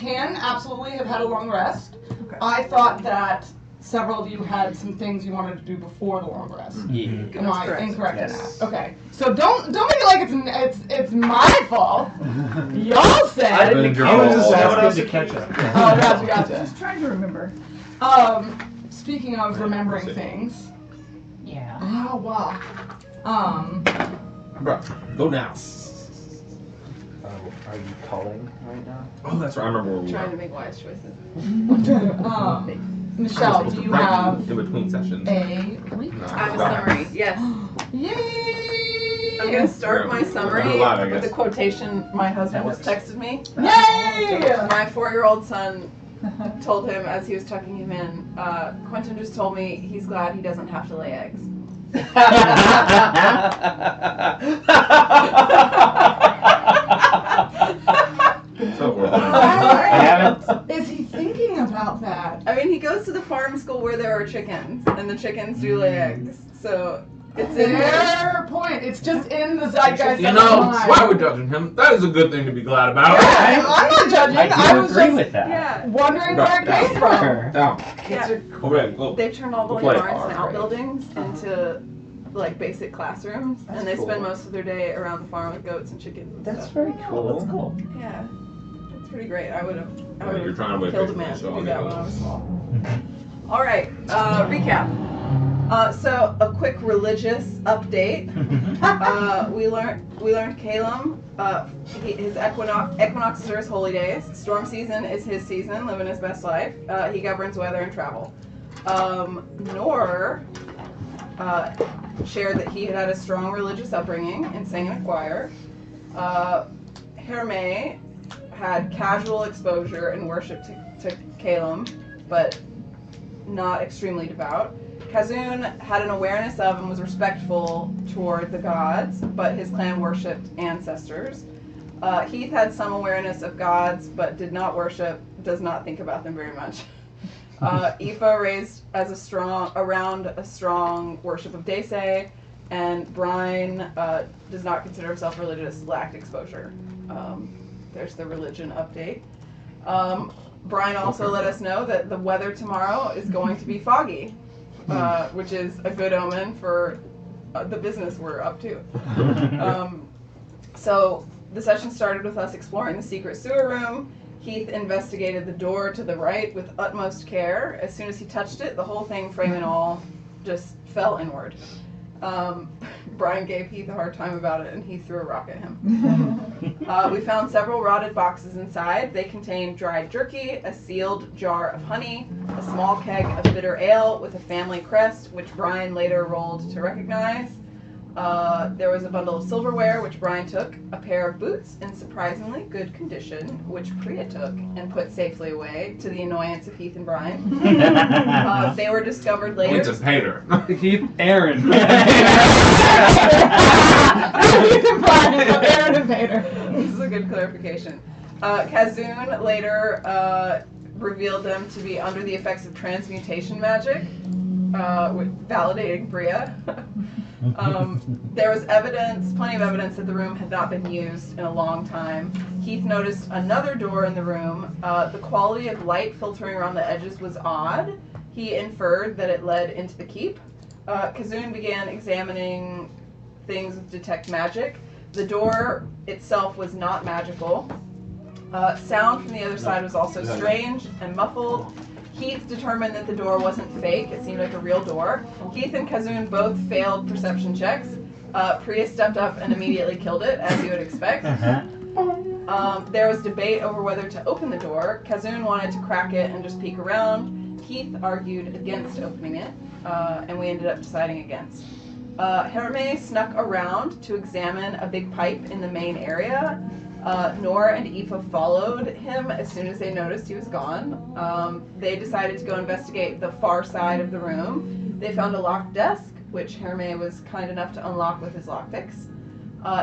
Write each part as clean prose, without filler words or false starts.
can absolutely have had a long rest. Okay. I thought that several of you had some things you wanted to do before the long rest. Yeah. Am I correct. incorrect in Yes. that? Okay. So don't make it like it's my fault. Y'all said. I didn't I was just What else asking to did catch you- up. Oh, gotcha. Just trying to remember. Speaking of remembering things. Yeah. Oh wow. Bro, go now. Are you calling right now? Oh, that's right. I remember where we Trying to were. make wise choices. Michelle, do you have in between sessions? a recap? No, I have a summary. Yes. Yay! I'm gonna start my There's summary a lot, I with a guess. quotation my husband That just texted me. Yay! My 4-year-old son told him as he was tucking him in, Quentin just told me he's glad he doesn't have to lay eggs. So we're I haven't. Is he thinking about that? I mean, he goes to the farm school where there are chickens, and the chickens do lay eggs. So it's in there. Fair point. It's just in the zeitgeist. You of know, the time. why are we judging him? That is a good thing to be glad about. Yeah, I'm not judging. I do was agree just with that. Yeah. wondering where it came from. Sure. Down. Yeah. Okay, go. They've turned all the We'll play. yards and Alright. outbuildings into like basic classrooms, That's and they cool. spend most of their day around the farm with goats and chickens and That's stuff. very cool. That's cool. Yeah, it's pretty great. I would have You're trying to wait killed a for man me, to so do I'll that get when I it. was small. All right, recap. So a quick religious update. We learned Calum. His equinoxes are his holy days. Storm season is his season, living his best life. He governs weather and travel. Nor shared that he had a strong religious upbringing and sang in a choir. Hermé had casual exposure and worship to Calum, but not extremely devout. Kazun had an awareness of and was respectful toward the gods, but his clan worshipped ancestors. Heath had some awareness of gods, but did not worship, does not think about them very much. Aoife raised as around a strong worship of Daisy, and Brian does not consider himself religious, lacked exposure. There's the religion update. Brian also let us know that the weather tomorrow is going to be foggy, which is a good omen for the business we're up to. So the session started with us exploring the secret sewer room. Heath investigated the door to the right with utmost care. As soon as he touched it, the whole thing, frame and all, just fell inward. Brian gave Heath a hard time about it, and he threw a rock at him. We found several rotted boxes inside. They contained dried jerky, a sealed jar of honey, a small keg of bitter ale with a family crest, which Brian later rolled to recognize. There was a bundle of silverware, which Brian took, a pair of boots in surprisingly good condition, which Priya took and put safely away, to the annoyance of Heath and Brian. They were discovered We later. just paid her. Keep Aaron. Aaron and Vader. This is a good clarification. Kazun later revealed them to be under the effects of transmutation magic, validating Priya. There was plenty of evidence that the room had not been used in a long time. Heath noticed another door in the room. The quality of light filtering around the edges was odd. He inferred that it led into the keep. Kazun began examining things with detect magic. The door itself was not magical. Sound from the other side was also strange and muffled. Heath determined that the door wasn't fake. It seemed like a real door. Heath and Kazun both failed perception checks. Priya stepped up and immediately killed it, as you would expect. There was debate over whether to open the door. Kazun wanted to crack it and just peek around. Heath argued against opening it, and we ended up deciding against. Hermé snuck around to examine a big pipe in the main area. Nora and Aoife followed him as soon as they noticed he was gone. They decided to go investigate the far side of the room. They found a locked desk, which Hermé was kind enough to unlock with his lockpicks.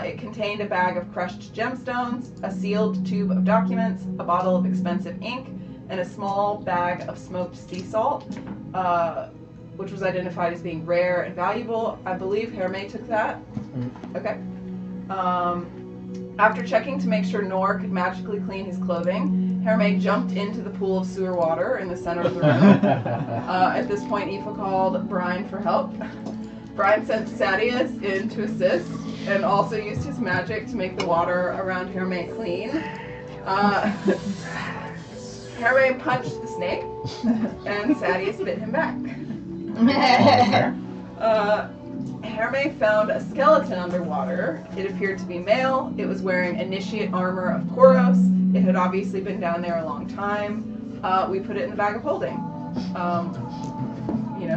It contained a bag of crushed gemstones, a sealed tube of documents, a bottle of expensive ink, and a small bag of smoked sea salt, which was identified as being rare and valuable. I believe Hermé took that. Okay. After checking to make sure Nor could magically clean his clothing, Hermé jumped into the pool of sewer water in the center of the room. At this point, Aoife called Brian for help. Brian sent Sadius in to assist and also used his magic to make the water around Hermé clean. Hermé punched the snake, and Sadius bit him back. Hermé found a skeleton underwater. It appeared to be male. It was wearing initiate armor of Koros. It had obviously been down there a long time. We put it in the bag of holding,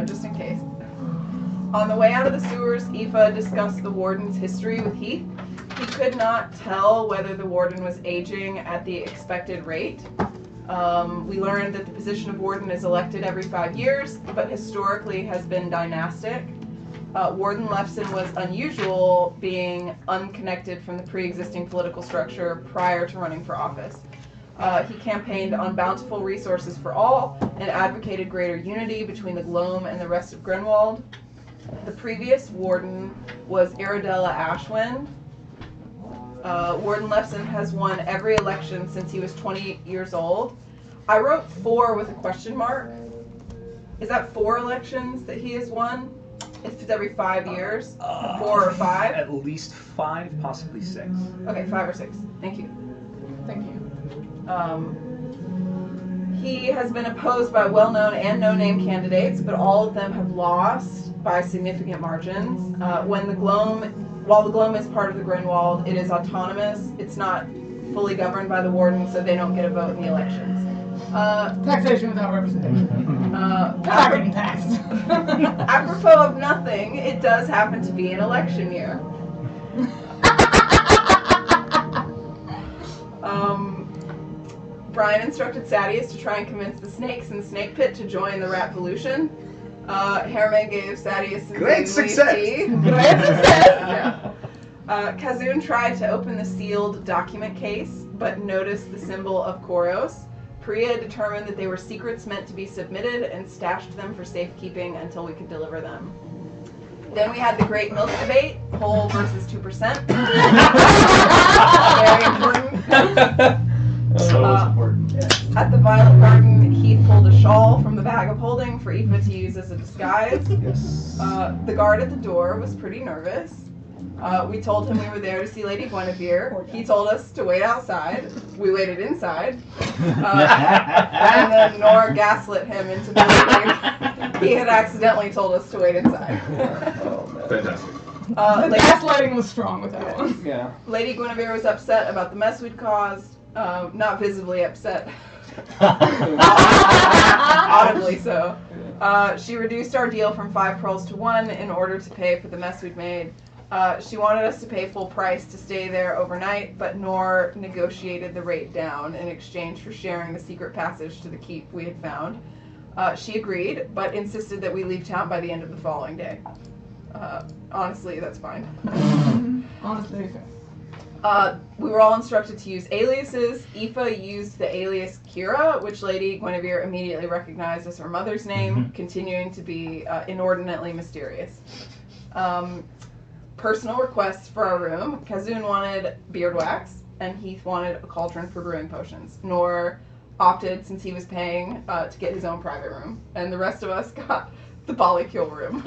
just in case. On the way out of the sewers, Aoife discussed the warden's history with Heath. He could not tell whether the warden was aging at the expected rate. We learned that the position of warden is elected every 5 years, but historically has been dynastic. Warden Lefson was unusual, being unconnected from the pre-existing political structure prior to running for office. He campaigned on bountiful resources for all and advocated greater unity between the Gloam and the rest of Grinwald. The previous warden was Iridella Ashwin. Warden Lefson has won every election since he was 20 years old. I wrote 4 with a question mark. Is that 4 elections that he has won? If it's every 5 years? 4 or 5? At least 5, possibly 6. Okay, 5 or 6. Thank you. Thank you. He has been opposed by well-known and no-name candidates, but all of them have lost by significant margins. While the Gloam is part of the Grinwald, it is autonomous. It's not fully governed by the warden, so they don't get a vote in the elections. Taxation without representation. Not getting taxed. Apropos of nothing, it does happen to be an election year. Brian instructed Sadius to try and convince the snakes in the snake pit to join the rat pollution. Hermé gave Sadius some Great success! tea. Great success! Yeah. Kazoon tried to open the sealed document case, but noticed the symbol of Koros. Priya determined that they were secrets meant to be submitted and stashed them for safekeeping until we could deliver them. Then we had the great milk debate, whole versus 2%. Very important. So important. At the Violet Garden, Heath pulled a shawl from the bag of holding for Aoife to use as a disguise. Yes. The guard at the door was pretty nervous. We told him we were there to see Lady Guinevere. He told us to wait outside. We waited inside. And then Nora gaslit him into believing he had accidentally told us to wait inside. Fantastic. The gaslighting was strong with that one. Yeah. Lady Guinevere was upset about the mess we'd caused. Not visibly upset. Audibly so. She reduced our deal from 5 pearls to 1 in order to pay for the mess we'd made. She wanted us to pay full price to stay there overnight, but Nor negotiated the rate down in exchange for sharing the secret passage to the keep we had found. She agreed, but insisted that we leave town by the end of the following day. Honestly, that's fine. Honestly, we were all instructed to use aliases. Aoife used the alias Kira, which Lady Guinevere immediately recognized as her mother's name, continuing to be inordinately mysterious. Personal requests for our room. Kazoon wanted beard wax, and Heath wanted a cauldron for brewing potions. Nor opted, since he was paying, to get his own private room, and the rest of us got the polycule room.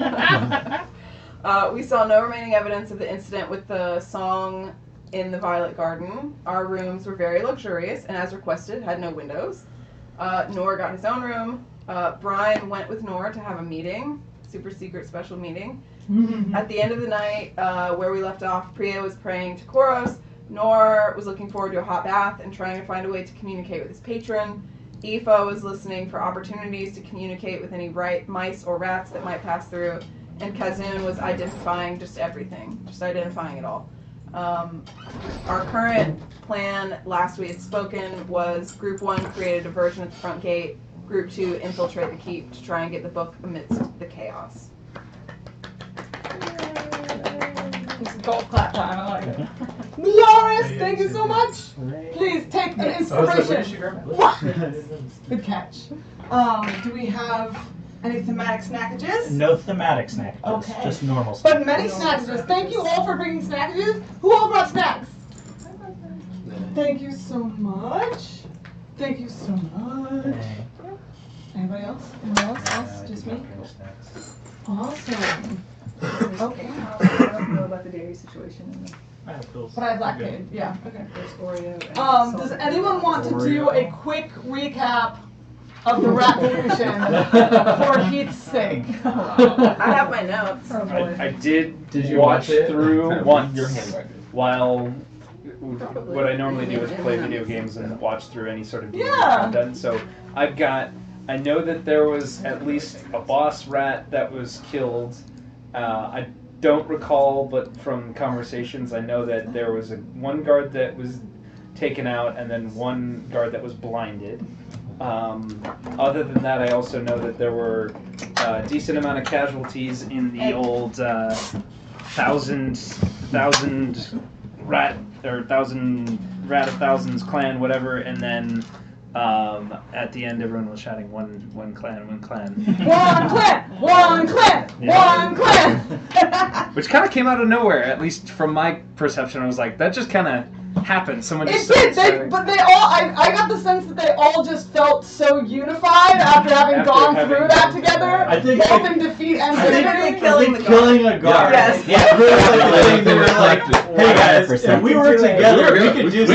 We saw no remaining evidence of the incident with the song in the Violet Garden. Our rooms were very luxurious, and as requested, had no windows. Nor got his own room. Brian went with Nor to have a meeting, super secret special meeting. At the end of the night, where we left off, Priya was praying to Koros. Nor was looking forward to a hot bath and trying to find a way to communicate with his patron. Aoife was listening for opportunities to communicate with any mice or rats that might pass through. And Kazoon was identifying just everything, just identifying it all. Our current plan, last we had spoken, was Group 1 create a diversion at the front gate, Group 2 infiltrate the keep to try and get the book amidst the chaos. it's golf clap time. I like it. Dolores, thank you so much. Please take an inspiration. What? Good catch. Do we have any thematic snackages? No thematic snackages, Okay. just normal snacks. But many snackages. Thank you all for bringing snackages. Who all brought snacks? Thank you so much. Thank you so much. Anybody else? Anybody else? Just me? Awesome. Okay. I don't know about the dairy situation. I have those. But I have lactated, yeah, okay. There's Oreo and Does salt. anyone want to do a quick recap of the Ratvolution for Heath's sake? I have my notes. I did Did you watch watch it? through once Your handwriting. while what I normally do is play video games and watch through any sort of game Yeah. I've done. So I know that there was at least a boss rat that was killed. I don't recall, but from conversations I know that there was one guard that was taken out and then one guard that was blinded. Other than that, I also know that there were a decent amount of casualties in the old thousand rat of thousands clan, whatever, and then at the end everyone was shouting one clan. One clan! One clan! Yeah. One clan! Which kind of came out of nowhere, at least from my perception. I was like, that just kind of happened. Someone It just did, started shouting. but they all, I got the sense that they all just felt so unified after having After gone having through that gone through together, that. I think both I- in defeat and I think victory. killing the killing a guard. Yes. Yeah, really, they were like, hey guys, if we were together, we could do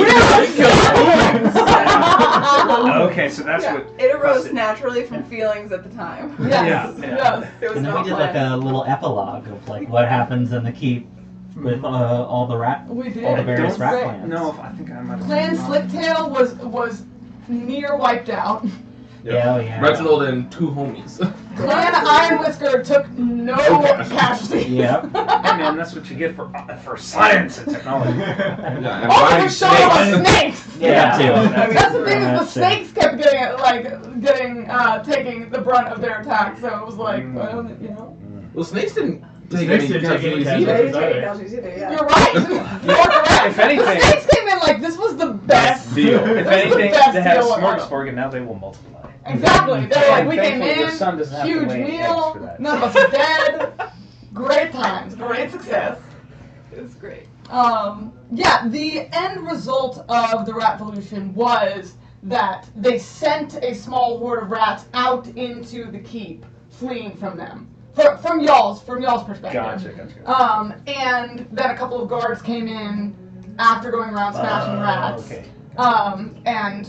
Okay, so that's Yeah. what. It arose naturally from feelings at the time. Yes, Yeah, yeah. yes. It was And then not we did like planned. a little epilogue of like what happens in the keep with all the rat, We did. all the various Don't rat Great. clans. No, I think I might have. Clan Slicktail was near wiped out. Yeah, yeah. Reginald and two homies. Clan Iron Whisker took no casualties. Yep. Hey man, that's what you get for science and technology. Yeah, and Oh, buying for sure, the snakes. snakes! Yeah, too. That's the thing is the That's it. snakes kept taking the brunt of their attack, so it was like, well, you know. Well, snakes didn't take Snakes any didn't take any casualties casualties. either. Yeah. You're right. You're correct. If anything- the snakes came in like this was the best Deal. If This is the anything, best they have a deal ever. smorgasbord, and now they will multiply. Exactly. They're like, And we came thankfully, the sun in, doesn't have to huge lay eggs meal, for that. none of us are dead. Great times, great success. It was great. Yeah, the end result of the Ratvolution was that they sent a small horde of rats out into the keep, fleeing from them. From y'all's perspective. Gotcha. And then a couple of guards came in after going around smashing rats. Okay. And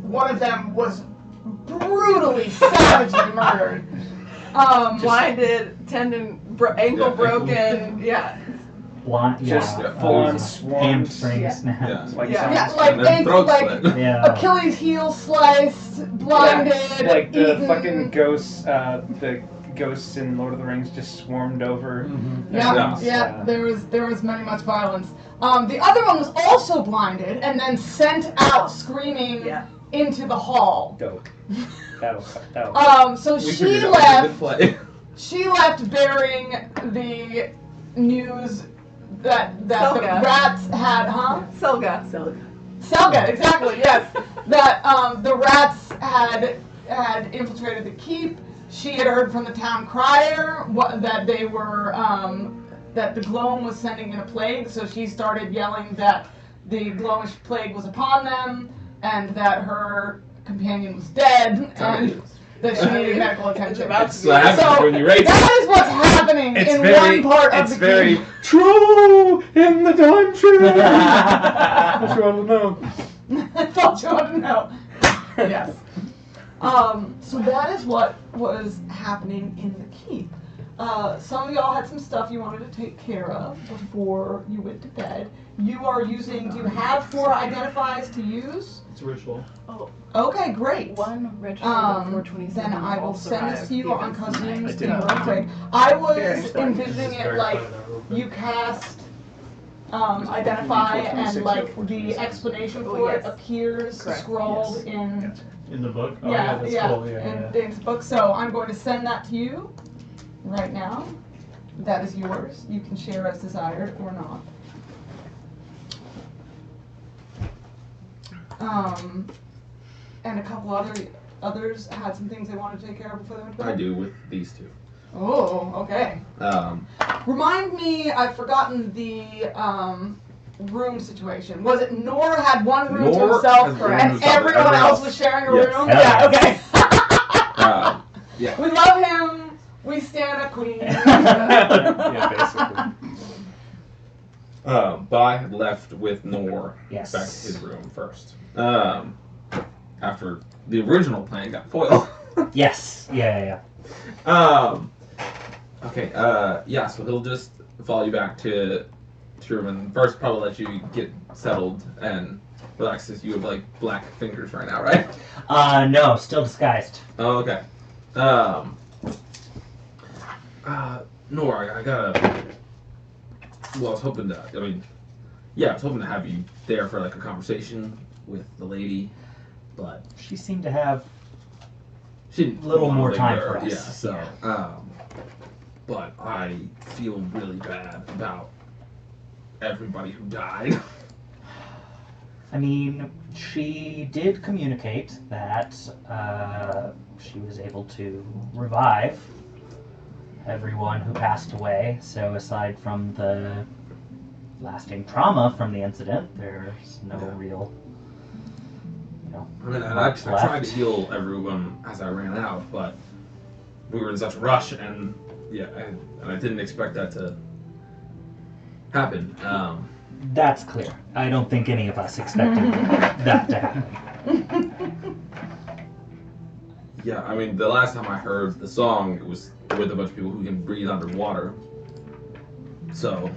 one of them was brutally, savagely murdered. Blinded, ankle broken. Yeah. Just Yeah. full on swarmed. Hamstring Yeah. snapped. Yeah. Like Yeah. Yeah, zombies. like And then throat like slit. Yeah. Achilles' heel sliced, blinded, Like the eaten. fucking ghosts, the ghosts in Lord of the Rings just swarmed over. Yeah, Yeah. there was much violence. The other one was also blinded and then sent out screaming Yeah. into the hall. Dope. That'll. So We she figured out left. a good play. She left bearing the news that the Selga. rats had, Selga. Selga, exactly, yes. That the rats had infiltrated the keep. She had heard from the town crier that they were that the Gloam was sending in a plague, so she started yelling that the Gloomish plague was upon them and that her companion was dead and that she needed medical attention. That's what happens when you rate. That is what's happening It's in very, one part of it's the very keep. true in the dungeon. What you want to know? I thought you ought to know. Yes. So that is what was happening in the keep. Some of y'all had some stuff you wanted to take care of before you went to bed. You are using, do you have 4 identifies to use? It's ritual. Okay, great. One ritual of Then 427 I will send this to you on costumes I did. real quick. I was Very exciting. envisioning it like you cast identify and like the explanation Oh, for it yes. appears Correct. scrawled Yes. in In the book? Oh, yeah, that's yeah, cool. Yeah, in yeah. Dave's book. So I'm going to send that to you right now. That is yours. You can share as desired or not. And a couple others had some things they wanted to take care of before they went to bed. I do with these two. Oh, okay. Remind me, I've forgotten the room situation? Was it Nor had one room to Nor himself has one and room to himself, everyone everyone else else. was sharing a Yes. room? Hell Yeah, yeah. okay. Yeah. We love him. We stand a queen. Yeah, basically. But I had left with Nor Yes. back to his room first. After the original plan got foiled. Yes. Yeah. Okay, yeah, so he'll just follow you back to your room and first probably let you get settled and relax since you have like black fingers right now, right? No, still disguised. Oh, okay. Nora, I gotta. Well, I was hoping to. I was hoping to have you there for like a conversation with the lady, but She seemed to have she didn't. Little wanna more linger. time for us. Yeah. So, but I feel really bad about everybody who died. I mean, she did communicate that she was able to revive everyone who passed away. So aside from the lasting trauma from the incident, there's no real, I mean, I marks tried to left. heal everyone as I ran out, but we were in such a rush, and and I didn't expect that to happen. That's clear. I don't think any of us expected that to happen. Yeah, I mean, the last time I heard the song, it was with a bunch of people who can breathe underwater. So,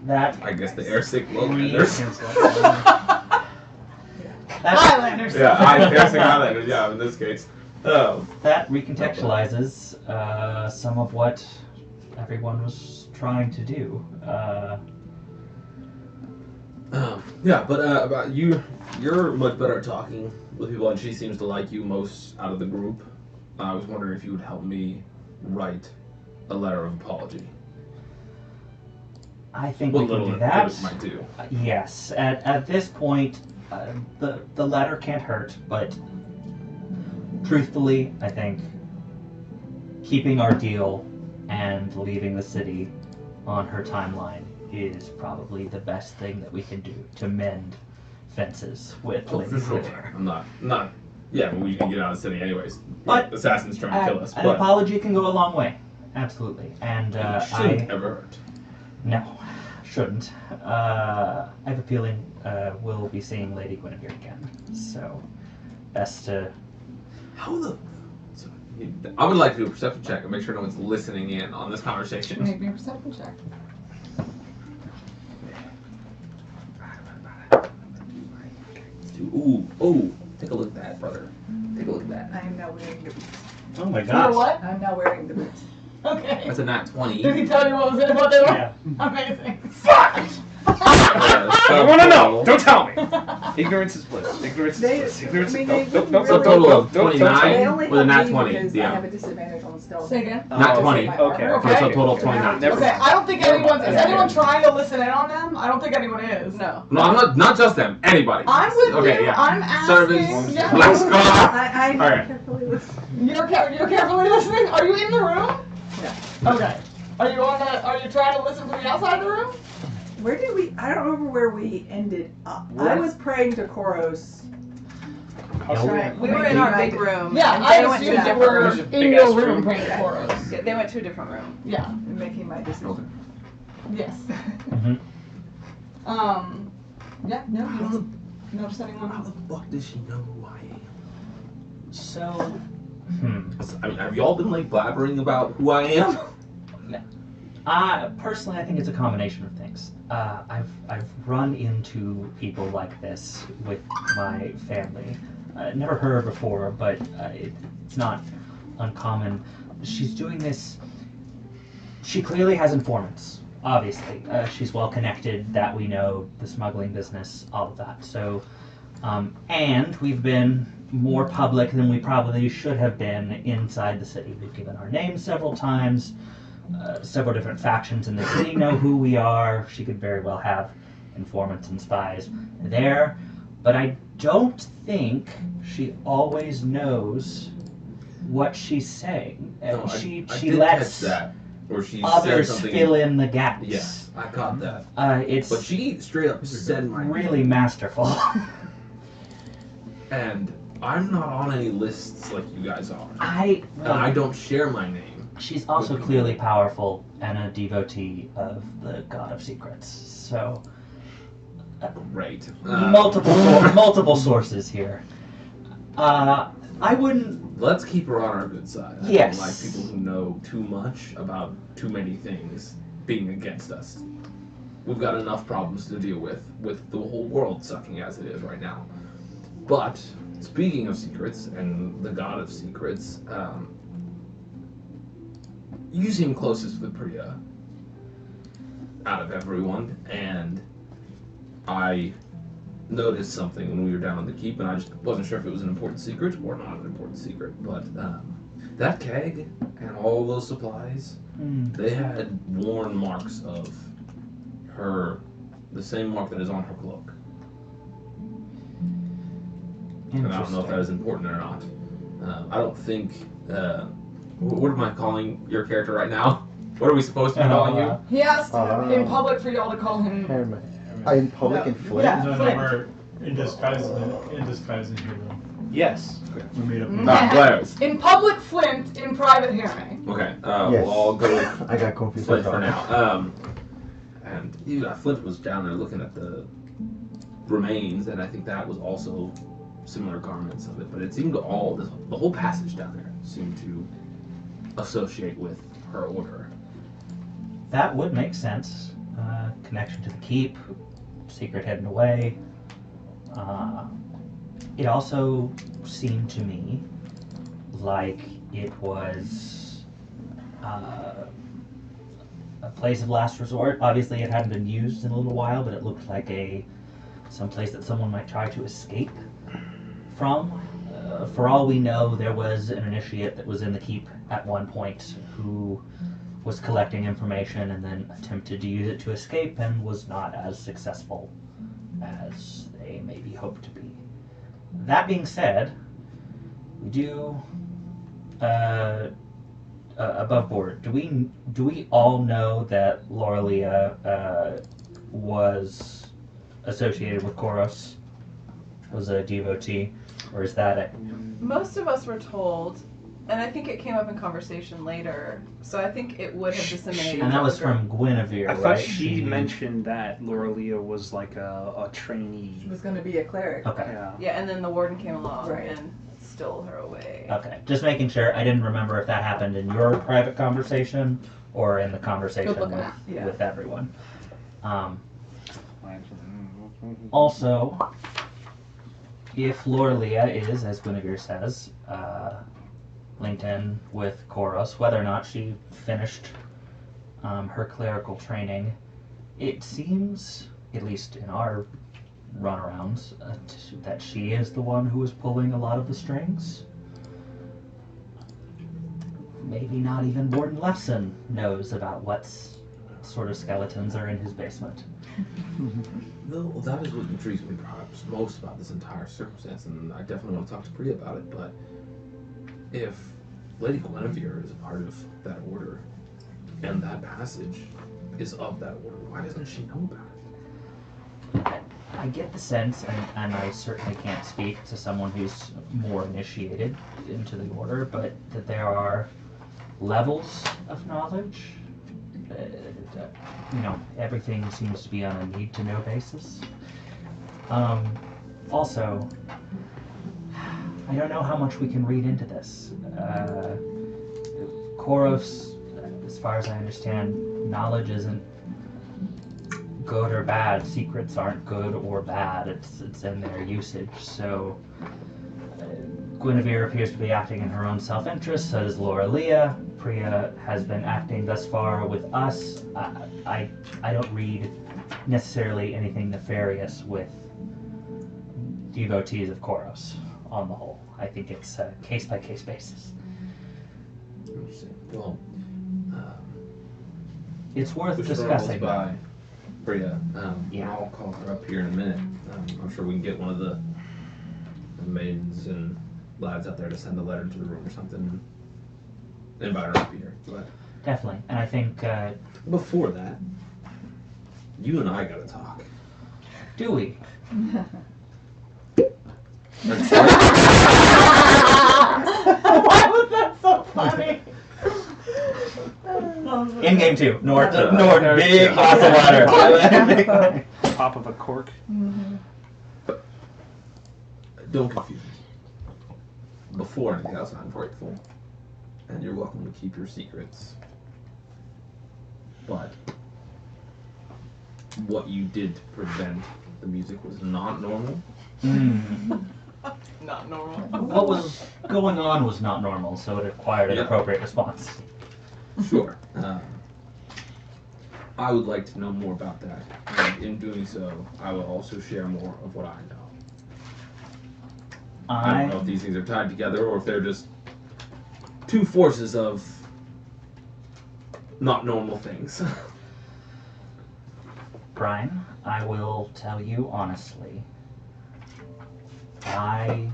That I guess the air sick re- Lowlanders. that, Highlanders. Air sick Highlanders, yeah, in this case. that recontextualizes some of what everyone was trying to do. Yeah, but about you're much better at talking with people, and she seems to like you most out of the group. I was wondering if you would help me write a letter of apology. I think What we can little do it that. might do. Yes. At this point, the letter can't hurt, but truthfully, I think keeping our deal and leaving the city on her timeline is probably the best thing that we can do to mend fences with Oh, Lady for sure. Guinevere. I'm not. Yeah, we can get out of the city anyways. But- assassins trying to kill us. An But apology can go a long way. Absolutely. And it shouldn't ever hurt. No, shouldn't. I have a feeling we'll be seeing Lady Guinevere again. So, best to. How the? I would like to do a perception check and make sure no one's listening in on this conversation. Make me a perception check. Ooh, take a look at that, brother. Take a look at that. I am now wearing the boots. Oh my You're what? I'm now wearing the boots. Okay. That's a nat 20. Did he tell you what was in what they were? Yeah. Amazing. I want to know. Don't tell me. Ignorance is bliss. Ignorance is They- bliss. Ignorance I mean, is they nope, nope, didn't nope, So nope, total nope, of nope, don't tell 29? me. They only With a have nat me 20, because yeah. I have a disadvantage on stealth. Say again. Nat Oh, 20. Okay. Okay. So total of 29. Never Okay, mind. I don't think Never anyone's. mind. Is anyone trying to listen in on them? I don't think anyone is. No. No, I'm not just them. Anybody. I'm with Okay, you. yeah. I'm asking. Service, Yeah. Black Scar. I'm Alright. carefully listening. You're carefully listening. Are you in the room? No. Okay. Are you trying to listen from the outside of the room? Where did we? I don't remember where we ended up. I Where? was praying to Koros. Yeah, We were in our big room. Yeah, and I they went to a assumed that different we're room. There's a in big your ass room room. praying for us. Yeah, they went to a different room. Yeah. And making my decision. Yes. Mhm. Yeah. No. You don't notice anyone? How the fuck does she know who I am? So, I mean, have y'all been like blabbering about who I am? personally, I think it's a combination of things. I've run into people like this with my family. Never heard her before, but it's not uncommon. She's doing this. She clearly has informants. Obviously, she's well connected. That we know, the smuggling business, all of that. So, and we've been more public than we probably should have been inside the city. We've given our names several times. Several different factions in the city know who we are. She could very well have informants and spies there, but I don't think she always knows what she's saying. No, she I did lets catch that. Or she said Others something. fill in the gaps. Yes, I caught that. It's But she straight up said my really name. masterful. And I'm not on any lists like you guys are. I don't share my name. She's also clearly powerful and a devotee of the God of Secrets. So Great. multiple sources here. I wouldn't. Let's keep her on our good side. I Yes. don't like people who know too much about too many things being against us. We've got enough problems to deal with the whole world sucking as it is right now. But speaking of secrets and the God of Secrets, you seem closest with Priya out of everyone, and I noticed something when we were down on the keep, and I just wasn't sure if it was an important secret or not an important secret. But that keg and all those supplies, they had worn marks of her, the same mark that is on her cloak. And I don't know if that is important or not. I don't think. What am I calling your character right now? What are we supposed to be calling you? He asked in public for y'all to call him. In public in Flint? Yeah, No, Flint. we're in disguise in here though. Yes. We made up. Blair's. In public Flint, in private hearing. Okay, Yes. we'll all go with I got confused. Flint for now. And Flint was down there looking at the remains, and I think that was also similar garments of it. But it seemed the whole passage down there seemed to associate with her order. That would make sense. Connection to the keep, secret hidden away. It also seemed to me like it was a place of last resort. Obviously, it hadn't been used in a little while, but it looked like some place that someone might try to escape from. For all we know, there was an initiate that was in the keep at one point who was collecting information and then attempted to use it to escape and was not as successful as they maybe hoped to be. That being said, we do above board. Do we all know that Lorelia was associated with Koros? Was a devotee, or is that it? Most of us were told, and I think it came up in conversation later, so I think it would have disseminated. And that was from Guinevere, I right? thought she mentioned that Lorelia was like a trainee. She was going to be a cleric. Okay. Yeah. Yeah, and then the warden came along Right. and stole her away. Okay. Just making sure. I didn't remember if that happened in your private conversation or in the conversation Good with, looking. Yeah. with everyone. Also, if Lorelia is, as Guinevere says, linked in with Koros, whether or not she finished her clerical training, it seems, at least in our runarounds, that she is the one who is pulling a lot of the strings. Maybe not even Warden Lefson knows about what sort of skeletons are in his basement. No, that is what intrigues me perhaps most about this entire circumstance, and I definitely want to talk to Priya about it, but if Lady Guinevere is a part of that order, and that passage is of that order, why doesn't she know about it? I get the sense, and I certainly can't speak to someone who's more initiated into the order, but that there are levels of knowledge. Everything seems to be on a need-to-know basis. Also, I don't know how much we can read into this. Koros, as far as I understand, knowledge isn't good or bad. Secrets aren't good or bad. It's in their usage. So Guinevere appears to be acting in her own self-interest. So does Lorelia. Priya has been acting thus far with us. I don't read necessarily anything nefarious with devotees of Koros on the whole. I think it's a case-by-case basis. Interesting. Well, It's worth we should run discussing. those by Priya. Yeah. I'll call her up here in a minute. I'm sure we can get one of the maidens and lads out there to send a letter to the room or something. Invite her up here. But Definitely. And I think, Before that, you and I gotta talk. do we? Why was that so funny? In game 2, Nord, Nord, big glass of water. Top of a cork. Don't confuse me. Before anything else, I'm grateful. And you're welcome to keep your secrets. But what you did to prevent the music was not normal. Not normal. What was going on was not normal, so it required an appropriate response. Sure. I would like to know more about that. And in doing so, I will also share more of what I know. I don't know if these things are tied together or if they're just two forces of not normal things. Brian, I will tell you honestly. I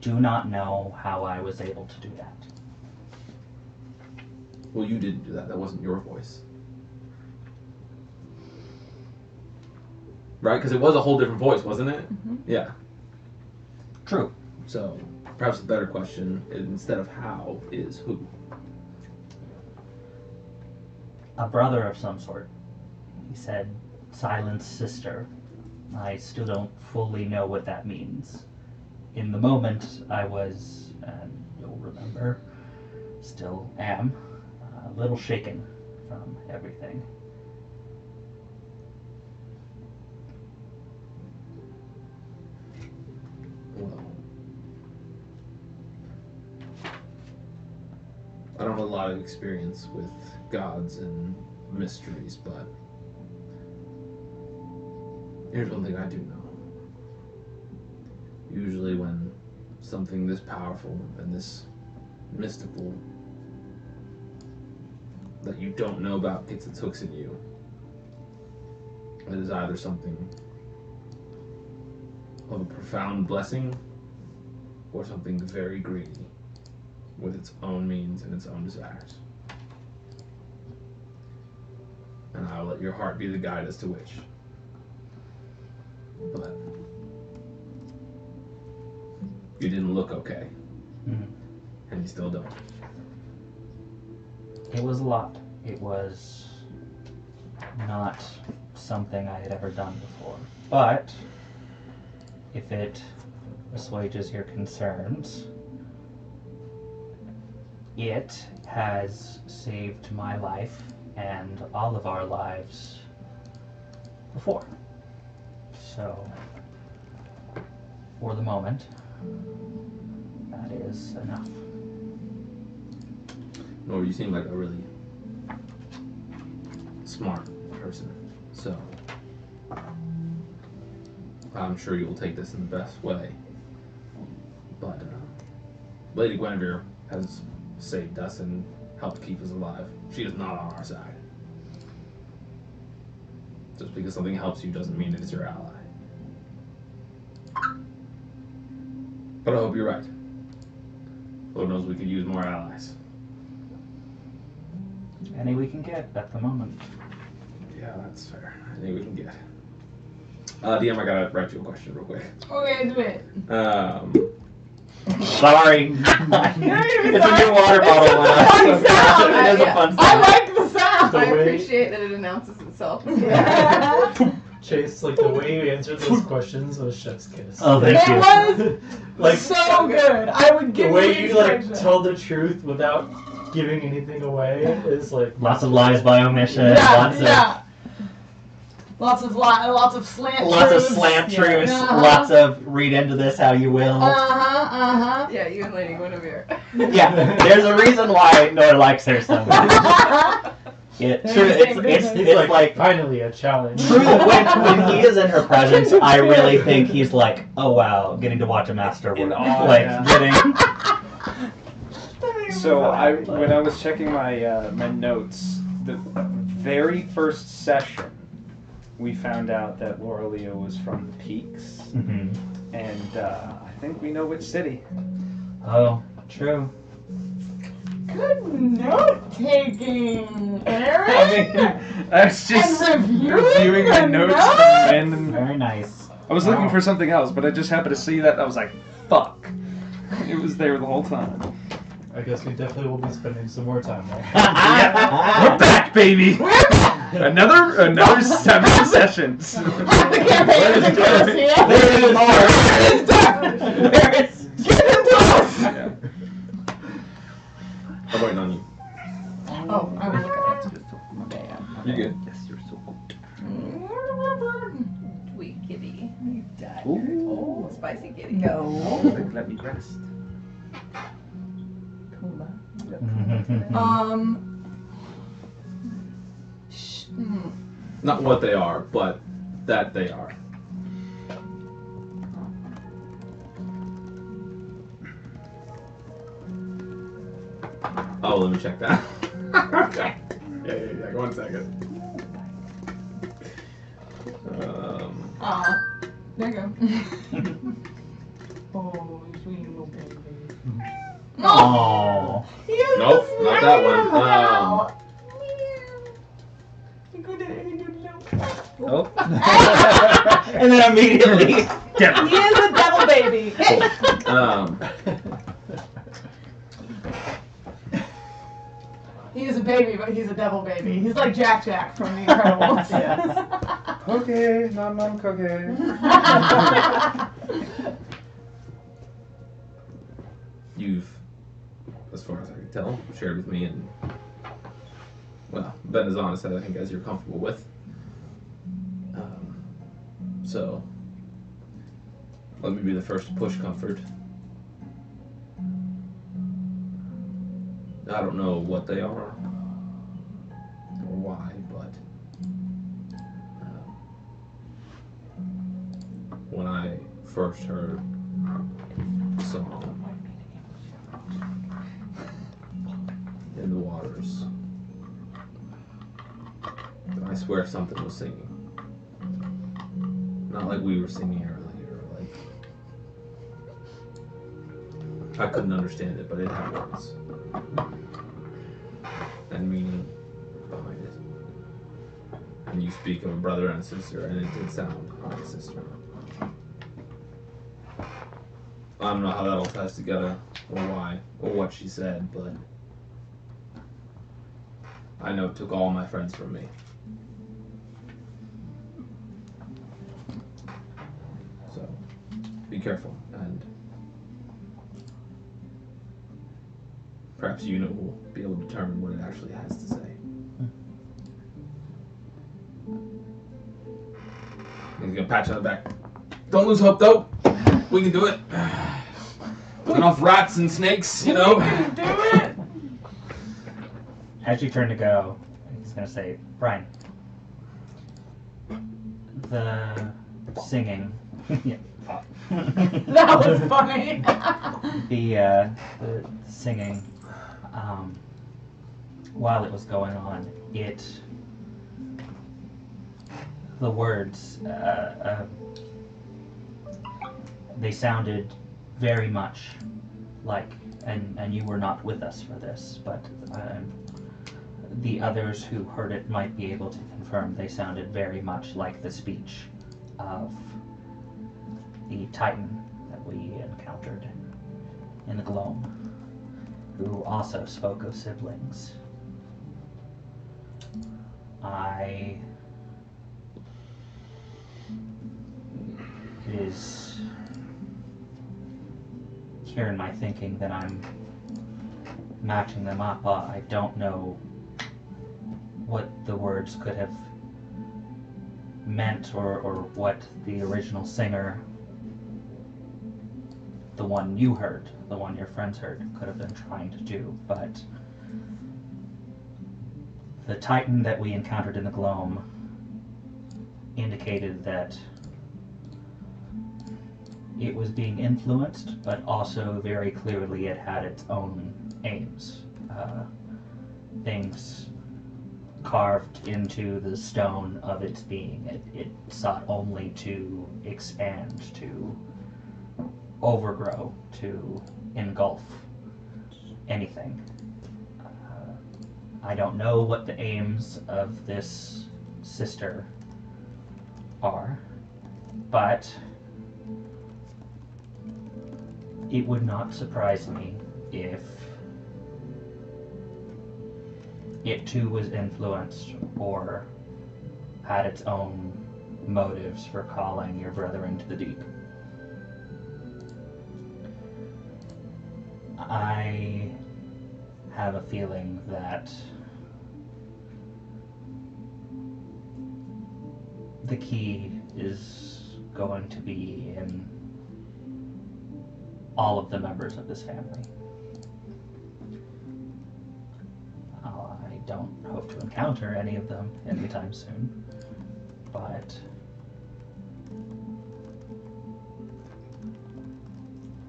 do not know how I was able to do that. Well, you didn't do that. That wasn't your voice. Right? Because it was a whole different voice, wasn't it? Mm-hmm. Yeah. True. So, perhaps a better question, instead of how, is who. A brother of some sort. He said, Silence sister. I still don't fully know what that means. In the moment, I was, and you'll remember, still am, a little shaken from everything. Well, I don't have a lot of experience with gods and mysteries, but here's one thing I do know. Usually when something this powerful and this mystical that you don't know about gets its hooks in you, it is either something of a profound blessing or something very greedy with its own means and its own desires. And I'll let your heart be the guide as to which. But you didn't look okay. Mm-hmm. And you still don't. It was a lot. It was not something I had ever done before. But if it assuages your concerns, it has saved my life and all of our lives before. So, for the moment, that is enough. Nor you seem like a really smart person, so I'm sure you will take this in the best way. But Lady Guinevere has saved us and helped keep us alive. She is not on our side. Just because something helps you doesn't mean it is your ally. But I hope you're right. Lord knows we could use more allies. Any we can get at the moment. Yeah, that's fair. Any we can get. DM, I gotta write you a question real quick. Okay, do it. Sorry. It's a new water bottle. It's a fun sound. It is a fun sound. I like the sound. I appreciate that it announces itself. Chase, like the way you answered those questions was chef's kiss. Oh, thank It you. was Like so good. I would give the way you you like instructions. tell the truth without giving anything away is like Lots of lies by omission. Yeah, lots of slant Lots of truths. slant truths. Uh-huh. Lots of read into this how you will. Yeah, you and Lady Guinevere. Yeah, there's a reason why Nora likes her so much. It's like finally a challenge. True, when he is in her presence, I really think he's like, oh wow, getting to watch a master work. Getting. So when I was checking my my notes, the very first session, we found out that Lorelia was from the Peaks, and I think we know which city. Oh, true. Good note taking, Eric. I was just And reviewing my the notes notes? from random. Very nice. I was looking Wow. for something else, but I just happened to see that and I was like, fuck. It was there the whole time. I guess we definitely will be spending some more time there. We're back, baby! Another 7 sessions. The campaign is close, yeah? There is more. It's done. There is. Get into us! Yeah. I'm waiting on you. Oh, I will look at it. My bad. You're good. Yes, you're so good. Sweet kitty. Ooh. Oh, spicy kitty. No. Let me rest. Not what they are, but that they are. Oh, let me check that. Okay. Yeah. 1 second. There you go. Oh, sweet little baby. Oh. Nope, not that one. Oh. And then immediately. He is a devil baby. He is a baby, but he's a devil baby. He's like Jack from The Incredibles. Okay, nom cookie. You've, as far as I can tell, shared with me and, well, been as honest as I think as you're comfortable with. So, let me be the first to push comfort. I don't know what they are or why, but when I first heard the song in the waters, I swear something was singing. Not like we were singing earlier, like I couldn't understand it, but it had words and meaning behind it. And you speak of a brother and a sister, and it did sound like a sister. I don't know how that all ties together, or why, or what she said, but I know it took all my friends from me. So, be careful, and perhaps Una will be able to determine what it actually has to say. He's gonna patch on the back. Don't lose hope, though. We can do it. Enough rats and snakes, you know. Do it! As you turn to go, he's gonna say, Brian, the singing. Yeah. That was funny. The singing, while it was going on, the words, they sounded very much like, and you were not with us for this, but the others who heard it might be able to confirm they sounded very much like the speech of the Titan that we encountered in the Gloam, who also spoke of siblings. It is here in my thinking that I'm matching them up. I don't know what the words could have meant or what the original singer, the one you heard, the one your friends heard, could have been trying to do, but the Titan that we encountered in the Gloam indicated that it was being influenced, but also very clearly it had its own aims. Things carved into the stone of its being. It sought only to expand, to overgrow, to engulf anything. I don't know what the aims of this sister are, but it would not surprise me if it too was influenced or had its own motives for calling your brother into the deep. I have a feeling that the key is going to be in all of the members of this family. I don't hope to encounter any of them anytime soon, but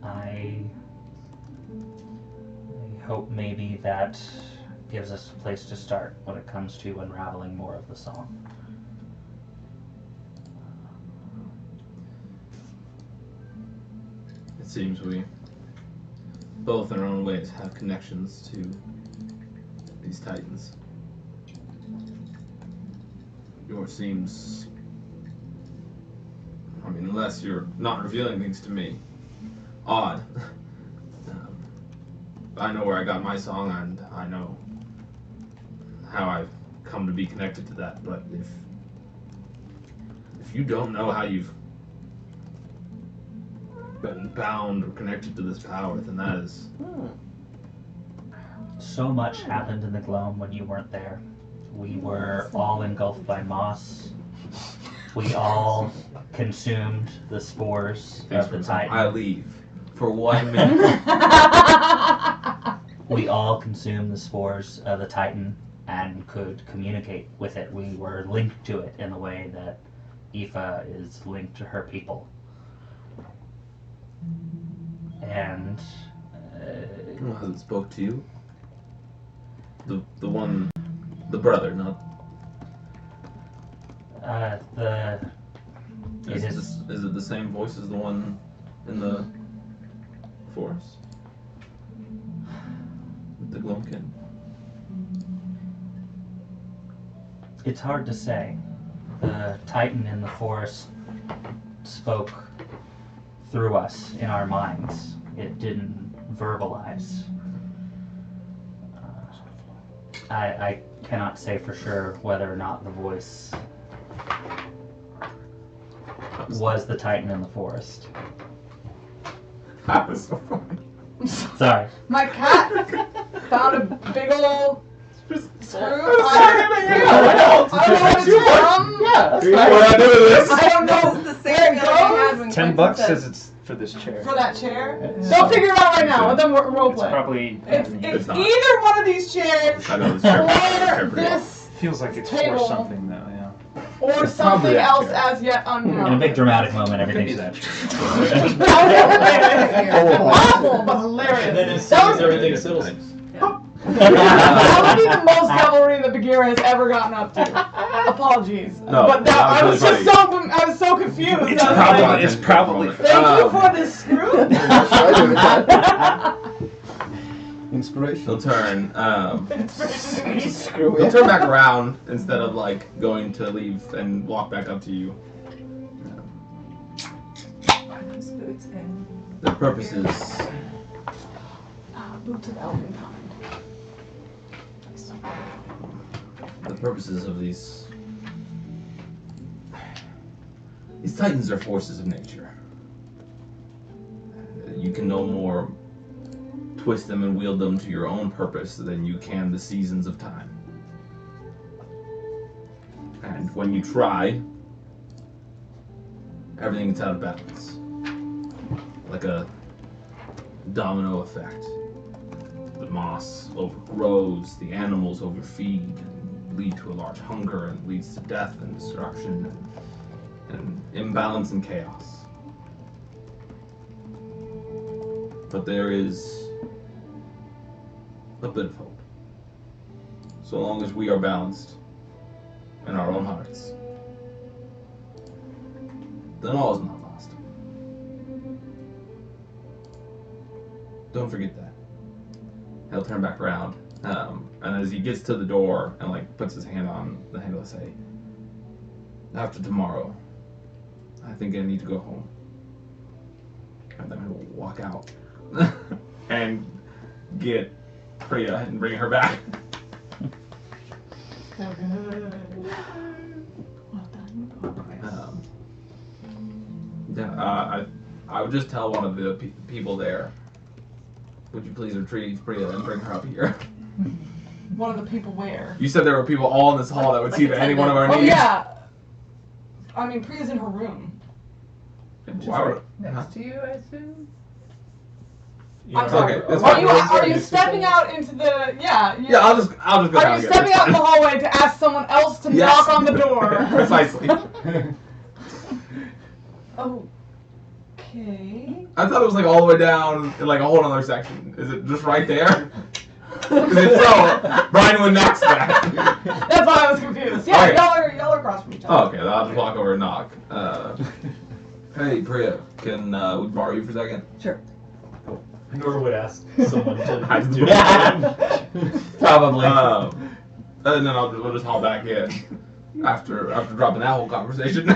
I hope maybe that gives us a place to start when it comes to unraveling more of the song. It seems we both in our own ways have connections to these titans. Yours seems, I mean, unless you're not revealing things to me, odd. I know where I got my song, and I know how I've come to be connected to that, but if you don't know how you've been bound or connected to this power, then that is... So much happened in the Gloam when you weren't there. We were all engulfed by moss. We all consumed the spores of the Titan. I leave for 1 minute. We all consumed the spores of the Titan and could communicate with it. We were linked to it in the way that Aoife is linked to her people. And Has it spoke to you? The one, the brother, not. Is it the same voice as the one in the forest? With the Gloamkin? It's hard to say. The Titan in the forest spoke through us in our minds. It didn't verbalize. I cannot say for sure whether or not the voice was the Titan in the forest. That was so funny. Sorry. My cat found a big old screw. I don't know. This is the same feeling I had when $10 Quentin says said- it's for this chair. For that chair? Don't figure it out right now. Let them role It's play. probably. It's either one of these chairs I know, or this Feels like it's table. for something though. Yeah. or It's probably something that else chair. as yet unknown. In a big dramatic moment, everything's Awful, but hilarious. And then as That soon was- as everything settles. That would be the most cavalry that Bagheera has ever gotten up to. Apologies. No, but that, that I was was really just I was so confused. It's I was probably. like, It's probably. thank you for this screw. Inspiration. He'll turn. Screw He'll it. turn back around instead of like going to leave and walk back up to you. Those boots in. The purposes. Boots of elven kind. The purposes of these titans are forces of nature. You can no more twist them and wield them to your own purpose than you can the seasons of time. And when you try, everything gets out of balance. Like a domino effect. The moss overgrows, the animals overfeed, and lead to a large hunger, and leads to death and destruction, and imbalance and chaos. But there is a bit of hope. So long as we are balanced in our own hearts, then all is not lost. Don't forget that. He'll turn back around And as he gets to the door and like puts his hand on the handle, I say, "After tomorrow, I think I need to go home." And then he'll walk out and get Priya and bring her back. So good. Well done. I would just tell one of the people there, "Would you please retrieve Priya and bring her up here?" One of the people where? You said there were people all in this hall that would see to any one of our Oh needs. yeah. I mean, Priya's in her room. Why would, Next to you, I assume. I'm sorry. Okay, that's Are you stepping out into the? Yeah. Yeah, I'll just go Are down you again. stepping It's out in the fine. hallway to ask someone else to Yes. knock on the door? Precisely. Okay. I thought it was like all the way down in like a whole other section. Is it just right there? Because if so, Brian would knock that. That's why I was confused. Yeah, Okay. y'all are across from each other. Oh, okay, then I'll just walk over and knock. Hey, Priya, can we borrow you for a second? Sure. Nor would ask someone I to do. do it. Probably. And then we'll just haul back in after dropping that whole conversation.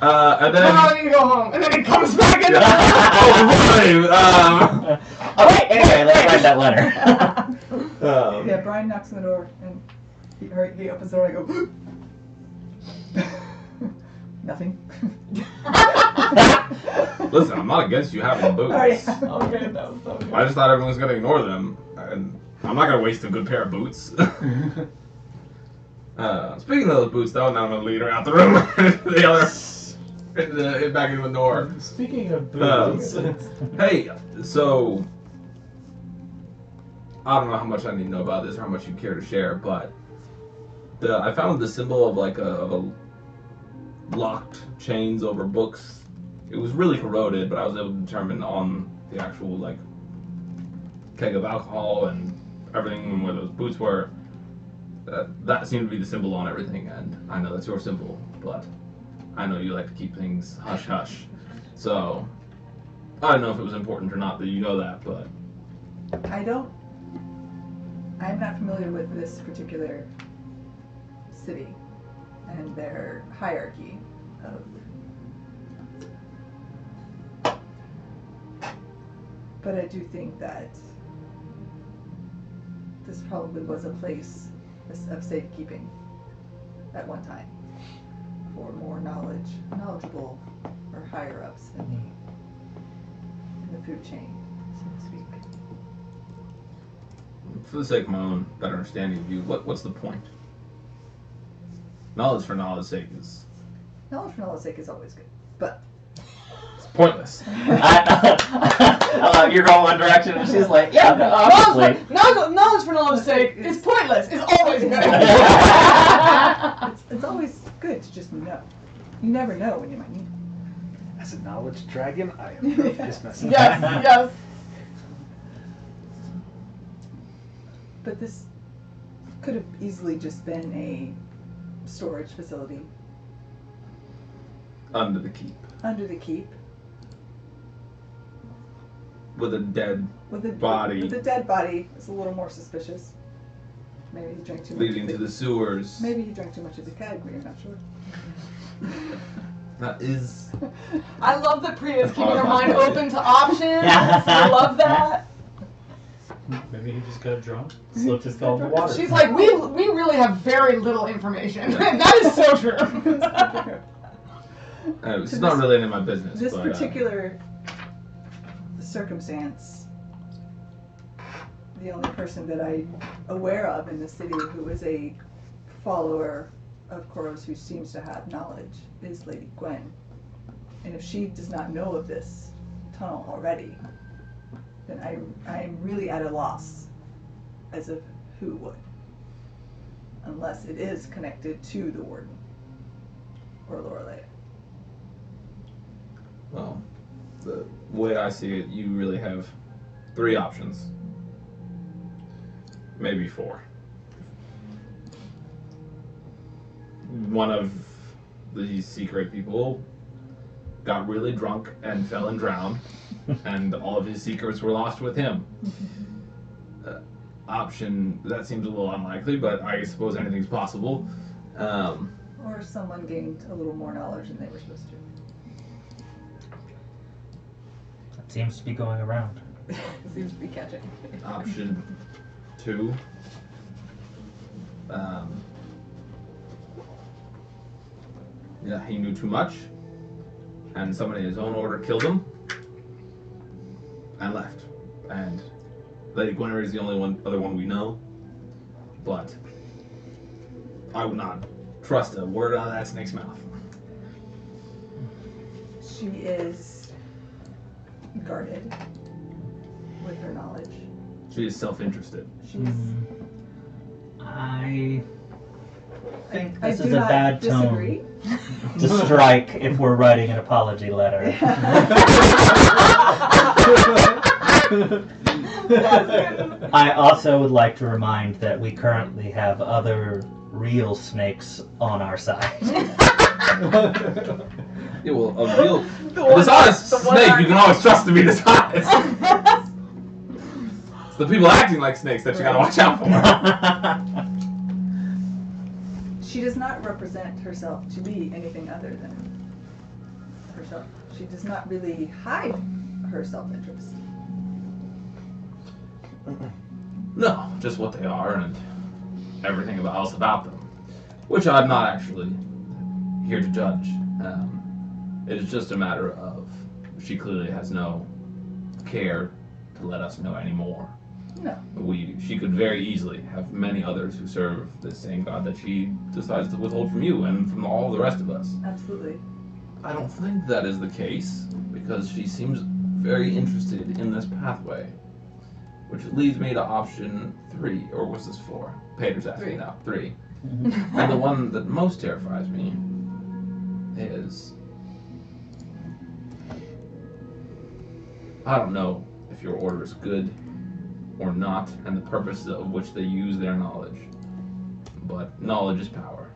And then. No, I need to go home. And then he comes back in. Oh wait, anyway, let's write that letter. Yeah, Brian knocks on the door and he opens the door and I go, nothing. Listen, I'm not against you having boots. Oh, yeah. Okay, that was so good. I just thought everyone was gonna ignore them, and I'm not gonna waste a good pair of boots. Speaking of those boots, though, now I'm gonna lead her out the room, back into the door. Speaking of boots, Hey, so I don't know how much I need to know about this or how much you care to share, but I found the symbol of like a locked chains over books. It was really corroded, but I was able to determine on the actual like keg of alcohol and everything where those boots were. That seemed to be the symbol on everything, and I know that's your symbol, but I know you like to keep things hush hush. So I don't know if it was important or not that you know that, but I'm not familiar with this particular city and their hierarchy of. But I do think that this probably was a place of safekeeping at one time for more knowledgeable or higher ups in the food chain, so to speak. for the sake of my own better understanding of you, what's the point? Knowledge for knowledge's sake is Knowledge for knowledge's sake is always good, but it's pointless. You're going one direction, and she's like, yeah, no, obviously. Knowledge for knowledge's sake is pointless. It's always good. it's always good to just know. You never know when you might need it. As a knowledge dragon, I approve this message. Yes, yes. But this could have easily just been a storage facility Under the keep. under the keep With a dead with a body. With a dead body, it's a little more suspicious. Maybe he drank too much. leading to the sewers. Maybe he drank too much of the keg, but you're not sure. That is. I love that Priya's keeping her mind open to options. Yeah. I love that. maybe he just got drunk, slipped his fell in the water. She's like, we really have very little information. That is so true. It's not really any of my business. This but, particular circumstance, the only person that I'm aware of in the city who is a follower of Koros who seems to have knowledge is Lady Gwen. And if she does not know of this tunnel already, then I'm really at a loss as of who would. Unless it is connected to the Warden or Lorelei. Well, the way I see it, you really have 3 options. Maybe 4. One of the secret people got really drunk and fell and drowned, and all of his secrets were lost with him. option, that seems a little unlikely, but I suppose anything's possible. Or someone gained a little more knowledge than they were supposed to. That seems to be going around. Seems to be catching. Option 2. Yeah, he knew too much, and somebody in his own order killed him, and left. And Lady Guinevere is the only other one we know, but I would not trust a word out of that snake's mouth. She is guarded with her knowledge. She is self-interested. She's. I think I this do is a not bad disagree. tone to strike if we're writing an apology letter. I also would like to remind that we currently have other real snakes on our side. Yeah, well, a real dishonest snake, you can always trust to be dishonest. It's the people acting like snakes that you gotta watch out for. She does not represent herself to be anything other than herself. She does not really hide her self-interest. No, just what they are and everything else about them, which I'm not actually here to judge. It is just a matter of she clearly has no care to let us know anymore. No. She could very easily have many others who serve the same God that she decides to withhold from you and from all the rest of us. Absolutely. I don't think that is the case, because she seems very interested in this pathway. Which leads me to option 3, or was this 4? Pater's asking now. 3. And the one that most terrifies me is, I don't know if your order is good or not, and the purpose of which they use their knowledge. But knowledge is power.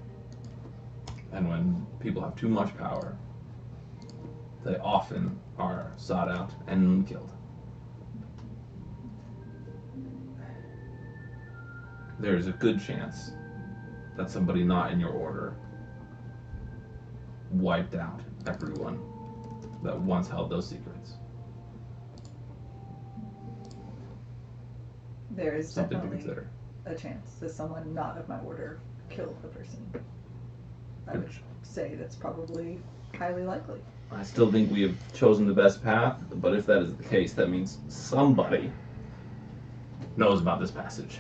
And when people have too much power, they often are sought out and killed. There's a good chance that somebody not in your order wiped out everyone that once held those secrets. There is Something to definitely consider. a chance that someone not of my order killed the person. I would say that's probably highly likely. I still think we have chosen the best path, but if that is the case, that means somebody knows about this passage.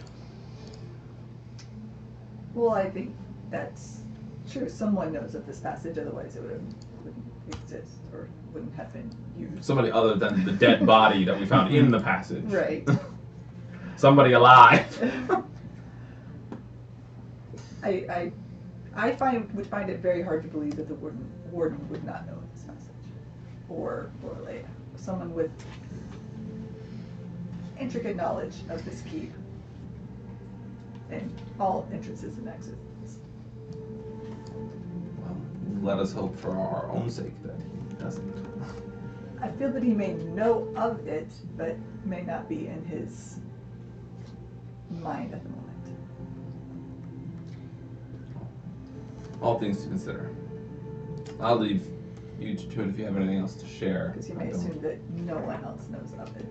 Well, I think that's true. Someone knows of this passage, otherwise it wouldn't exist or wouldn't have been used. Somebody other than the dead body that we found in the passage. Right. Somebody alive. I would find it very hard to believe that the warden would not know of this passage, or Leia, someone with intricate knowledge of this keep and all entrances and exits. Well, let us hope for our own sake that he doesn't. I feel that he may know of it, but may not be in his mind at the moment. All things to consider. I'll leave you to it if you have anything else to share. Because you may assume that no one else knows of it.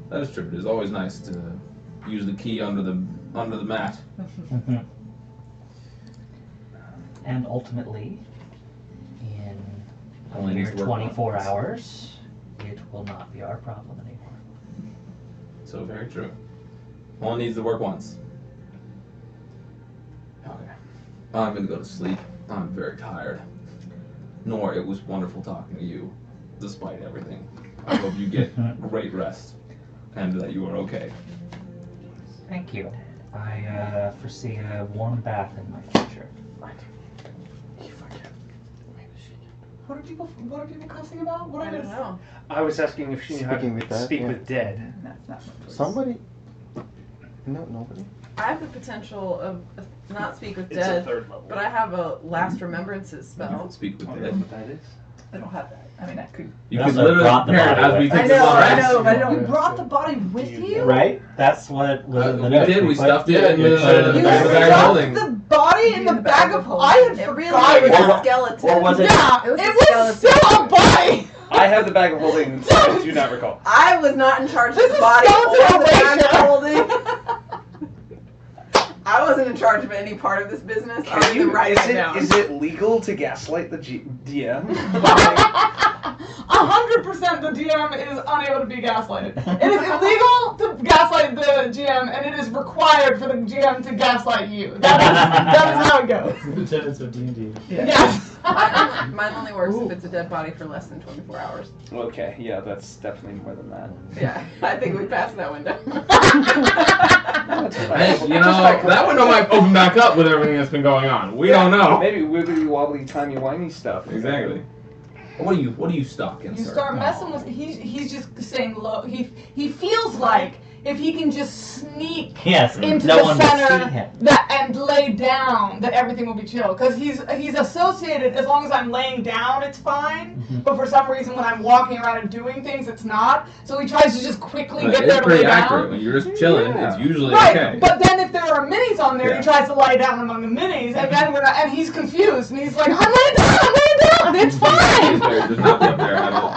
That is true. It is always nice to use the key under the mat. And ultimately, in Only a needs mere to work 24 once. hours, it will not be our problem anymore. So very true. Only needs to work once. Okay. I'm gonna go to sleep. I'm very tired. Nor it was wonderful talking to you, despite everything. I hope you get great rest and that you are okay. Thank you. I foresee a warm bath in my future. What are people cussing about? What I don't know. I was asking if she knew how Speaking to with that, speak yeah. with dead. That's not my choice. Somebody? No, nobody. I have the potential of not speak with It's a dead, 3rd level. but I have a last remembrances You spell. can speak with I the don't know dead. what that is. I don't have that. I I mean, I could. You You could also literally brought the compare it body as we with think us. I know, about I it. know, but I You don't. brought the body with you? Right? That's what was in the We note. did. We put- stuffed it in You the put it in the You bag of bag stuffed holding. the body in the bag of I had It really forgotten. was Or a what- skeleton. or was it- Yeah, It was a it was skeleton. still a body. I have the bag of holding. I do not recall. I was not in charge of This the is body skeletal or the bag of erasure. holding. I wasn't in charge of any part of this business. I was writing it down. Is it legal to gaslight the DM? 100% the DM is unable to be gaslighted. It is illegal to gaslight the GM, and it is required for the GM to gaslight you. That is how it goes. The tenets of D&D. Yes. Mine only works if it's a dead body for less than 24 hours. Okay, yeah, that's definitely more than that. Yeah, I think we passed that window. Hey, you know, that window might open back up with everything that's been going on. We don't know. Maybe wibbly wobbly timey wimey stuff. Exactly. What do you stock in, You sir? start messing with. He's just saying low. He feels like if he can just sneak Yes, into no the one will see center him. and lay down, that everything will be chill. Because he's associated, as long as I'm laying down, it's fine. Mhm. But for some reason, when I'm walking around and doing things, it's not. So he tries to just quickly But get it's there to lay pretty accurate. down. When you're just chilling, Yeah. it's usually Right, okay. but then if there are minis on there, Yeah. he tries to lie down among the minis, and then and he's confused, and he's like, I'm laying down, it's fine. There's nothing up there at all.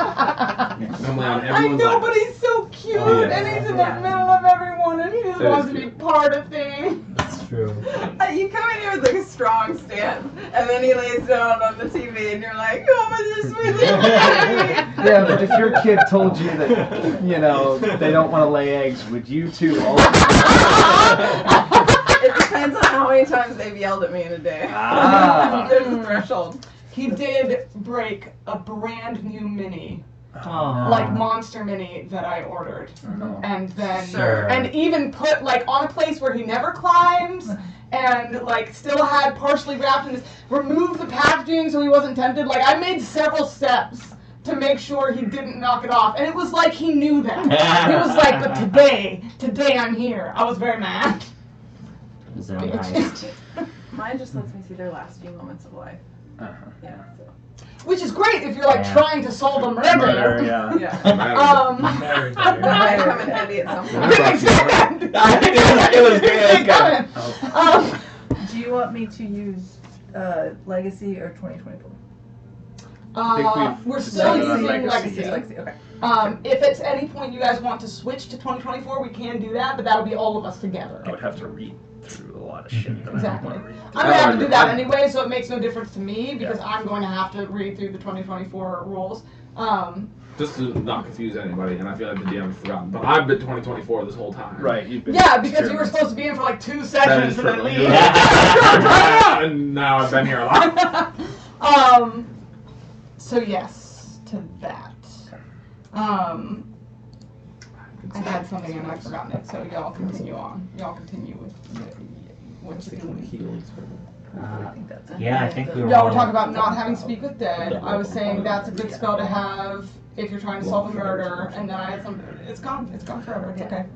Normally on I everyone's know, like but he's so cute, Oh, yeah. and he's in Yeah. the middle of everyone, and he just That wants is to be cute. part of things. That's true. You come in here with like a strong stance, and then he lays down on the TV, and you're like, oh, but this really Yeah, but if your kid told you that, you know, they don't want to lay eggs, would you too also? It depends on how many times they've yelled at me in a day. Ah. There's a threshold. He did break a brand new mini, Oh. like Monster Mini that I ordered, and then Sure. and even put like on a place where he never climbs, and like still had partially wrapped in this. Removed the packaging so he wasn't tempted. Like I made several steps to make sure he didn't knock it off, and it was like he knew that. He was like, but today I'm here. I was very mad. Zonized. Mine just lets me see their last few moments of life. Yeah. Which is great if you're like Yeah. trying to solve a murder. Murder, yeah. Yeah. Married. It might come in handy at some point. It was good. Do you want me to use Legacy or 2024? We're still decided on using Legacy. Legacy. Okay. If at any point you guys want to switch to 2024, we can do that, but that'll be all of us together. I would have to read through a lot of shit that I Exactly. don't want to read. I'm gonna have to do that anyway, so it makes no difference to me because I'm going to have to read through the 2024 rules. just to not confuse anybody, and I feel like the DM has forgotten. But I've been 2024 this whole time. Right, you've been. Yeah, because you were supposed to be in for like 2 That sessions is and then true. leave. And now I've been here a lot. So yes, to that. I had something and I've forgotten it, so y'all continue on. Y'all continue with what you're doing. Yeah, I think we were Y'all all were talking about not having Speak with Dead. I was saying that's a good spell to have if you're trying to solve a murder, and then I had some. It's gone forever. It's okay.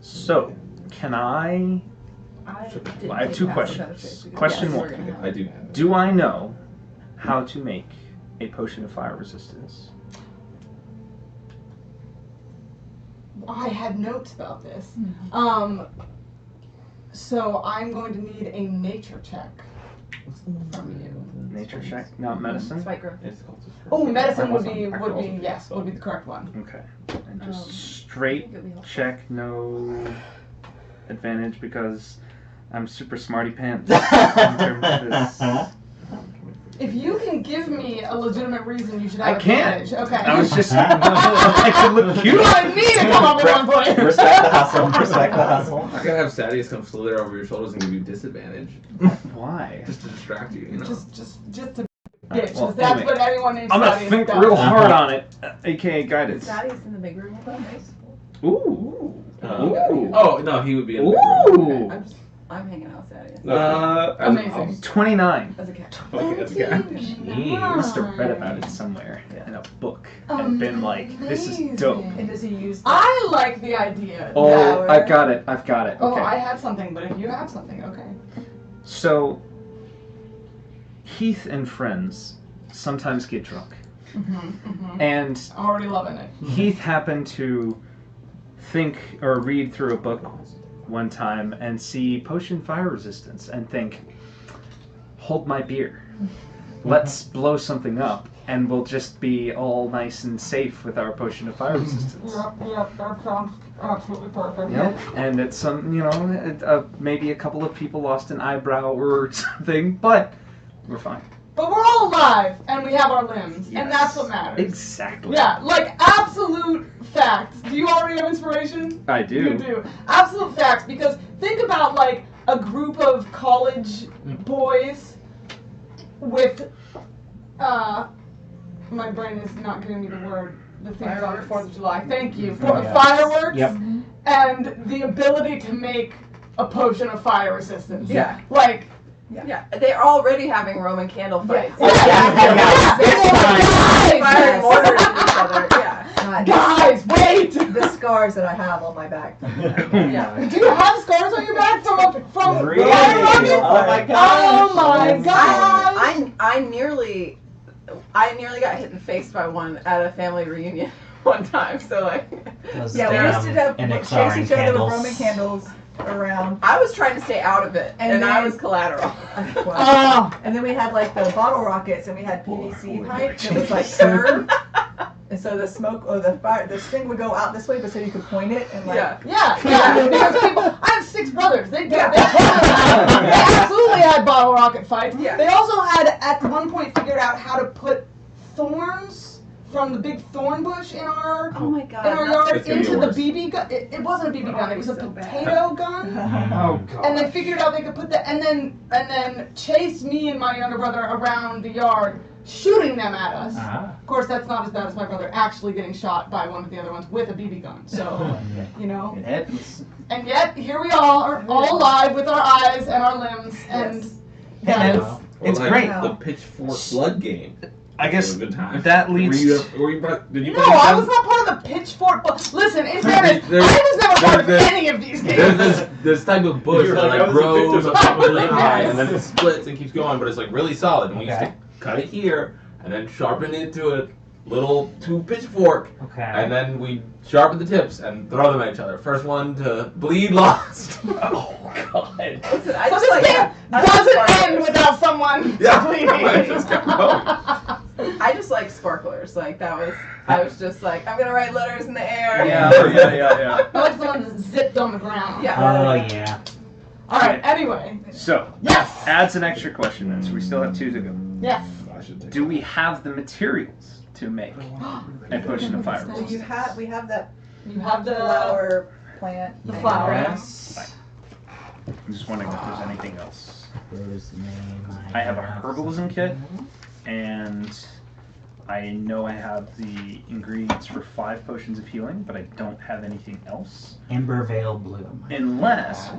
So, can I have 2 questions. Question 1. I do. Do I know how to make a potion of fire resistance? I had notes about this. So I'm going to need a nature check from you. Nature check, not medicine? Spike growth. Oh, medicine would be yes, would be the correct one. Okay. And just straight check, no advantage because I'm super smarty pants in terms of this. If you can give me a legitimate reason, you should I have can't. advantage. Okay. I was just I could look You cute. wanted me to come up with one point. Respect the hustle. Respect the hustle. I gotta have Sadius come slither over your shoulders and give you disadvantage, Why? just to distract you. You know. Just to Alright, bitch. well, that's anyway, what everyone named I'm gonna Thaddeus think does. real hard on it, aka guidance. Daddy's in the big room with us. Ooh. Oh no, he would be in the big room. Ooh. I'm hanging out with Daddy. Amazing. 29. As a cat. Okay, that's good. I must have read about it somewhere in a book and been like, this is dope. And does he use I like the idea. Oh, that- I've got it. Okay. Oh, I had something, but if you have something, okay. So, Heath and friends sometimes get drunk. And Already loving it. Heath happened to think or read through a book one time and see potion fire resistance and think, hold my beer. Let's blow something up and we'll just be all nice and safe with our potion of fire resistance. Yep, that sounds absolutely perfect. Yep. And it's some, maybe a couple of people lost an eyebrow or something, but we're fine. But we're all alive, and we have our limbs, Yes. and that's what matters. Exactly. Yeah, like absolute facts. Do you already have inspiration? I do. You do. Absolute facts, because think about like a group of college boys with, my brain is not giving me the word. The things on the 4th of July. Thank you. Fireworks. Yep. And the ability to make a potion of fire resistance. Yeah. Like. Yeah, they're already having Roman candle fights. Firing mortars at each other. Yeah. Guys, wait! The scars that I have on my back. Yeah. Do you have scars on your back from Really? fire rockets? Oh my gosh. Oh my gosh! I nearly got hit in the face by one at a family reunion one time. So like, Yeah, we used to have and chase exharing each other candles. with Roman candles around. I was trying to stay out of it, and I then- was collateral. And then we had like the bottle rockets, and we had PVC pipe that was like curved. And so the smoke or the fire, the string would go out this way, but so you could point it and like. Yeah. Yeah. Because people, I have 6 brothers. They absolutely had bottle rocket fights. Yeah. They also had at one point figured out how to put thorns from the big thorn bush in our Oh my god. yard It's gonna be into the worse. BB gun. It wasn't a BB gun. It was a So bad. potato gun. Oh, God. And they figured out they could put that, and then chase me and my younger brother around the yard, shooting them at us. Of course, that's not as bad as my brother actually getting shot by one of the other ones with a BB gun. So, It happens. and yet here we are, all alive with our eyes and our limbs, and And guys, it's like great. The pitchfork blood game. I guess It was a good time. that leads Were you did you no, play I them? was not part of the pitchfork. But listen, in fairness, There's- I was never part of there's- any of these There's games. this type of bush You're that like, like I was a grows victim up of really something. high and then it splits and keeps going, but it's like really solid. And we used Okay. to cut it here and then sharpen it to a little 2 pitchfork, Okay. and then we sharpen the tips and throw them at each other. First one to bleed lost. Oh, God. Listen, I So just this like game I just doesn't like end without someone Yeah. bleeding. I just kept going. I just like sparklers. Like that was. I was just like, I'm gonna write letters in the air. Yeah. I like the one that zipped on the ground. Yeah. Oh yeah. All right. Anyway. So, Yes. adds an extra question then, so we still have 2 to go. Yes. I should take Do we have the materials to make a potion of fire So you resistance? we have that You have the flower plant. The thing. flower. Yes. I'm just wondering if there's anything else. Where's the name? I have a herbalism kit, and I know I have the ingredients for 5 potions of healing, but I don't have anything else. Ember Veil Bloom. Unless,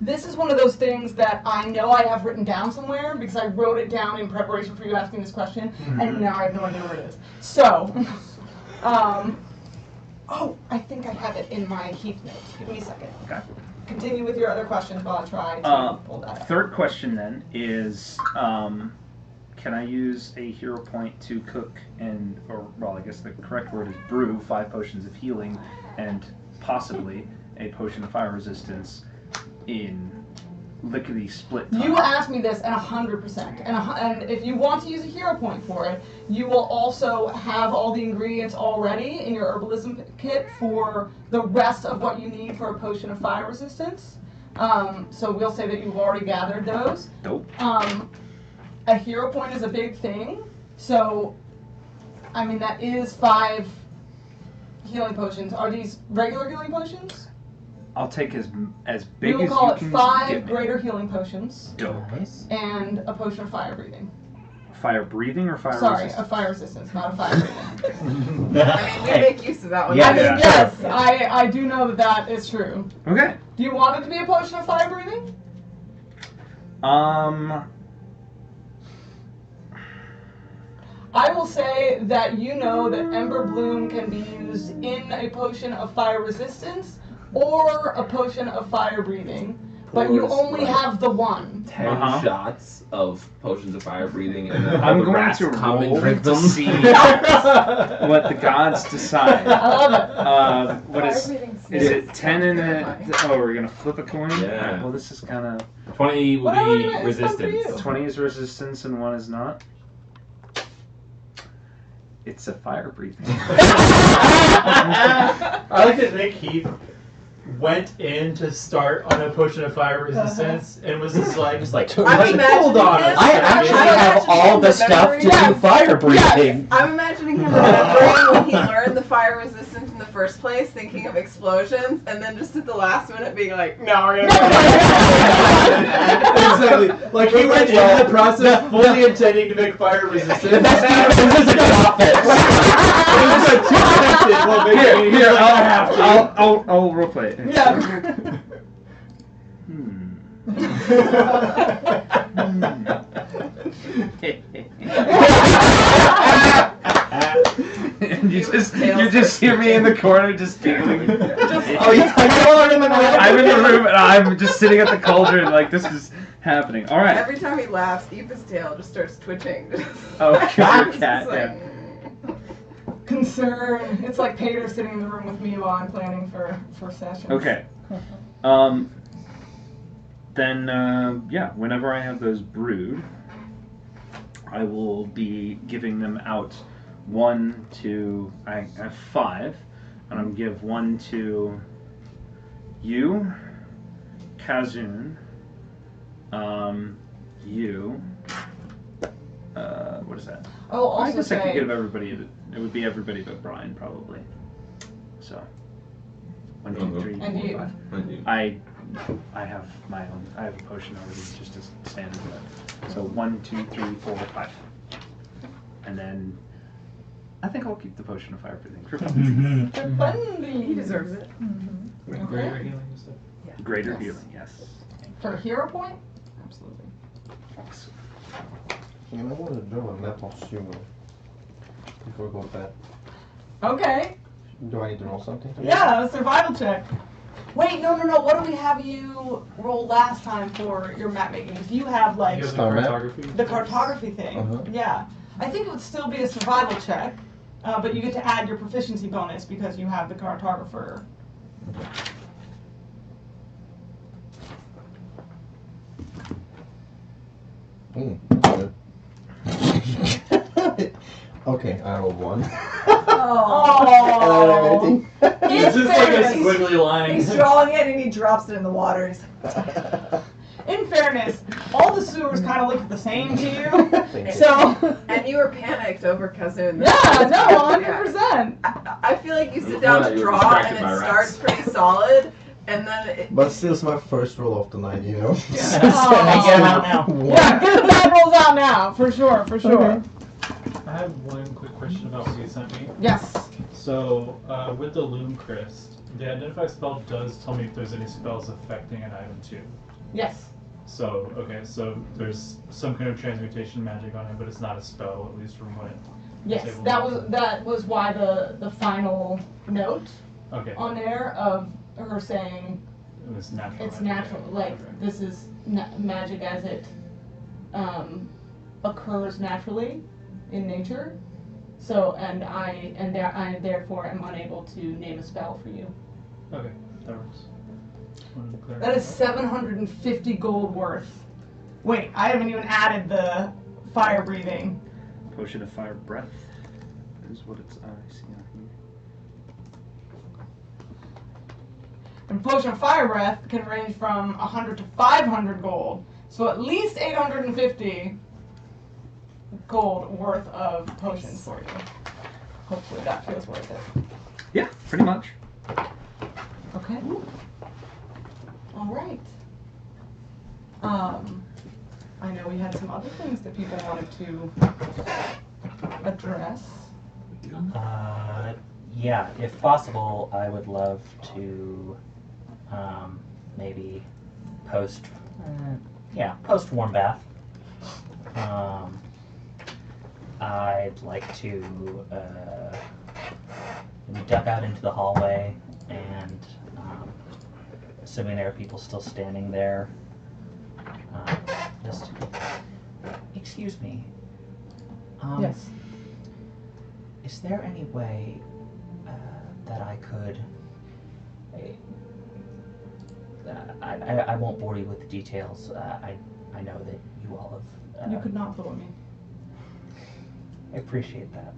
This is one of those things that I know I have written down somewhere because I wrote it down in preparation for you asking this question, and now I have no idea where it is. So, oh, I think I have it in my Heath notes. Give me a second. Okay. Continue with your other questions while I try to pull that up. third question then is, can I use a hero point to cook I guess the correct word is brew 5 potions of healing and possibly a potion of fire resistance in lickety split time? You asked me this, and 100%. And if you want to use a hero point for it, you will also have all the ingredients already in your herbalism kit for the rest of what you need for a potion of fire resistance. So we'll say that you've already gathered those. Dope. A hero point is a big thing, so I mean that is 5 healing potions. Are these regular healing potions? I'll take as We big will as call you it can 5 give me. greater healing potions Dope. Nice. and a potion of fire breathing. Fire breathing or fire Sorry, resistance? a fire resistance, not a fire breathing. I mean, we make use of that one. Yeah. I mean, yes, I do know that that is true. Okay. Do you want it to be a potion of fire breathing? I will say that you know that Ember Bloom can be used in a potion of fire resistance or a potion of fire breathing, But you pours, only like, have the one. 10 Uh-huh. shots of potions of fire breathing, and then all I'm the going rats to come and roll drink to them. see what the gods decide. I love it. What is it 10 and a... Oh, we're going to flip a coin? Yeah. Alright, well, this is kind of... 20 will Whatever be it is, it's fun for resistance. you. 20 is resistance and 1 is not. It's a fire breathing. I like to think Heath went in to start on a potion of fire resistance and was just like, I'm hold on. imagining him- I actually I'm have imagining all him the stuff to remembering- do fire breathing. I'm imagining him remembering when he learned the fire resistance in the first place, thinking of explosions, and then just at the last minute being like, no, we're gonna Exactly. Like he went into the process fully intending to make fire resistant. This is a good offense. It was like too tempted. Well, maybe Here, I have to. I'll roleplay it. Yeah. And you just hear me in the corner just giggling. Oh, you're in the room. I'm in the room and I'm just sitting at the cauldron like this is happening. All right. Every time he laughs, Eva's tail just starts twitching. Oh, It's your just cat. like, Yeah. Concern. It's like Pater sitting in the room with me while I'm planning for sessions. Okay. Then yeah, whenever I have those brewed, I will be giving them out. 1 to I have 5, and I'm gonna give 1 to you, Kazun, you. What is that? Oh, I also guess I could say, give everybody. It would be everybody but Brian probably. So 1, 2, 3, And 4, you. 5. I have my own. I have a potion already, just as standard. So 1, 2, 3, 4, 5, and then I think I'll keep the potion of fire breathing for fun. for fundy. He deserves it. Greater healing and stuff. Greater Yes. healing, yes. For a hero point? Absolutely. Awesome. And I want to draw a map of Sumo before we go with that. Okay. Do I need to roll something? Yeah, a survival check. Wait, no. What do we have you roll last time for your map making? If you have like You have the Star map? cartography. the cartography thing, Uh-huh. yeah, I think it would still be a survival check, but you get to add your proficiency bonus because you have the cartographer. Good. Okay, I rolled 1. Oh. I don't have anything. It's just like a fairness, squiggly line. He's drawing it and he drops it in the water. He's In fairness, all the sewers kind of look the same to you, Thank you. so And you were panicked over Kazun. yeah, no, Yeah. 100%. I feel like you sit down Yeah, to you were draw distracted and by it rats. starts pretty solid, and then it, But still, it's my first roll of the night, you know? Oh. Get him out now. Yeah, get the bad rolls out now, for sure. Okay. I have one quick question about what you sent me. Yes. So, with the Loom Crest, the Identify spell does tell me if there's any spells affecting an item too. Yes. So, okay, so there's some kind of transmutation magic on it, but it's not a spell, at least from what it Yes, able that was why the final note Okay. on there of her saying It's natural. it's magic, natural, okay. like Okay. this is magic as it occurs naturally in nature. So I therefore am unable to name a spell for you. Okay, that works. Just wanted to clarify. That is 750 gold worth. Wait, I haven't even added the fire breathing. Potion of fire breath is what it's. I see on here. And potion of fire breath can range from 100 to 500 gold. So at least 850 gold worth of potions for you. Hopefully that feels worth it. Yeah, pretty much. Okay. All right. I know we had some other things that people wanted to address. Yeah, if possible, I would love to maybe post warm bath. I'd like to duck out into the hallway and assuming there are people still standing there. Just, excuse me. Yes. Is there any way that I could? I won't bore you with the details. I know that you all have. You could not bore me. I appreciate that.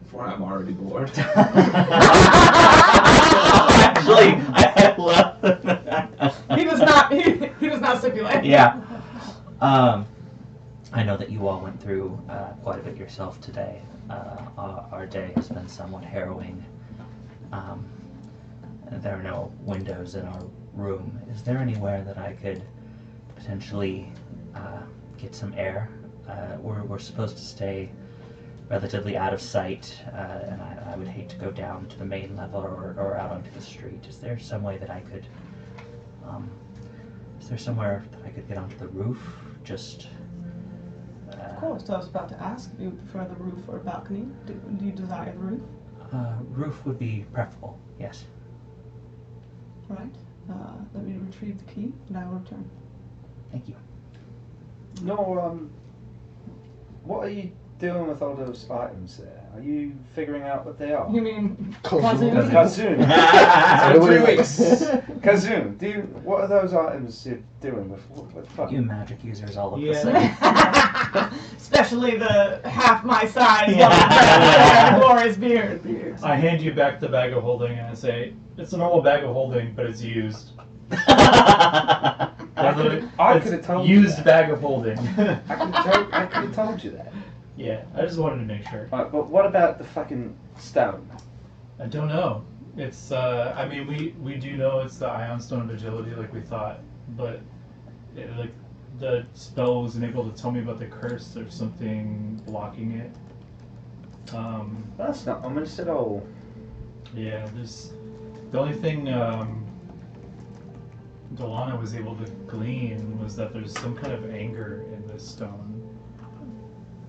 For I'm already bored. Actually, I love. He does not. He does not stipulate. Yeah. I know that you all went through quite a bit yourself today. Our day has been somewhat harrowing. There are no windows in our room. Is there anywhere that I could potentially get some air? We're supposed to stay relatively out of sight, and I would hate to go down to the main level or out onto the street. Is there some way that I could? Is there somewhere that I could get onto the roof? Just. Of course, I was about to ask if you prefer the roof or balcony. Do you desire the roof? Roof would be preferable. Yes. Right. Let me retrieve the key, and I will return. Thank you. No, what are you doing with all those items there? Are you figuring out what they are? You mean Kazoon. Kazoon? Kazoon. 3 weeks. Kazoon, what are those items you're doing with? What the fuck? You magic users all look the Yeah. same. Especially the half my size, Yeah. glorious beard. I hand you back the bag of holding and I say, it's a normal bag of holding, but it's used. I could have told you Used that. bag of holding. I could have told you that. Yeah, I just wanted to make sure. But what about the fucking stone? I don't know. It's, I mean, we do know it's the Ion Stone of Agility like we thought, but like the spell wasn't able to tell me about the curse. There's something blocking it. That's not ominous at all. Yeah, there's the only thing Delana was able to glean was that there's some kind of anger in this stone.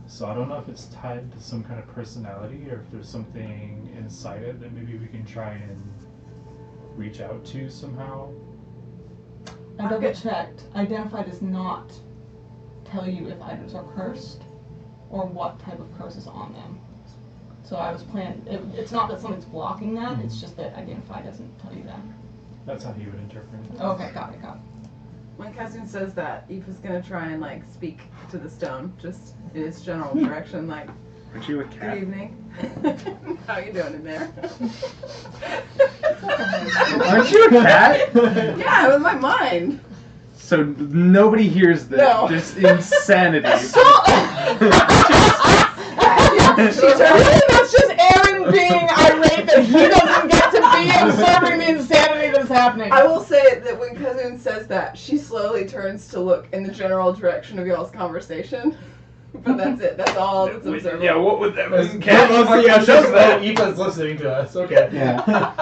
So I don't know if it's tied to some kind of personality or if there's something inside it that maybe we can try and reach out to somehow. I double checked. Identify does not tell you if items are cursed or what type of curse is on them. So I was planning. It's not that something's blocking that. It's just that Identify doesn't tell you that. That's how he would interpret it. Okay, got it. When Kazoon says that, Aoife's gonna try and like speak to the stone, just in its general direction, like, Aren't you a good cat? evening. How you doing in there? Aren't you a cat? Yeah, with my mind. So nobody hears this. No. Just insanity. That's just Aaron being irate that he doesn't get to be observing the insanity that's happening. I will say that when Kazoon says that, she slowly turns to look in the general direction of y'all's conversation. But that's it. That's all that's observable. Yeah, what would that mean? Yeah, Cat shows that Aoife's listening to us. Okay. Yeah.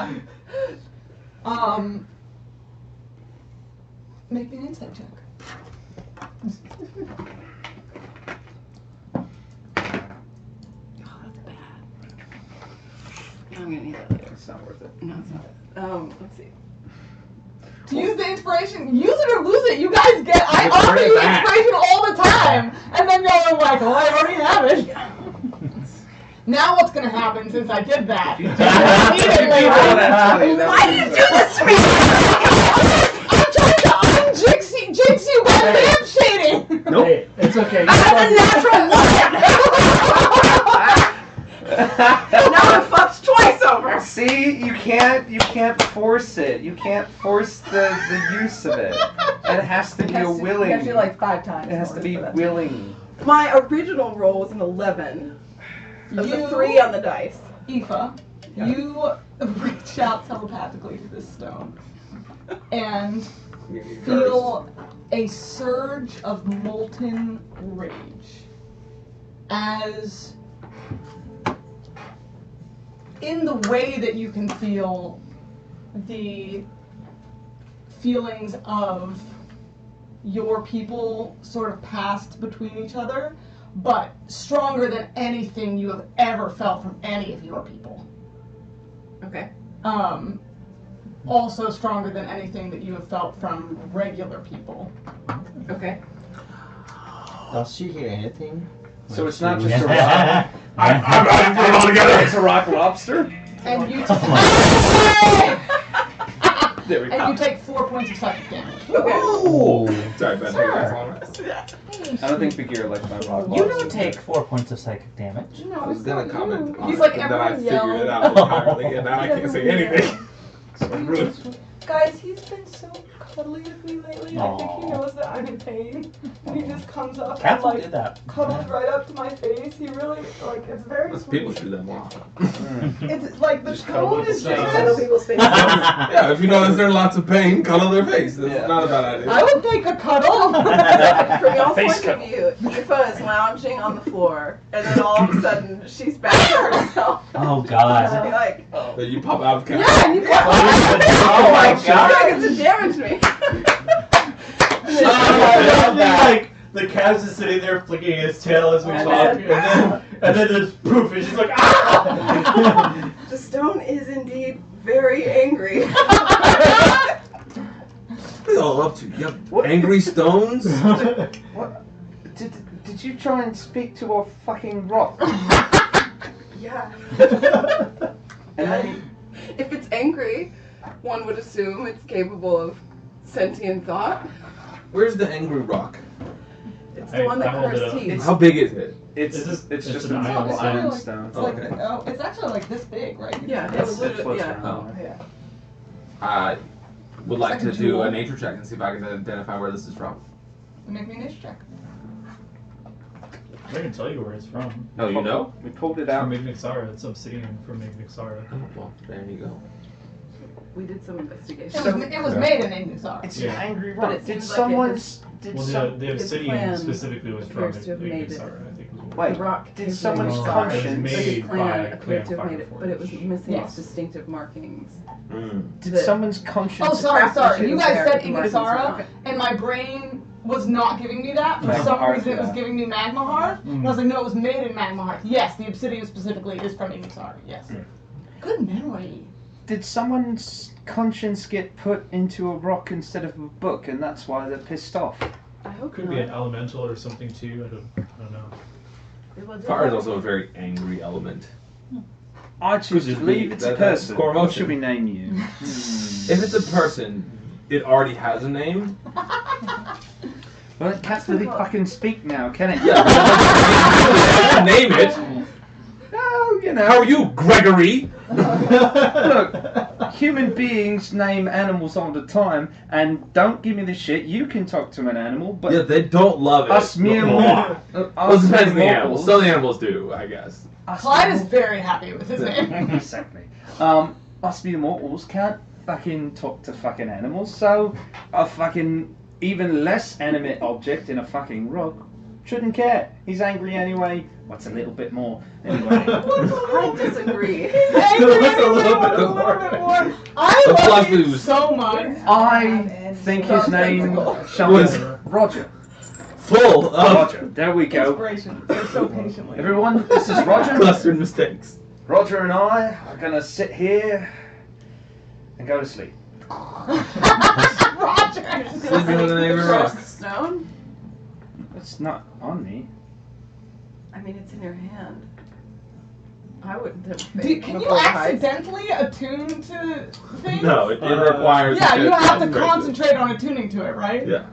Make me an insight check. Oh, that's bad. I'm gonna need that later. It's not worth it. No, it's not. Let's see. To use the inspiration, use it or lose it. You guys get. I Just offer bring it you back. inspiration all the time, and then y'all are like, "Oh, I already have it." Now what's gonna happen since I did that? Immediately, Why did you do this to me? I'm trying to unjinx you by lampshading. Nope. Hey, it's okay. I'm a natural one. Now I'm fucked twice over. See, you can't force it. You can't force the use of it. It has to be a willing. You have to do like 5 times. It has to be willing. My original roll was an 11. There's a 3 on the dice. Aoife, you reach out telepathically to this stone and feel a surge of molten rage as in the way that you can feel the feelings of your people sort of passed between each other, but stronger than anything you have ever felt from any of your people. Okay. also stronger than anything that you have felt from regular people. Okay. Does she hear anything? So When it's not she- just a rock. I'm ready to put it all together. It's a rock lobster. And you There we and you go. take 4 points of psychic damage. Oh! Sorry, Ben. I don't think Bagheera likes my rock You lobster. don't take 4 points of psychic damage. No, I was it's gonna not comment you. on He's it, like, and then I everyone figured it yelled. out entirely, and now I can't say anything. So rude. Guys, he's been so cuddly with me lately. I think he Aw. knows that I'm in pain. And he just comes up Cats and will do that. cuddles right up to my face. He really, it's very Most sweet. people should do that more often. It's like the Just cuddle tone with is the Cuddle different. people's faces. Yeah, if you notice they're in lots of pain, cuddle their face. That's Yeah. not a bad idea. I would take a cuddle. From your Face point cuddle. of view, Aoife is lounging on the floor, and then all of a sudden she's back to herself. Oh She's God. like, Then you pop out of cat. Yeah, and you got Oh my God. Dragons to damage me. Like the Cavs is sitting there flicking his tail as we talk, and then there's poof, and she's like, ah! The stone is indeed very angry. What are you all up to? You have angry stones? What? Did you try and speak to a fucking rock? Yeah. And then If it's angry, one would assume it's capable of sentient thought. Where's the angry rock? It's the I one that found it cursed up. Teeth. How big is it? it's It's just an a iron normal stone. iron stone. It's like, Okay. oh, it's actually like this big, right? Yeah, it It's- was it literally, floats yeah. around. Oh, yeah. I would like Like to a do jewel? a nature check and see if I can identify where this is from. Make me a nature check. I can tell you where it's from. Oh, you know? We pulled it From out. Ignixiara. It's obsidian from Ignixiara. Oh, well, there you go. We did some investigation. It was made in Ignixiar. It's Yeah. an angry But rock. it Did seems like someone? it Did Well, some? the its obsidian plan specifically was from appears to have made it. Ignixiara, I think. Was Wait, The rock did is someone's made Well, by- it was conscience? But his made plan by appeared to have Clan made it, but it was missing Yes. its distinctive markings. Did the- someone's conscience? Oh, sorry. craftsmanship You is guys there, said the markings are Ignixiara, not. and my brain was not giving me that. For Magma some Hearth, reason, it was yeah. giving me Magma Hearth. And I was like, no, it was made in Magma Hearth. Yes, the obsidian specifically is from Ignixiara. Yes. Good memory. Did someone's conscience get put into a rock instead of a book, and that's why they're pissed off? I hope Could not. be an elemental or something too. I don't know. It was- Fire is also a very angry element. I choose Could to just leave be it's a that- that's person. core What emotion. should we name you? If it's a person, it already has a name. Well, it can't really fucking speak now, can it? Yeah. Name it. No, you know. How are you, Gregory? Look, human beings name animals all the time, and don't give me the shit. You can talk to an animal, but Yeah, they don't love it. us mere Well, mortals. it depends on the animals. Some of the animals do, I guess. Clyde is very happy with his name. Exactly. Us mere mortals can't fucking talk to fucking animals, so a fucking even less animate object in a fucking rock shouldn't care. He's angry anyway. What's a little bit more? Anyway. I disagree. He's angry What's a little anyway, bit a little bit more. I The love philosophy you was- so much. I think his name shall Was- be Roger. Full of Roger. There we go. Inspiration. They're so patiently. Everyone, this is Roger. clustered mistakes. Roger and I are gonna sit here and go to sleep. Roger. Sleeping with an angry rock. Cursed stone? It's not on me. I mean, it's in your hand. I wouldn't have faith Can you before the heist. accidentally attune to things? No, it requires. Yeah, a you have to concentration. concentrate on attuning to it, right? Yeah.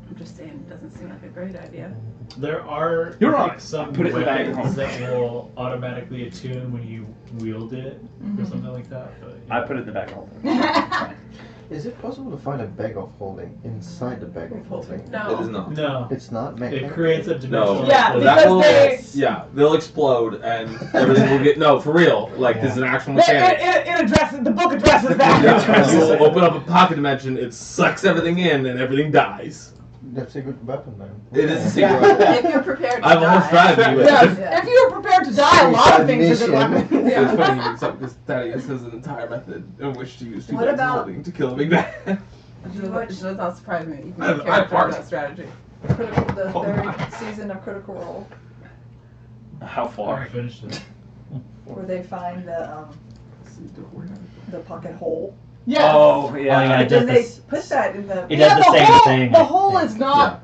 I'm just saying, it doesn't seem like a great idea. There are You're I think, right. some Put it in the bag at weapons home. that will automatically attune when you wield it or something like that. But, I put it in the back of the hole. Is it possible to find a bag of holding inside the bag of holding? No. It is not. No, It's not it magnetic. creates a dimensional. Yeah, explosion. That because will, they- yeah, they'll explode and everything will get. No, for real. Like, this is an actual mechanic. It addresses, the book addresses that. Yeah, you will open up a pocket dimension, it sucks everything in, and everything dies. That's a good weapon then. It is a secret weapon. If you're prepared to I have a whole die. strategy with Yes, it. Yeah. if you're prepared to die, a lot of things are good weapons. It's funny, this Thaddeus has an entire method in which to use two What bags of about- holding to kill a big man. It does not surprise me. You I- can I character part. that strategy. Critical, the Oh third my. season of Critical Role, How I far? finished it. where they find the pocket hole Yes. Oh, yeah, yeah. it does Then they this. put that in the. It does the same hole, thing. The hole I is think. not.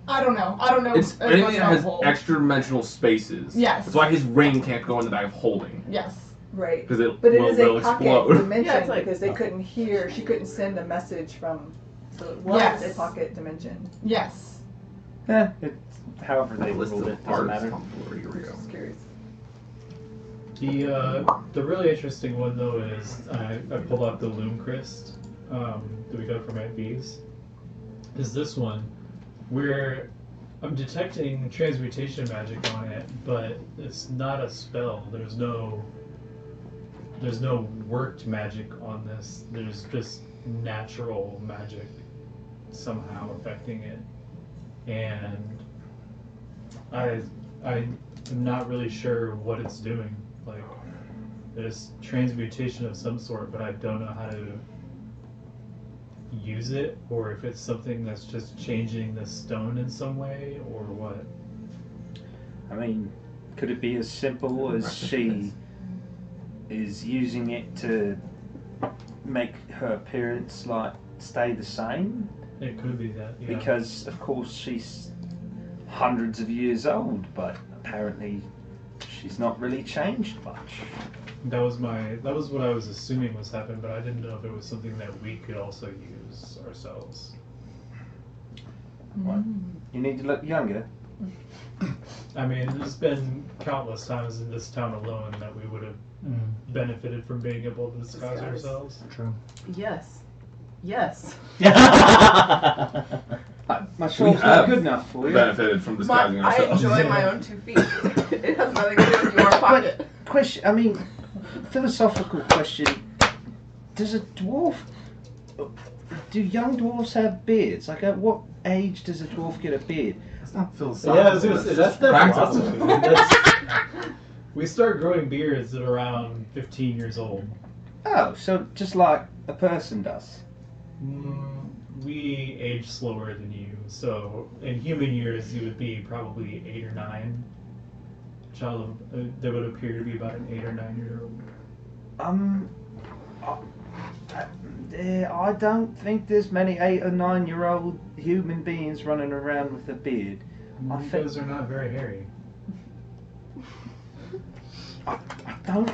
I don't know. It's as anything much that about has hole. extra dimensional spaces. Yes. That's why his ring can't go in the bag of holding. Yes. Right. Because it But it will, is will a pocket explode. dimension Yeah, it's like- because they couldn't hear. She couldn't send a message from. So it was Yes. a pocket dimension. Yes. However they List ruled of it, doesn't parts. matter. Here we go. Just curious. The really interesting one though is I pulled out the Loom Crest that we got from Aunt V's. Is this one where I'm detecting transmutation magic on it, but it's not a spell. There's no worked magic on this. There's just natural magic somehow affecting it, and I'm not really sure what it's doing. Like, there's transmutation of some sort, but I don't know how to use it, or if it's something that's just changing the stone in some way, or what. I mean, could it be as simple as she is using it to make her appearance like stay the same? It could be that, yeah. Because of course she's hundreds of years old, but apparently she's not really changed much. That was what I was assuming was happening, but I didn't know if it was something that we could also use ourselves. What? You need to look younger. I mean, there's been countless times in this town alone that we would have benefited from being able to disguise ourselves. True. Yes. Yes. My short's not good enough for you. Benefited from disguising I ourselves. enjoy my own 2 feet. It has nothing to do with your pocket. Question, I mean, philosophical question. Does a dwarf, do young dwarves have beards? Like at what age does a dwarf get a beard? That's not Yeah, philosophical. that's their practical. philosophy. We start growing beards at around 15 years old. Oh, so just like a person does. We age slower than you, so in human years you would be probably 8 or 9. Child of, that would appear to be about an 8 or 9 year old. I don't think there's many 8 or 9-year-old human beings running around with a beard. I think Those are not very hairy. I don't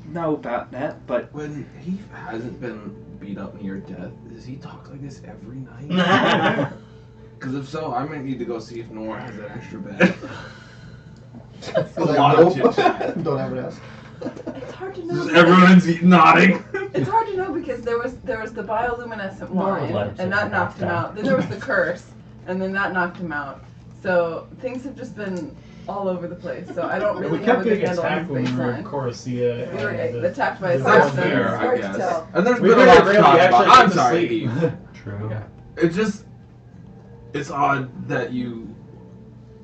know about that, but When he hasn't been beat up near death, does he talk like this every night? Because if so, I might need to go see if Nora has that extra bed. Like, lot of nope. chit-chat. Don't ever ask. It's hard to know. Just everyone's nodding. It's hard to know because there was the bioluminescent Normal wine, letters and at that the knocked him time. out. Then there was the curse, and then that knocked him out. So things have just been all over the place. So I don't We really know kept what the getting handle on his attacked when we were in baseline. Coruscant. We were and, attacked by the- That's assassins. fair, I hard to guess. tell. And there's We been a really lot to really talk actually about. I'm went to sorry, sleep. Eve. True. Yeah. It's just, it's odd that you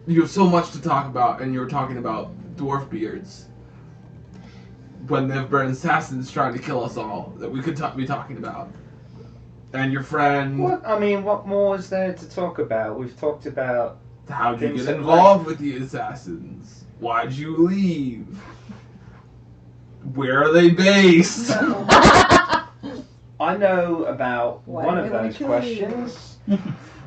have so much to talk about, and you were talking about dwarf beards when there have been assassins trying to kill us all that we could be talking about. And your friend, what more is there to talk about? We've talked about how'd you things get that involved with the assassins? Why'd you leave? Where are they based? I know about Why one do of they wanna those kill questions.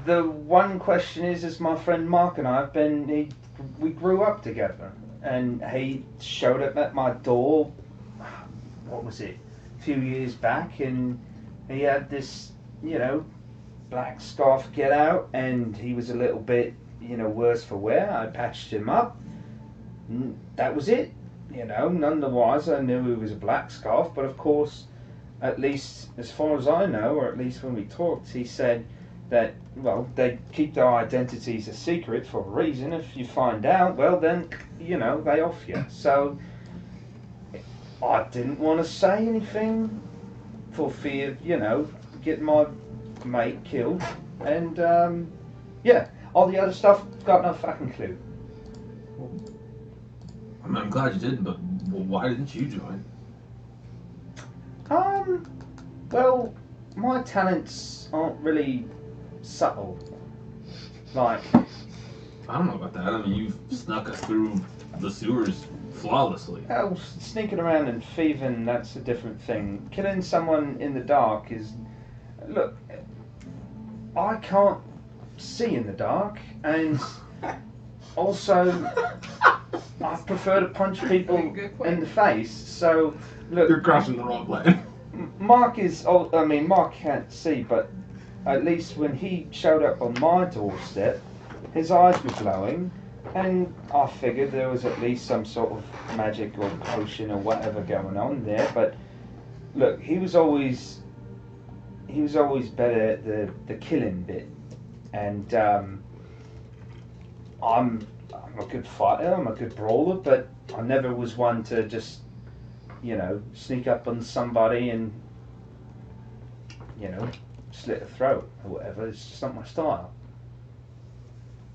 The one question is my friend Mark and I have been, we grew up together, and he showed up at my door, what was it, a few years back, and he had this, black scarf get out, and he was a little bit, worse for wear. I patched him up. That was it. None the wiser. I knew he was a black scarf, but of course, at least as far as I know, or at least when we talked, he said that, they keep their identities a secret for a reason. If you find out, well then, they off you. So, I didn't want to say anything for fear of, getting my mate killed. And, all the other stuff, got no fucking clue. I'm glad you didn't, but why didn't you join? Well, my talents aren't really subtle. Like, I don't know about that. I mean, you've snuck us through the sewers flawlessly. Oh, sneaking around and thieving, that's a different thing. Killing someone in the dark is... Look, I can't see in the dark, and also I prefer to punch people in the face, so... Look, You're crossing the wrong line. Mark Mark can't see, but at least when he showed up on my doorstep, his eyes were glowing, and I figured there was at least some sort of magic or potion or whatever going on there. But look, he was always better at the killing bit, and I'm a good fighter, I'm a good brawler, but I never was one to just, sneak up on somebody and, slit a throat or whatever. It's just not my style.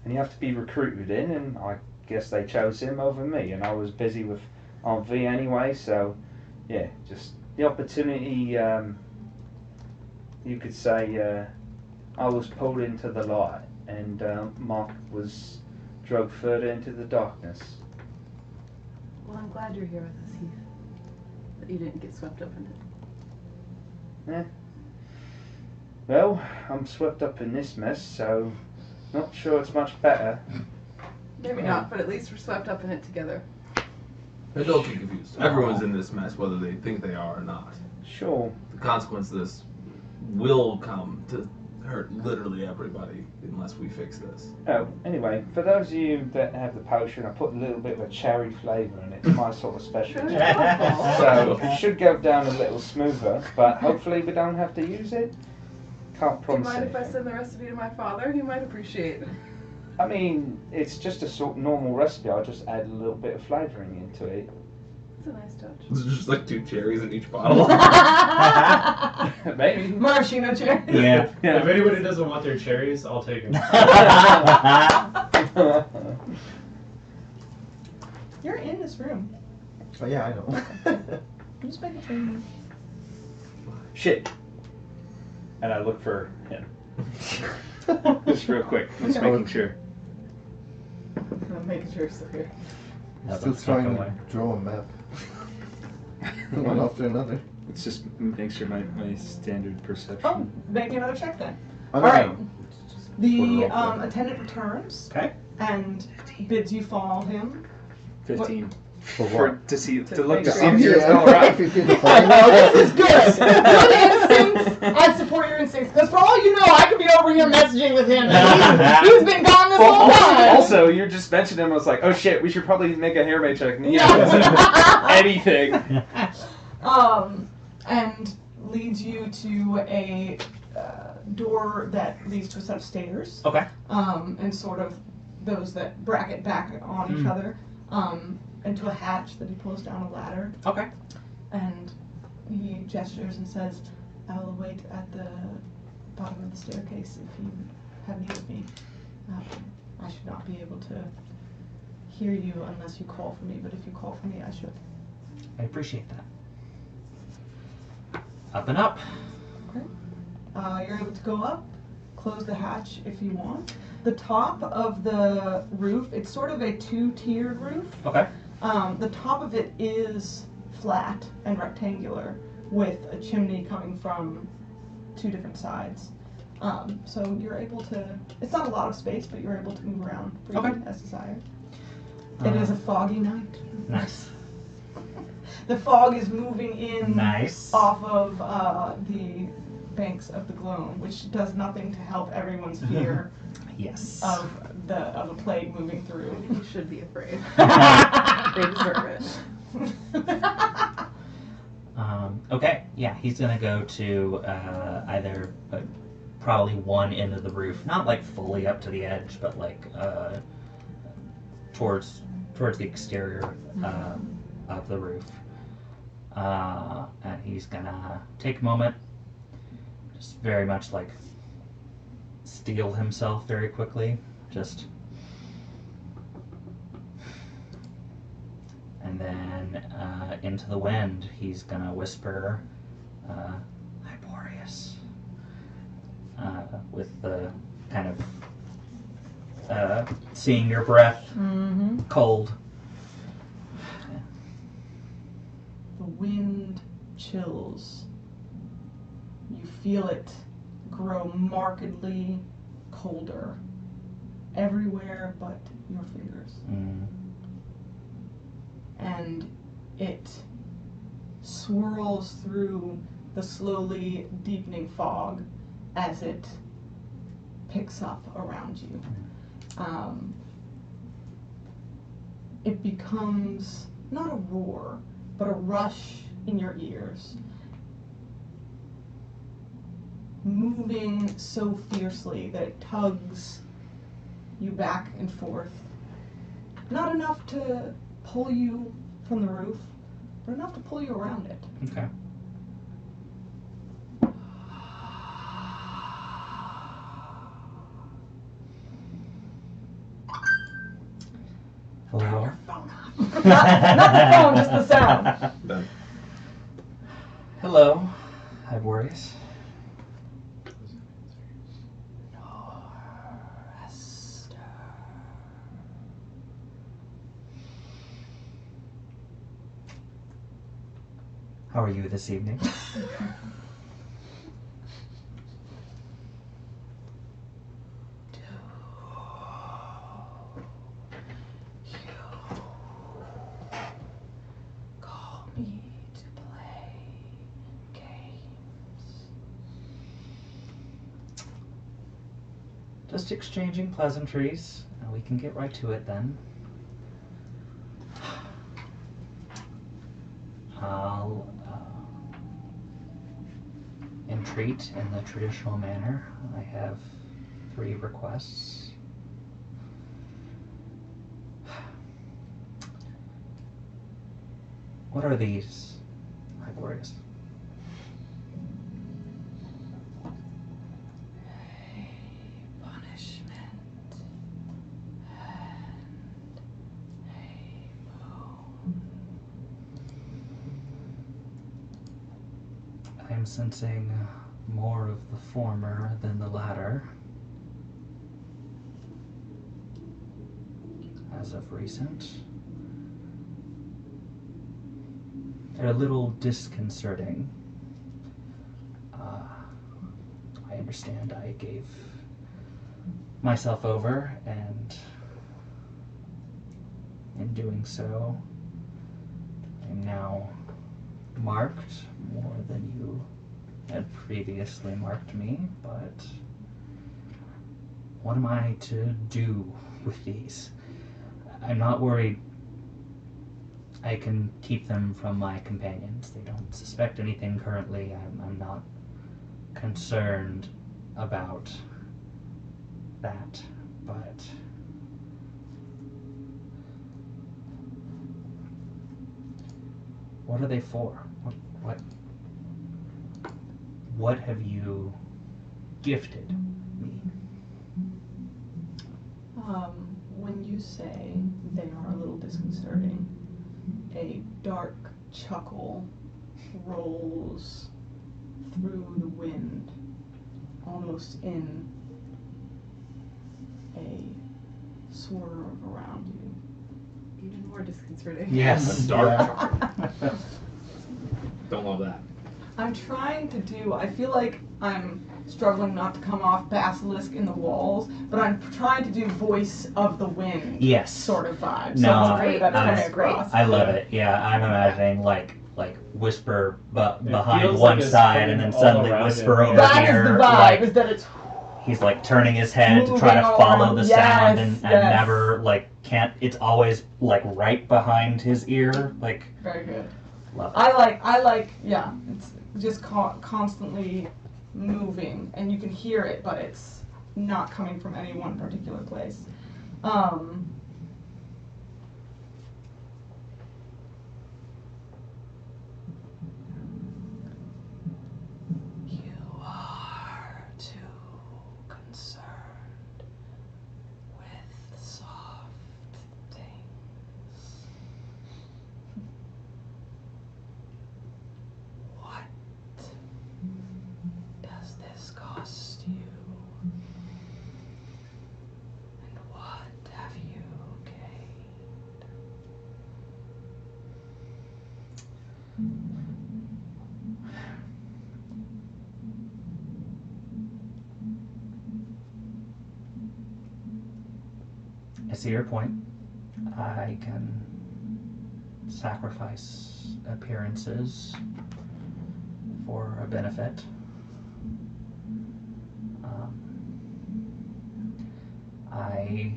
And you have to be recruited in, and I guess they chose him over me, and I was busy with Aunt V anyway, so yeah, just the opportunity, you could say, I was pulled into the light, and Mark was dragged further into the darkness. Well, I'm glad you're here with us, Heath. That you didn't get swept up in it. Yeah. Well, I'm swept up in this mess, so not sure it's much better. Maybe not, but at least we're swept up in it together. And don't get confused. Everyone's in this mess, whether they think they are or not. Sure. The consequence of this will come to hurt literally everybody unless we fix this. Oh, anyway, for those of you that have the potion, I put a little bit of a cherry flavour in it. It's my sort of specialty. So it should go down a little smoother, but hopefully we don't have to use it. Can't Do you promise mind if I anything. send the recipe to my father? He might appreciate it. I mean, it's just a sort of normal recipe. I'll just add a little bit of flavouring into it. It's a nice touch. There's just like 2 cherries in each bottle. Maybe. Maraschino cherry. Yeah. If anybody doesn't want their cherries, I'll take them. You're in this room. Oh, yeah, I know. I'm just making sure. Shit. And I look for him. Just real quick, just making sure. I'm making sure it's still here. Still trying to draw a map. One after another. Let's just make sure my standard perception. Oh, make me another check then. Oh, All no, right. no. The attendant returns Okay. and bids you follow him. 15. For what? To see, To to look make to sure. see if you're Yeah, still right. 15 I know, this is good. Good instincts. I support your instincts. Because for all you know, I could be over here messaging with him. And he's been gone this whole time. Also, you just mentioned him. I was like, oh shit, we should probably make a hair maid check. Anything. And leads you to a door that leads to a set of stairs. Okay. And sort of those that bracket back on each other. Into a hatch that he pulls down a ladder. Okay. And he gestures and says, I will wait at the bottom of the staircase if you have need of me. I should not be able to hear you unless you call for me, but if you call for me, I should. I appreciate that. Up and up. Okay. You're able to go up, close the hatch if you want. The top of the roof, it's sort of a 2-tiered roof. Okay. The top of it is flat and rectangular with a chimney coming from 2 different sides. So you're able to, it's not a lot of space, but you're able to move around freely as desired. It is a foggy night. Nice. The fog is moving in Nice. off of the banks of the Glone, which does nothing to help everyone's fear Yes. of a plague moving through. You should be afraid. They deserve it. Okay, yeah, he's gonna go to either probably one end of the roof, not like fully up to the edge, but like towards the exterior of the roof. And he's gonna take a moment, just very much like steel himself very quickly, just. And then into the wind, he's gonna whisper, "Hi, Boreas," with the kind of seeing your breath cold chills. You feel it grow markedly colder everywhere but your fingers. And it swirls through the slowly deepening fog as it picks up around you. It becomes not a roar, but a rush in your ears, moving so fiercely that it tugs you back and forth. Not enough to pull you from the roof, but enough to pull you around it. Okay. Hello? Not the phone, just the sound. Done. Hello. I have worries. How are you this evening? Call me to play games. Just exchanging pleasantries, and we can get right to it then. I'll entreat in the traditional manner. I have 3 requests. What are these, Hyborius? Punishment and a moon. I'm sensing more of the former than the latter. As of recent. They're a little disconcerting. I understand I gave myself over, and in doing so, I'm now marked more than you had previously marked me, but what am I to do with these? I'm not worried. I can keep them from my companions. They don't suspect anything currently. I'm not concerned about that, but what are they for? What have you gifted me? When you say they are a little disconcerting, a dark chuckle rolls through the wind, almost in a swerve around you. Even more disconcerting. Yes. Dark. Don't love that. I'm trying to do, I feel like I'm struggling not to come off basilisk in the walls, but I'm trying to do voice of the wind Yes. sort of vibe. No, So hopefully that's coming great. across. I love it. Yeah, I'm imagining like whisper behind feels one like it's side and coming then all suddenly around whisper it. over That here. is the vibe, Like, is that it's he's like turning his head to try to Moving follow around. the Yes, sound and yes. never can't. It's always like right behind his ear. Like, very good. love it. I like, yeah, it's just constantly moving, and you can hear it, but it's not coming from any one particular place. You are too concerned with soft things. What does this cost you? And what have you see your point. I can sacrifice appearances for a benefit. I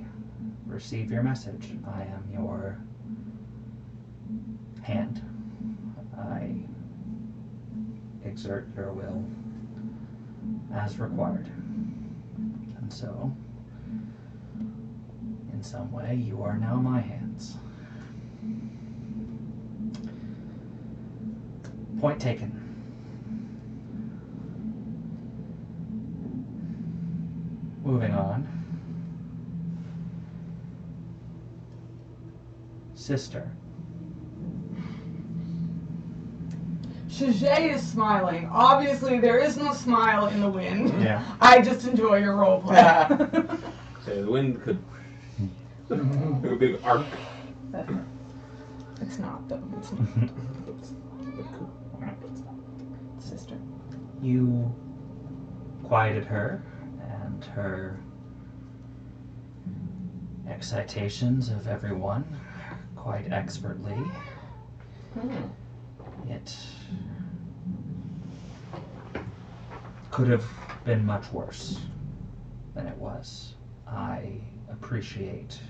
receive your message. I am your hand. I exert your will as required. And so, in some way, you are now my hands. Point taken. Moving on. Sister. Shajay is smiling. Obviously, there is no smile in the wind. Yeah. I just enjoy your role play. So the wind could do a big arc. It's not, though. It's not. Sister. You quieted her and her excitations of everyone quite expertly. It could have been much worse than it was. I appreciate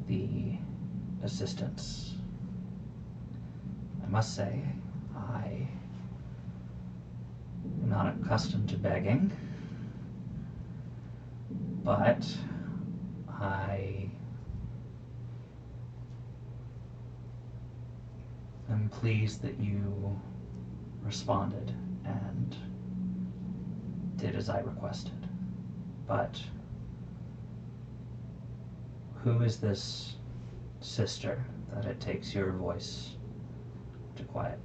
the assistance. I must say, I am not accustomed to begging, but I am pleased that you responded and did as I requested. But who is this sister that it takes your voice to quiet?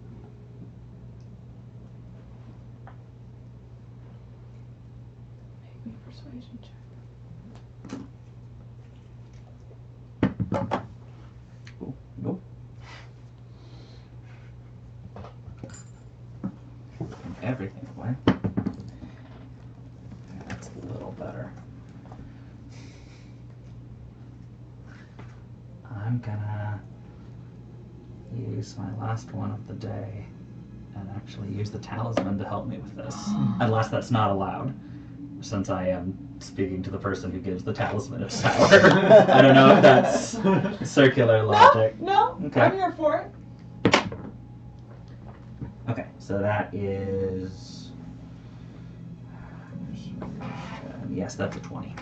Make me a persuasion check. Oh, nope. Everything away. That's a little better. I'm gonna use my last one of the day and actually use the talisman to help me with this. Unless that's not allowed, since I am speaking to the person who gives the talisman of power. I don't know if that's circular logic. No, Okay. I'm here for it. Okay, so that is... yes, that's a 20.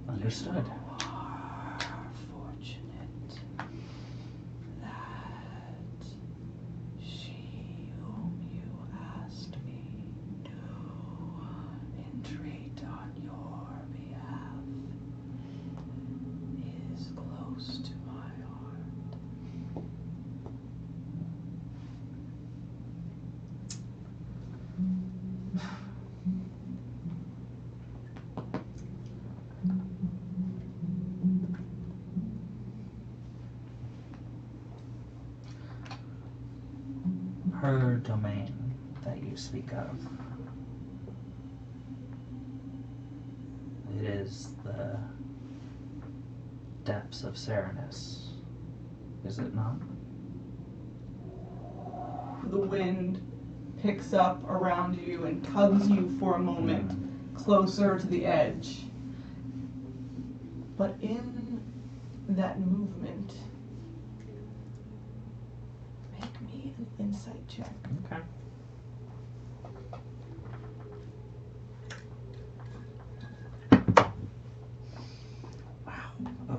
Understood. Her domain that you speak of, it is the depths of Serenus, is it not? The wind picks up around you and tugs you for a moment closer to the edge. But in that movement, make me an insight check. Okay.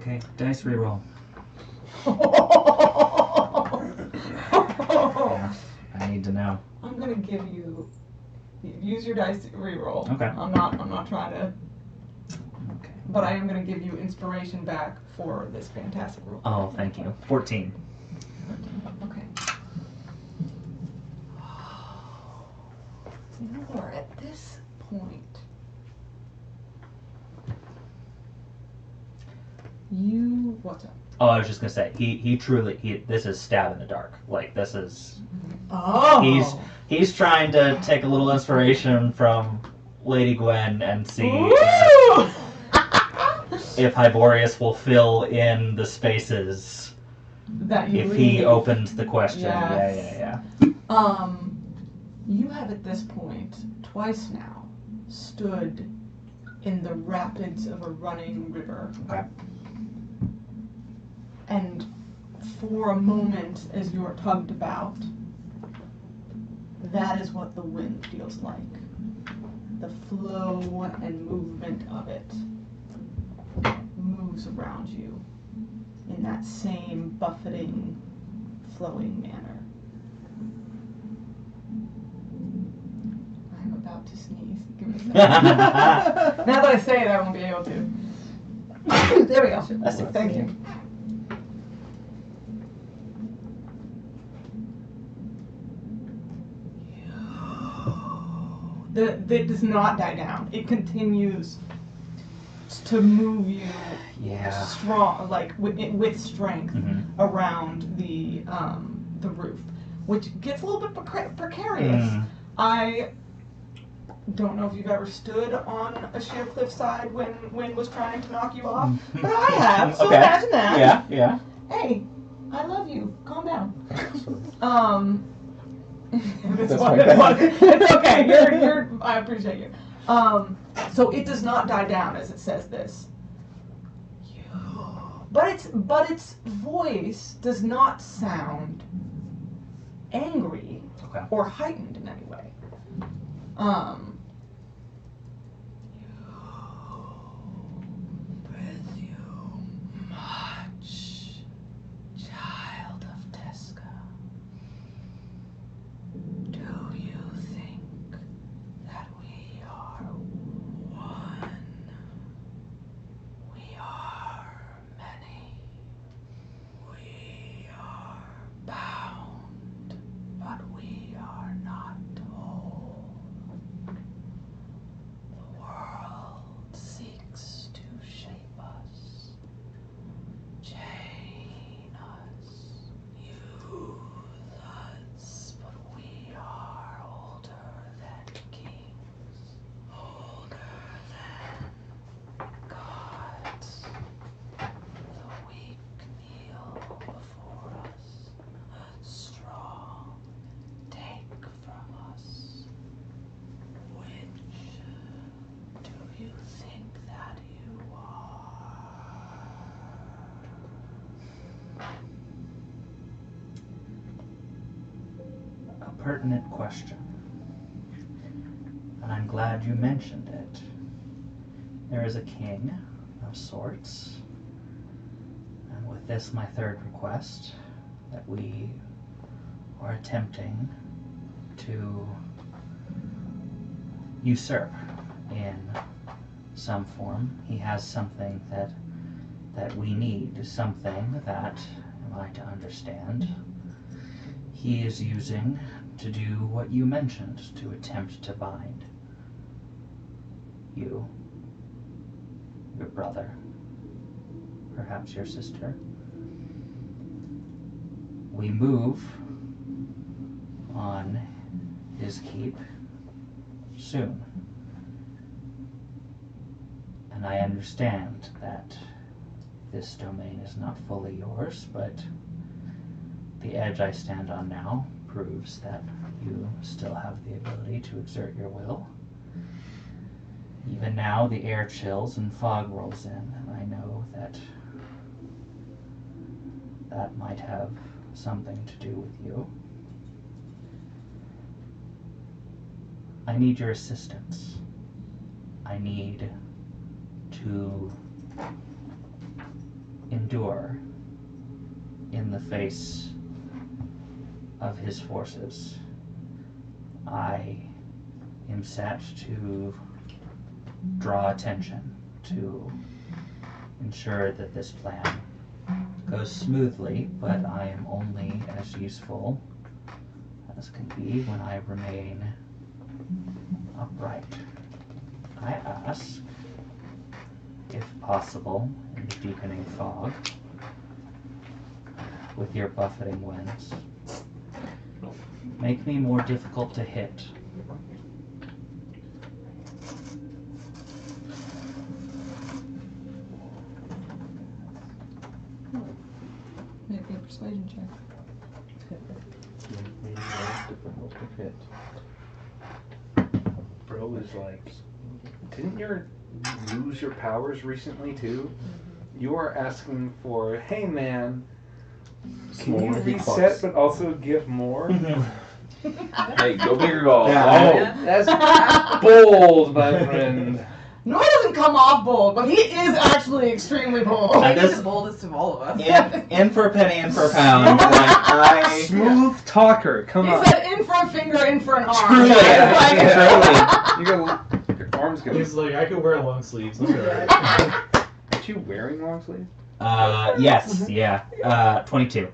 Okay, dice reroll. Yeah, I need to know. I'm gonna give you. Use your dice to reroll. Okay. I'm not trying to. Okay. But I am gonna give you inspiration back for this fantastic roll. Oh, thank you. 14. Okay. You're at this point. What's up? Oh, I was just gonna say, he truly, this is stab in the dark. Like, this is, Oh. he's trying to take a little inspiration from Lady Gwen and see if Hyborius will fill in the spaces that you if he leave. opens the question. Yes. Yeah. You have at this point, twice now, stood in the rapids of a running river. Okay. And for a moment, as you're tugged about, that is what the wind feels like. The flow and movement of it moves around you in that same buffeting, flowing manner. I'm about to sneeze. Give me a second. Now that I say it, I won't be able to. There we go. Thank you. That does not die down. It continues to move you strong, like with strength around the roof, which gets a little bit precarious. I don't know if you've ever stood on a sheer cliffside when wind was trying to knock you off, but I have. So imagine that. Yeah. Hey, I love you. Calm down. It's okay. You're. I appreciate you. So it does not die down as it says this. But its voice does not sound angry or heightened in any way. With you much, child of Tesca. Do you think that we are one? We are many. We are bound, but we are not whole. The world seeks to shape us, chain us, use us, but we are older than kings, older than gods. The weak kneel before us, strong take from us. Which do you think that you are? A pertinent question. And I'm glad you mentioned it. There is a king of sorts. And with this, my third request, that we are attempting to usurp in some form. He has something that we need, something that, am I to understand, he is using to do what you mentioned, to attempt to bind you, your brother, perhaps your sister. We move on his keep soon. And I understand that this domain is not fully yours, but the edge I stand on now proves that you still have the ability to exert your will. Even now, the air chills and fog rolls in, and I know that that might have something to do with you. I need your assistance. I need to face of his forces. I am set to draw attention, to ensure that this plan goes smoothly, but I am only as useful as can be when I remain upright. I ask, if possible, in the deepening fog, with your buffeting winds, make me more difficult to hit. Make me a persuasion check. Bro is like, didn't you lose your powers recently too? You are asking for, hey man, can you reset but also give more? Hey, go big or go Yeah. Oh, that's bold, my friend. Nor doesn't come off bold, but he is actually extremely bold. I At think this- the boldest of all of us. In for a penny, in for a pound. Like, I Smooth talker, come He on. said in for a finger, in for an arm. Truly, Like- You go, your arms go. He's like, I could wear long sleeves. Look at that. Aren't you wearing long sleeves? yes, yeah. 22.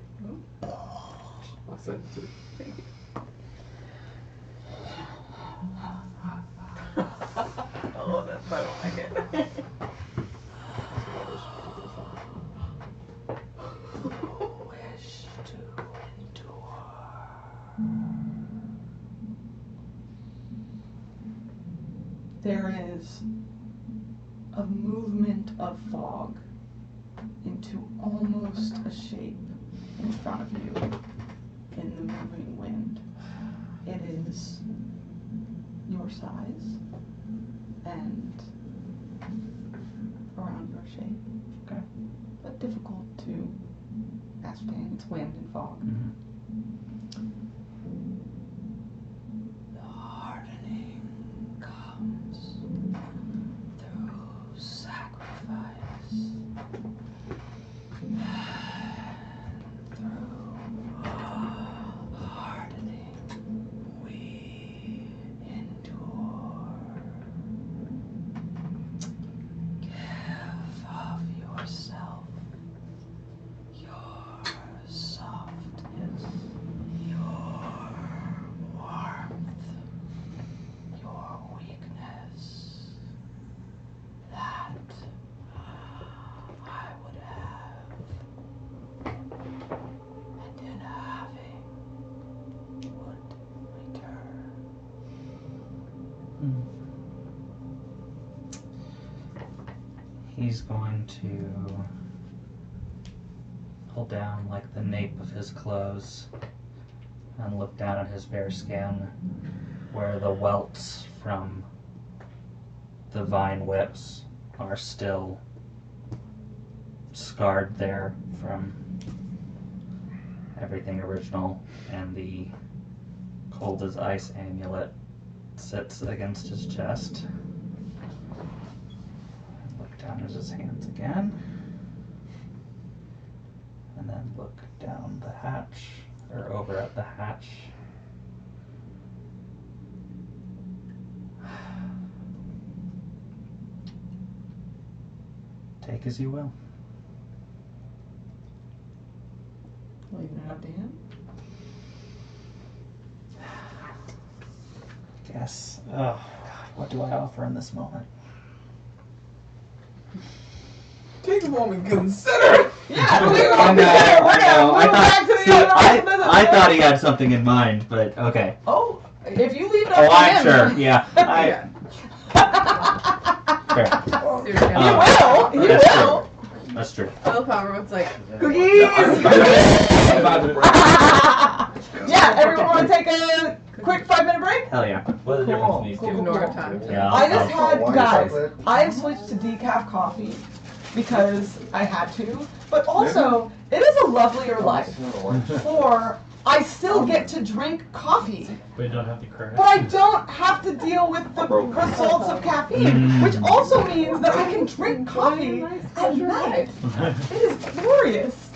Oh, that's I don't like it. There is a movement of fog into almost a shape in front of you in the moving wind. It is your size and around your shape. Okay. But difficult to ascertain. It's wind and fog. Mhm. The hardening comes through sacrifice and through hardening we endure. Give of yourself, your softness, your warmth, your weakness, that I would have, and in having would return. He's going to hold down like the nape of his clothes and look down at his bare skin where the welts from the vine whips are still scarred there from everything original, and the cold as ice amulet sits against his chest. Look down at his hands again. And then look down the hatch, or over at the hatch. Take as you will. Leaving it up to him. Guess. Oh, God, what do I offer in this moment? Take a moment, consider it. Yeah, we I know, I know. I I thought he had something in mind, but okay. Oh, if you leave it up Oh, to I'm him. sure. Yeah. Fair. Seriously, You will. You That's will. That's true. Willpower was like, Cookies. I'm about to break. Yeah, everyone want to take a quick 5-minute break? Hell yeah. What are the difference in these two? ignore time. Yeah. I just had, Why guys, chocolate? I have switched to decaf coffee because I had to, but also it is a lovelier life. For I still get to drink coffee, But you don't have to crash. but I don't have to deal with the results of caffeine, which also means that I can drink coffee at night. It is glorious.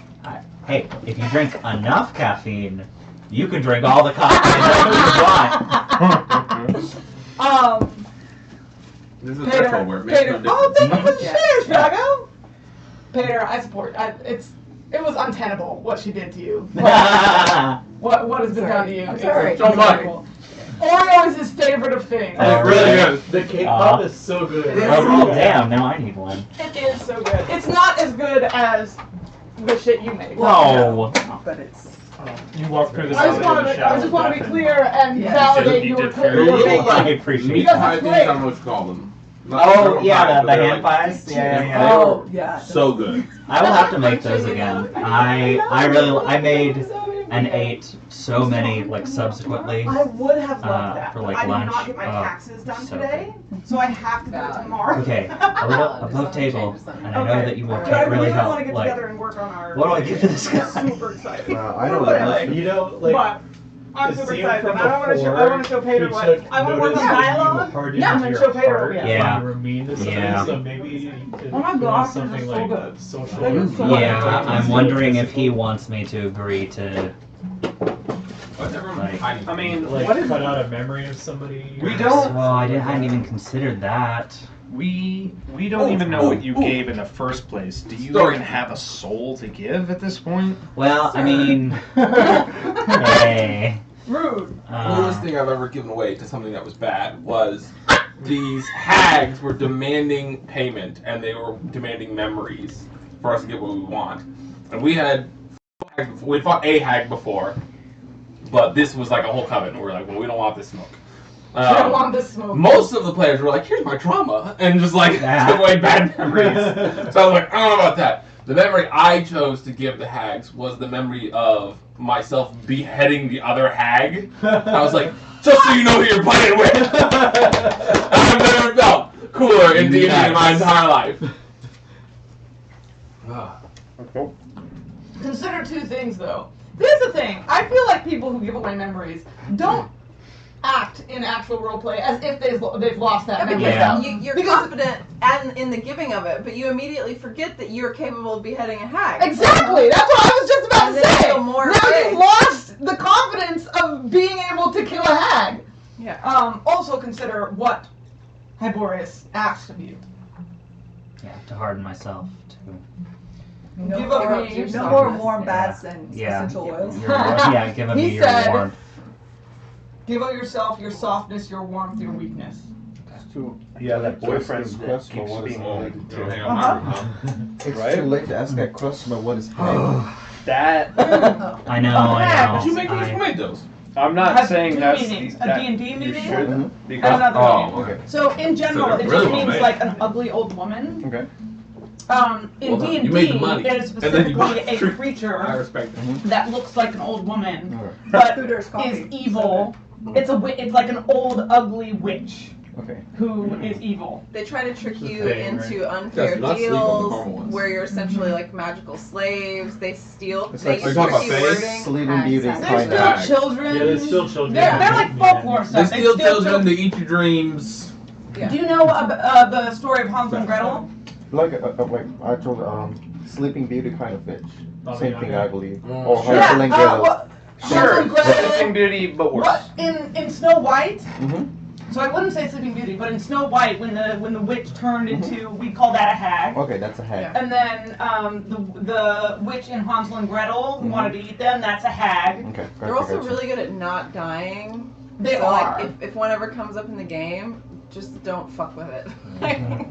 Hey, if you drink enough caffeine, you can drink all the coffee that you want. This is Peter, threshold where it makes Peter. no difference. Oh, thank you for the Yeah. shares, Drago. Peter, I support. It was untenable what she did to you. What has been done to you? I'm sorry. So much. Oreo is his favorite of things. It really is. The cake pop is so good. Oh, damn, now I need one. It is so good. It's not as good as the shit you make. No. But it's. You walk through the I just valley of want the to shadow of be death clear and Yeah. validate You your did very your well. making. I appreciate Meat Because that. pie it's things, great. I don't know what you call them. Oh, yeah, Pies, the but they're hand like- pies? Yeah, yeah. Oh, yeah. So good. I will have to make those again. I made and ate so many like subsequently. I would have loved that. for, like, I lunch. did not get my Oh, taxes done so today, so I have to do it tomorrow. Okay, a little above table, and I know Okay. that you will But I really really want to help. get Like, together and work on our. what do I give to this guy? I'm super excited. I know that. You know, like, But I'm the super scene excited. from I want to show. I before, want to show Peter he what. took I want to work on notice that you dialogue. hardened Yeah, I'm your gonna show Peter. heart Yeah. when you were mean to somebody, Yeah. so maybe you could Oh my put gosh, in something this is so like good. social. Thank you so Yeah, much. I'm wondering if he wants me to agree to. Whatever. Like, I mean, Like what is cut out a memory of somebody. We don't- Well, I hadn't even considered that. We don't even know what you gave in the first place. Do you Story. even have a soul to give at this point? Well, I mean, hey. Rude. The coolest thing I've ever given away to something that was bad was these hags were demanding payment and they were demanding memories for us to get what we want. And we had fought a hag before, but this was like a whole coven. We were like, well, we don't want this smoke. I don't want this smoke. Most of the players were like, here's my trauma, and just like took away bad memories. So I was like, I don't know about that. The memory I chose to give the hags was the memory of myself beheading the other hag. I was like, just so you know who you're playing with. I've never felt cooler in D&D in my entire life. Consider two things though. Here's the thing. I feel like people who give away memories don't act in actual roleplay as if they've lost that memory. Yeah. You're Because- confident and in the giving of it, but you immediately forget that you're capable of beheading a hag. Exactly. That's what I was just about And to then say. feel more Now afraid. you've lost the confidence of being able to kill a hag. Yeah. Also consider what Hyborius asked of you. Yeah, to harden myself to. No Give up more, your no more softness. warm baths and Yeah. essential oils. Yeah, giving me He your said- warmth. Give up yourself, your softness, your warmth, your weakness. Yeah, that boyfriend that keeps being related to. Hang on, It's Right? too late to ask that question, what is happening? That I know. Did you make these? Who made those? I'm not Has saying two that's meanings, a that D&D you meaning should, and because another meaning. Oh, okay. So in general, So it they're just really well means made. like an ugly old woman. Okay. In Well done. D&D, You made the money. it is And then you specifically bought a three- I creature respect that. that looks like an old woman, Alright. but Cooter's coffee. is evil. It's it's like an old ugly witch Okay. who is evil. They try to trick you thing, into unfair Yes, not sleep on the deals normal ones. where you're essentially like magical slaves. They steal. It's They like- Are you talking about tricky Fae? wording. Sleeping Beauty They're kind still of. children. Yeah, they're still children. They're like folklore Yeah. stuff. They steal children, children. they eat your dreams. Yeah. Do you know the story of Hansel and Gretel? Like actual Sleeping Beauty kind of bitch. Baba Same thing, Yaga. I believe. Mm. Or Hansel and Gretel. Hansel sure, and Gretel. Sleeping Beauty, but worse. What in Snow White? Mm-hmm. So I wouldn't say Sleeping Beauty, but in Snow White, when the witch turned into, we call that a hag. Okay, that's a hag. And then the witch in Hansel and Gretel who wanted to eat them, that's a hag. Okay, They're gotcha, also gotcha. really good at not dying. They so are. like if one ever comes up in the game, just don't fuck with it.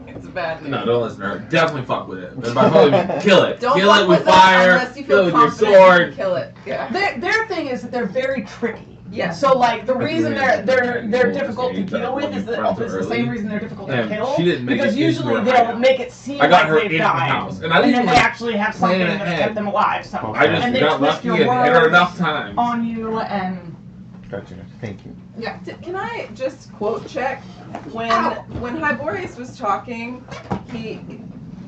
It's bad news. No, don't listen to her. Definitely fuck with it. And by fuck with it, kill it. Don't kill fuck it with with it fire. unless you Kill feel it with your confident you can sword. kill it. Yeah. Their thing is that they're very tricky. Yeah. So like the That's reason really they're cool difficult to this game, deal with that is when you that friends it's the early. same reason they're difficult to And kill. she didn't make because it into usually her they'll hideout. make it seem I got like her they've in the died, house, and and I didn't then they even actually have plan something that ahead. kept them alive somehow. I just and they got twist lucky your and hit her words enough times. on you and Gotcha. Thank you. yeah. Can I just quote check when Hyborius was talking?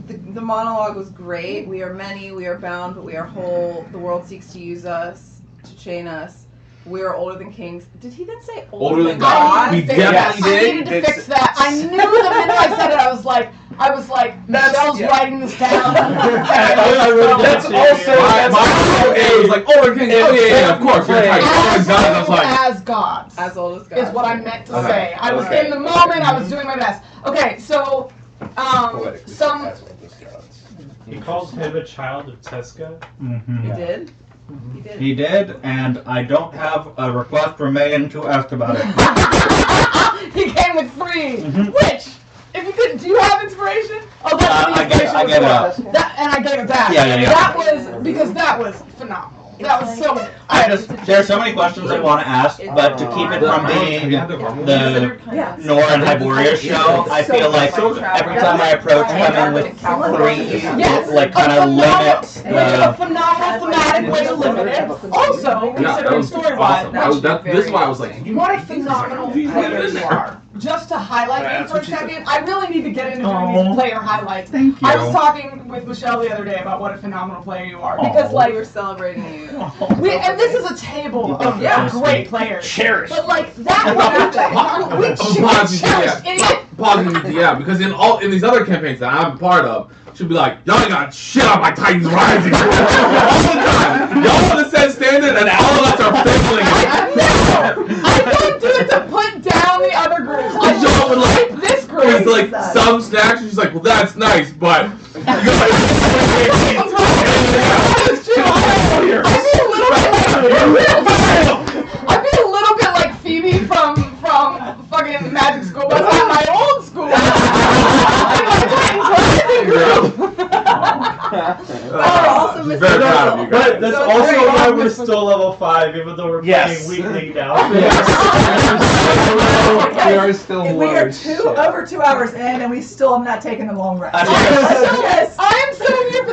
The monologue was great. We are many, we are bound, but we are whole. The world seeks to use us, to chain us. We are older than kings. Did he then say Older than God? God. He I definitely needed did. to fix that. I knew the minute I said it, I was like, I was like, Michelle's writing this down. That's also my is like, oh, yeah, of course. You're right. As I was like, as gods. As old as gods. Is what I meant to Okay. say. I was Okay. in the moment. I was doing my best. Okay, so some. He called him a child of Tesca. Mm-hmm. He did? He did. He did, and I don't have a request remaining to ask about it. He came with 3. Mhm. Which, if you could, do you have inspiration? Oh, that's the I inspiration. get it up. That, and I gave it back. Yeah. That was because that was phenomenal. That was so. There's so many questions I want to ask, but to keep it from being the Nora and Hyboria show, I feel like every time I approach coming with 3, like kind of limit Which is a the. phenomenal thematic way to limit it. Also, yeah, that considering was story-wise, awesome. This is why I was like, what a phenomenal player you are. Just to highlight you for a second, I really need to get into doing these player highlights. Thank you. I was talking with Michelle the other day about what a phenomenal player you are. Because, We like, were celebrating you. and this is a table of great players. Cherish. But, like, that one, we cherished it. Positive, yeah, because in these other campaigns that I'm a part of, she'll be like, y'all ain't got shit on my Titans Rising. All the time. Y'all want to set standard and all of us are failing it. I don't do it to put down the other groups. I Michelle would like, this group. there's like some snacks, and she's like, well, that's nice, but you That's true. I feel a little bit like Phoebe from fucking Magic School Bus at my old school. Also, she's very proud of you guys. But that's So also very why we're obvious. still level 5, even though we're Yes. playing weekly now. We are still We are low. over 2 hours in, and we still have not taken the long rest. Yes. I'm so here for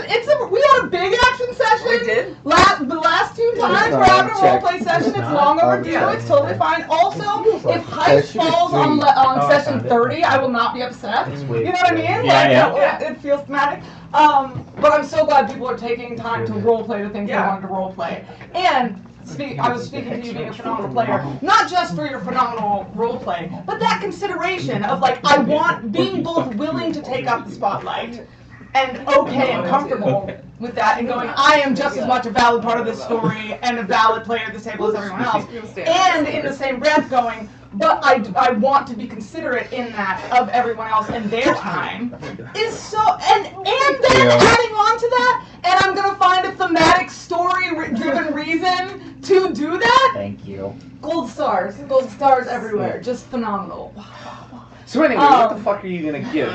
we had a big action session. We did? The last 2 times we're having a roleplay session. It's long overdue. It's totally fine. Also, if Heist falls on session 30, I will not be upset. You know what I mean? Yeah. It feels thematic. But I'm so glad people are taking time to roleplay the things they wanted to roleplay. And I was speaking to you being a phenomenal player, not just for your phenomenal roleplay, but that consideration of like, being both willing to take up the spotlight and okay and comfortable with that and going, I am just as much a valid part of this story and a valid player at this table as everyone else. And in the same breath going, but I want to be considerate in that of everyone else and their time is so, and then adding on to that, and I'm gonna find a thematic story-driven reason to do that. Thank you. Gold stars everywhere, just phenomenal. So anyway, what the fuck are you gonna give?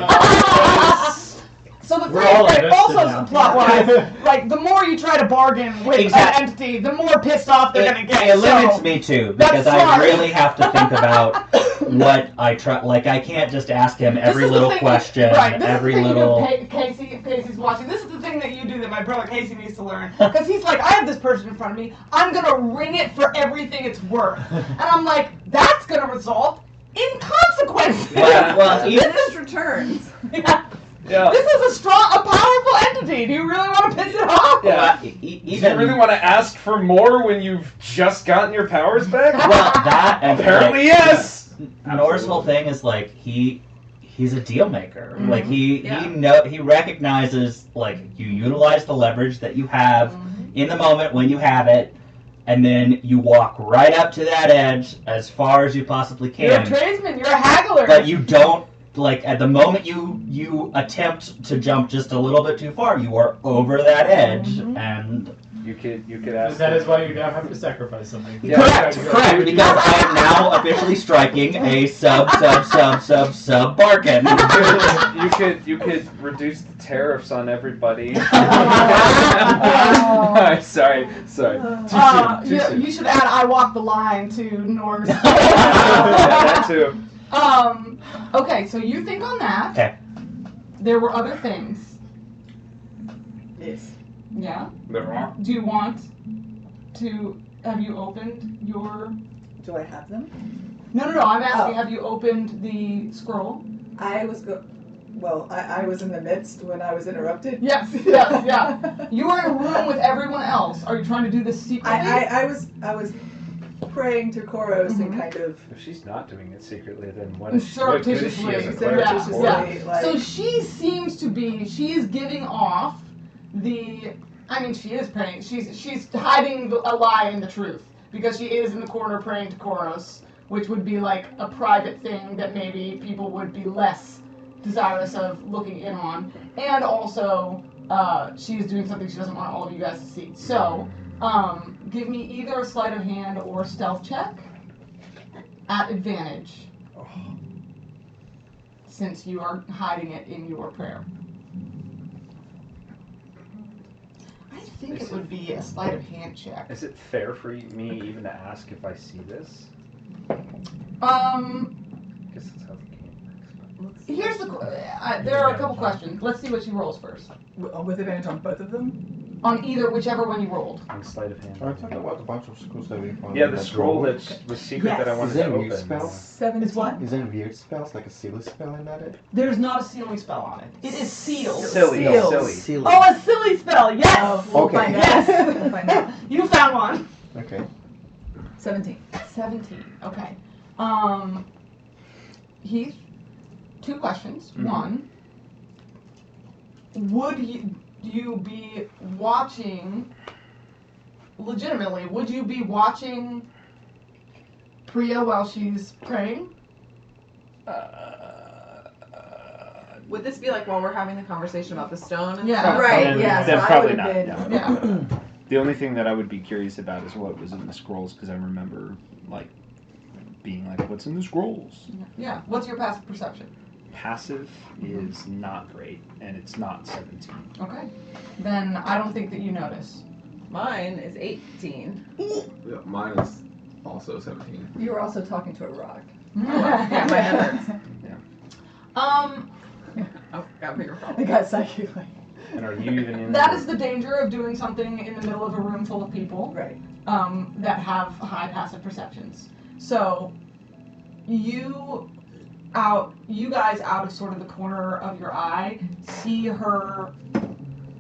So the We're all thing, invested also now. plot-wise, like the more you try to bargain with Exactly. an entity, the more pissed off they're gonna get. It limits So- me too, That's because I smart. really have to think about what I try. Like, I can't just ask him every This is the little thing- question, right, this every is the thing little. If Casey's watching. This is the thing that you do that my brother Casey needs to learn. Because he's like, I have this person in front of me. I'm gonna ring it for everything it's worth. And I'm like, that's gonna result in consequences. Well, even Diminished returns. Yeah. This is a powerful entity. Do you really want to piss it off? Yeah. even Do you really want to ask for more when you've just gotten your powers back? well, that and Apparently, like, yes. Nora's whole thing is like he's a deal maker. Like he recognizes like you utilize the leverage that you have in the moment when you have it, and then you walk right up to that edge as far as you possibly You're a can. tradesman. You're a haggler. But you don't like at the moment you attempt to jump just a little bit too far, you are over that edge, and You could ask. That is why you now have to sacrifice something. Yeah. correct, because I am now officially striking a sub bargain. You could reduce the tariffs on everybody. Sorry. Too soon. You should add "I walk the line" to Nor's. Yeah, that too. Okay, so you think on that. Okay. There were other things. Yes. Yeah. There are. Do you want to? Have you opened your? Do I have them? No. I'm asking. Oh. Have you opened the scroll? I was I was in the midst when I was interrupted. Yes. Yeah. You were in a room with everyone else. Are you trying to do this secretly? I was praying to Koros and kind of If she's not doing it secretly, then what is she Surreptitiously. as a cleric? Surreptitiously. Yeah. Like- So she seems to be. She is giving off the. I mean, she is praying. She's hiding a lie in the truth because she is in the corner praying to Koros, which would be like a private thing that maybe people would be less desirous of looking in on, and also she is doing something she doesn't want all of you guys to see. So, give me either a sleight of hand or stealth check at advantage, since you are hiding it in your prayer. I think it would be a sleight of hand check. Is it fair for me even to ask if I see this? I guess that's how the game works. Here's the. There are a couple questions. Let's see what she rolls first. with advantage on both of them. On either, whichever one you rolled. On sleight of hand. Are you talking about a bunch of scrolls that we found? Yeah, in the that scroll drawer? that was secret that I Yes. wanted Is that to a weird open. spell? 17. Is what? Is there weird spells, like a sealing spell in that? There's not a sealing spell on it. It is sealed. Silly, Sealed. silly. Sealing. Oh, a silly spell. Yes. We'll Okay. find out. Yes. We'll find out. You found one. Okay. 17. 17. Okay. Heath, two questions. Mhm. One, would you be watching, legitimately, would you be watching Priya while she's praying? Would this be like while we're having the conversation about the stone and Yeah. stuff? Right, Then- yeah. then So I probably would not, have no. been. Yeah. The only thing that I would be curious about is what was in the scrolls, because I remember, like, being like, what's in the scrolls? Yeah. What's your passive perception? Passive is not great, and it's not 17. Okay. Then I don't think that you notice. Mine is 18. Yeah, mine is also 17. You were also talking to a rock. Yeah, my head hurts. Oh, got bigger I problem. got psychically. And are you even in That is the danger of doing something in the middle of a room full of people. Right. That have high passive perceptions. So you guys out of sort of the corner of your eye see her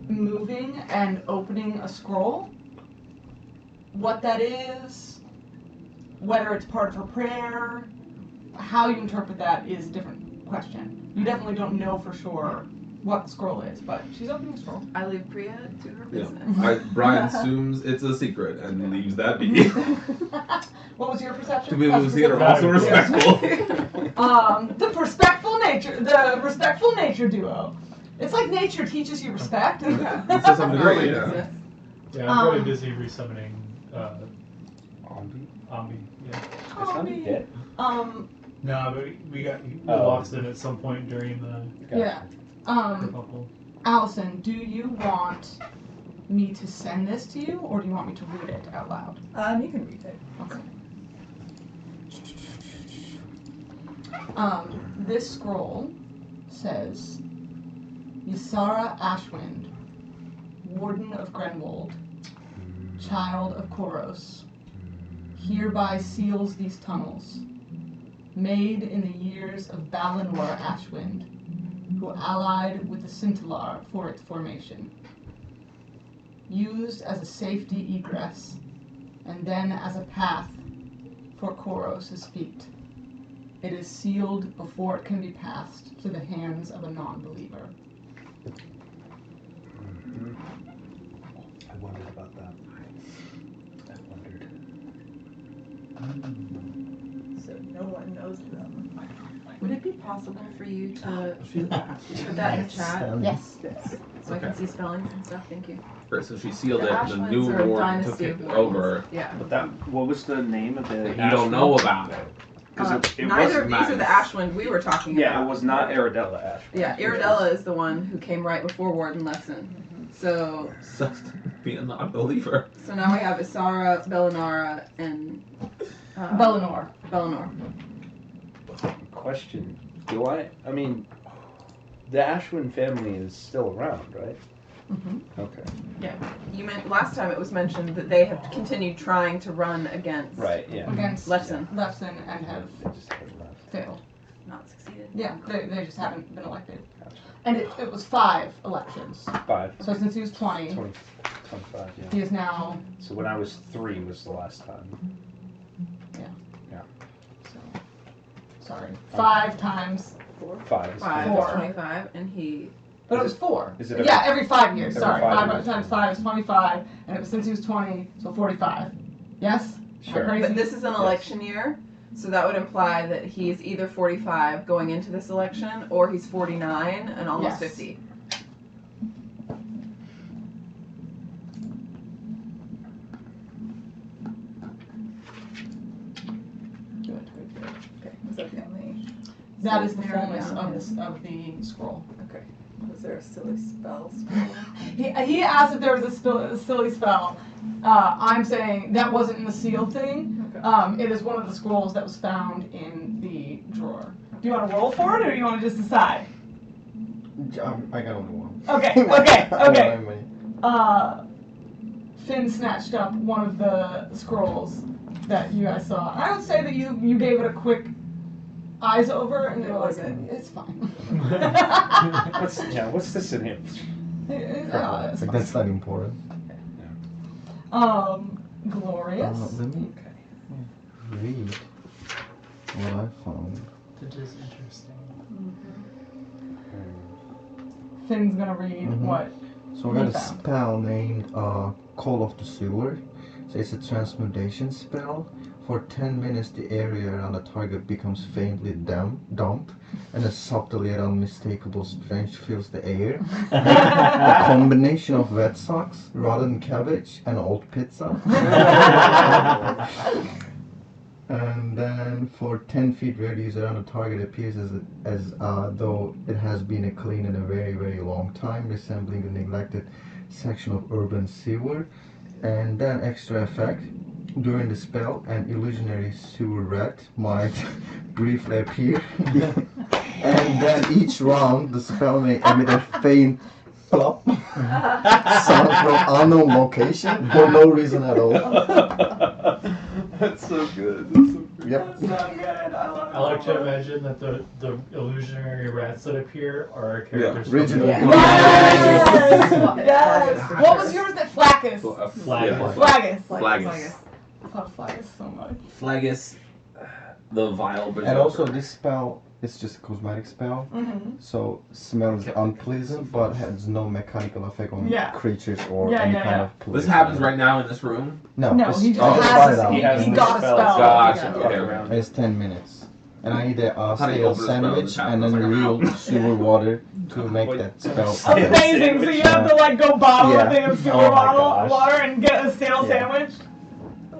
moving and opening a scroll. What that is, whether it's part of her prayer, how you interpret that is a different question. You definitely don't know for sure what the scroll is, but she's opening a scroll. I leave Priya to her Yeah. business. Brian assumes it's a secret and leaves that be. What was your perception? To be able to see it are also respectful. The respectful nature duo. It's like nature teaches you respect. To some degree, yeah. Yeah, I'm really busy resummoning Ombi? Ombi. Yeah. Is Ombi dead? No, but we Oh. lost it at some point during the Yeah. kerfuffle. Allison, do you want me to send this to you, or do you want me to read it out loud? You can read it. Okay. This scroll says, Ysara Ashwind, Warden of Grenwold, Child of Koros, hereby seals these tunnels, made in the years of Balinor Ashwind, who allied with the Scintillar for its formation. Used as a safety egress, and then as a path for Koros' feet. It is sealed before it can be passed to the hands of a non-believer. I wondered about that. I wondered. So no one knows them. Would it be possible for you to put that in the chat Yes. so I can see spellings and stuff? Thank you. Right, so she sealed The it, the Ashwinds new are a warden took dynasty it of over. Yeah. But what was the name of the You don't know about it. Because it Neither wasn't of these are the nice. Ashwind we were talking Yeah, about. it was not Aradella Ashwind. Yeah, Iridella is the one who came right before Warden Lesson. So Sucks to be a non-believer. now we have Isara, Bellinara, and Bellinor. Bellinor. Question. I mean, the Ashwin family is still around, right? Mm-hmm. Okay. Yeah, you meant last time it was mentioned that they have continued trying to run against Right, yeah. Against Lesson, Lefson and have They just haven't left. failed. not succeeded. Yeah, they just haven't been elected. Gotcha. And it was 5 elections. 5. So since he was 20, 20, 25, yeah. he is now. So when I was 3 was the last time. sorry, 5 times. 5 is 5 Four. is 25, and he. But it was 4. Is it every- Yeah, every 5 years. every Sorry, 5 5 years. times 5 is 25, and it was since he was 20, so 45. Yes. Am I Sure. crazy? But this is an election year, so that would imply that he's either 45 going into this election, or he's 49 and almost Yes. 50. Good, good, good. Okay, was that the only? That is the narrow fullness down of his- the scroll. Okay. Was there a silly spell? He asked if there was a silly spell. I'm saying that wasn't in the seal thing. Okay. It is one of the scrolls that was found in the drawer. Do you want to roll for it, or do you want to just decide? I got only one. Okay, okay, okay. I mean, Finn snatched up one of the scrolls that you guys saw. I would say that you gave it a quick eyes over, and It you were like, wasn't. it's fine. What's this in here? It's like fine. that's not important. Glorious. Let me read what I found. It is interesting. Finn's gonna read Mhm. what. So I got He a found. spell named Call of the Sewer. So it's a transmutation spell. For 10 minutes, the area around the target becomes faintly damp, and a subtle yet unmistakable stench fills the air. A combination of wet socks, rotten cabbage, and old pizza. And then for 10 feet radius around the target appears as though it has been cleaned in a very, very long time, resembling a neglected section of urban sewer. And then extra effect, during the spell, an illusionary sewer rat might briefly appear. And then each round, the spell may emit a faint plop sound from unknown location for no reason at all. That's so good. That's so good. Yep. That's so good. I love it. I like to imagine that the illusionary rats that appear are our characters. from Original. the- Yes! Yes! What was yours? That Flaccus. Flag. Flagus. Flagus. I love Flagus so much. Flagus, the vile berserker. And also, this spell is just a cosmetic spell, Mm-hmm. so smells unpleasant, but has no mechanical effect on Yeah. creatures or Yeah, any yeah, kind yeah. of. This happens right now in this room. No, No, it's, he just I'll has try this- it out. He has He this got a spell. spell. Gotcha. Yeah. Okay. Around. And it's 10 minutes. And I need a How do you stale open a spell in the sandwich chat? and then It's like, real sewer water to make that spell. Amazing. So you have to like go bottle Yeah. a thing of sewer Oh my bottle gosh. water and get a stale Yeah. sandwich.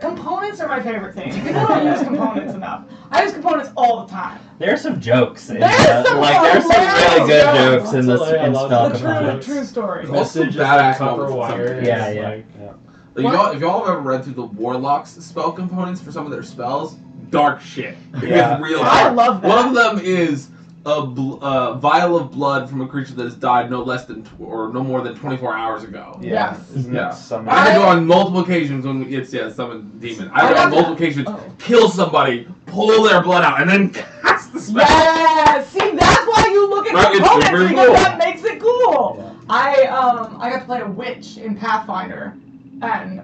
Components are my favorite thing. People don't use components enough. I use components all the time. There's some jokes. In There's some there's some really good hilarious jokes in this jokes. in I spell love The components. true story. Well, Also Messages badass like copper moments wire. sometimes. Yeah, is yeah. like- If y'all have ever read through the Warlock's spell components for some of their spells, dark shit. Yeah. It's real I dark. love that. One of them is a vial of blood from a creature that has died no less than or no more than 24 hours ago. Yes. Isn't Yeah. that some? I had to go on multiple occasions when it's summoned demon. I had to go on multiple occasions, Oh. kill somebody, pull their blood out, and then cast the spell. Yes. See, that's why you look at Right, it's components super because cool. that makes it cool. Yeah. I got to play a witch in Pathfinder, and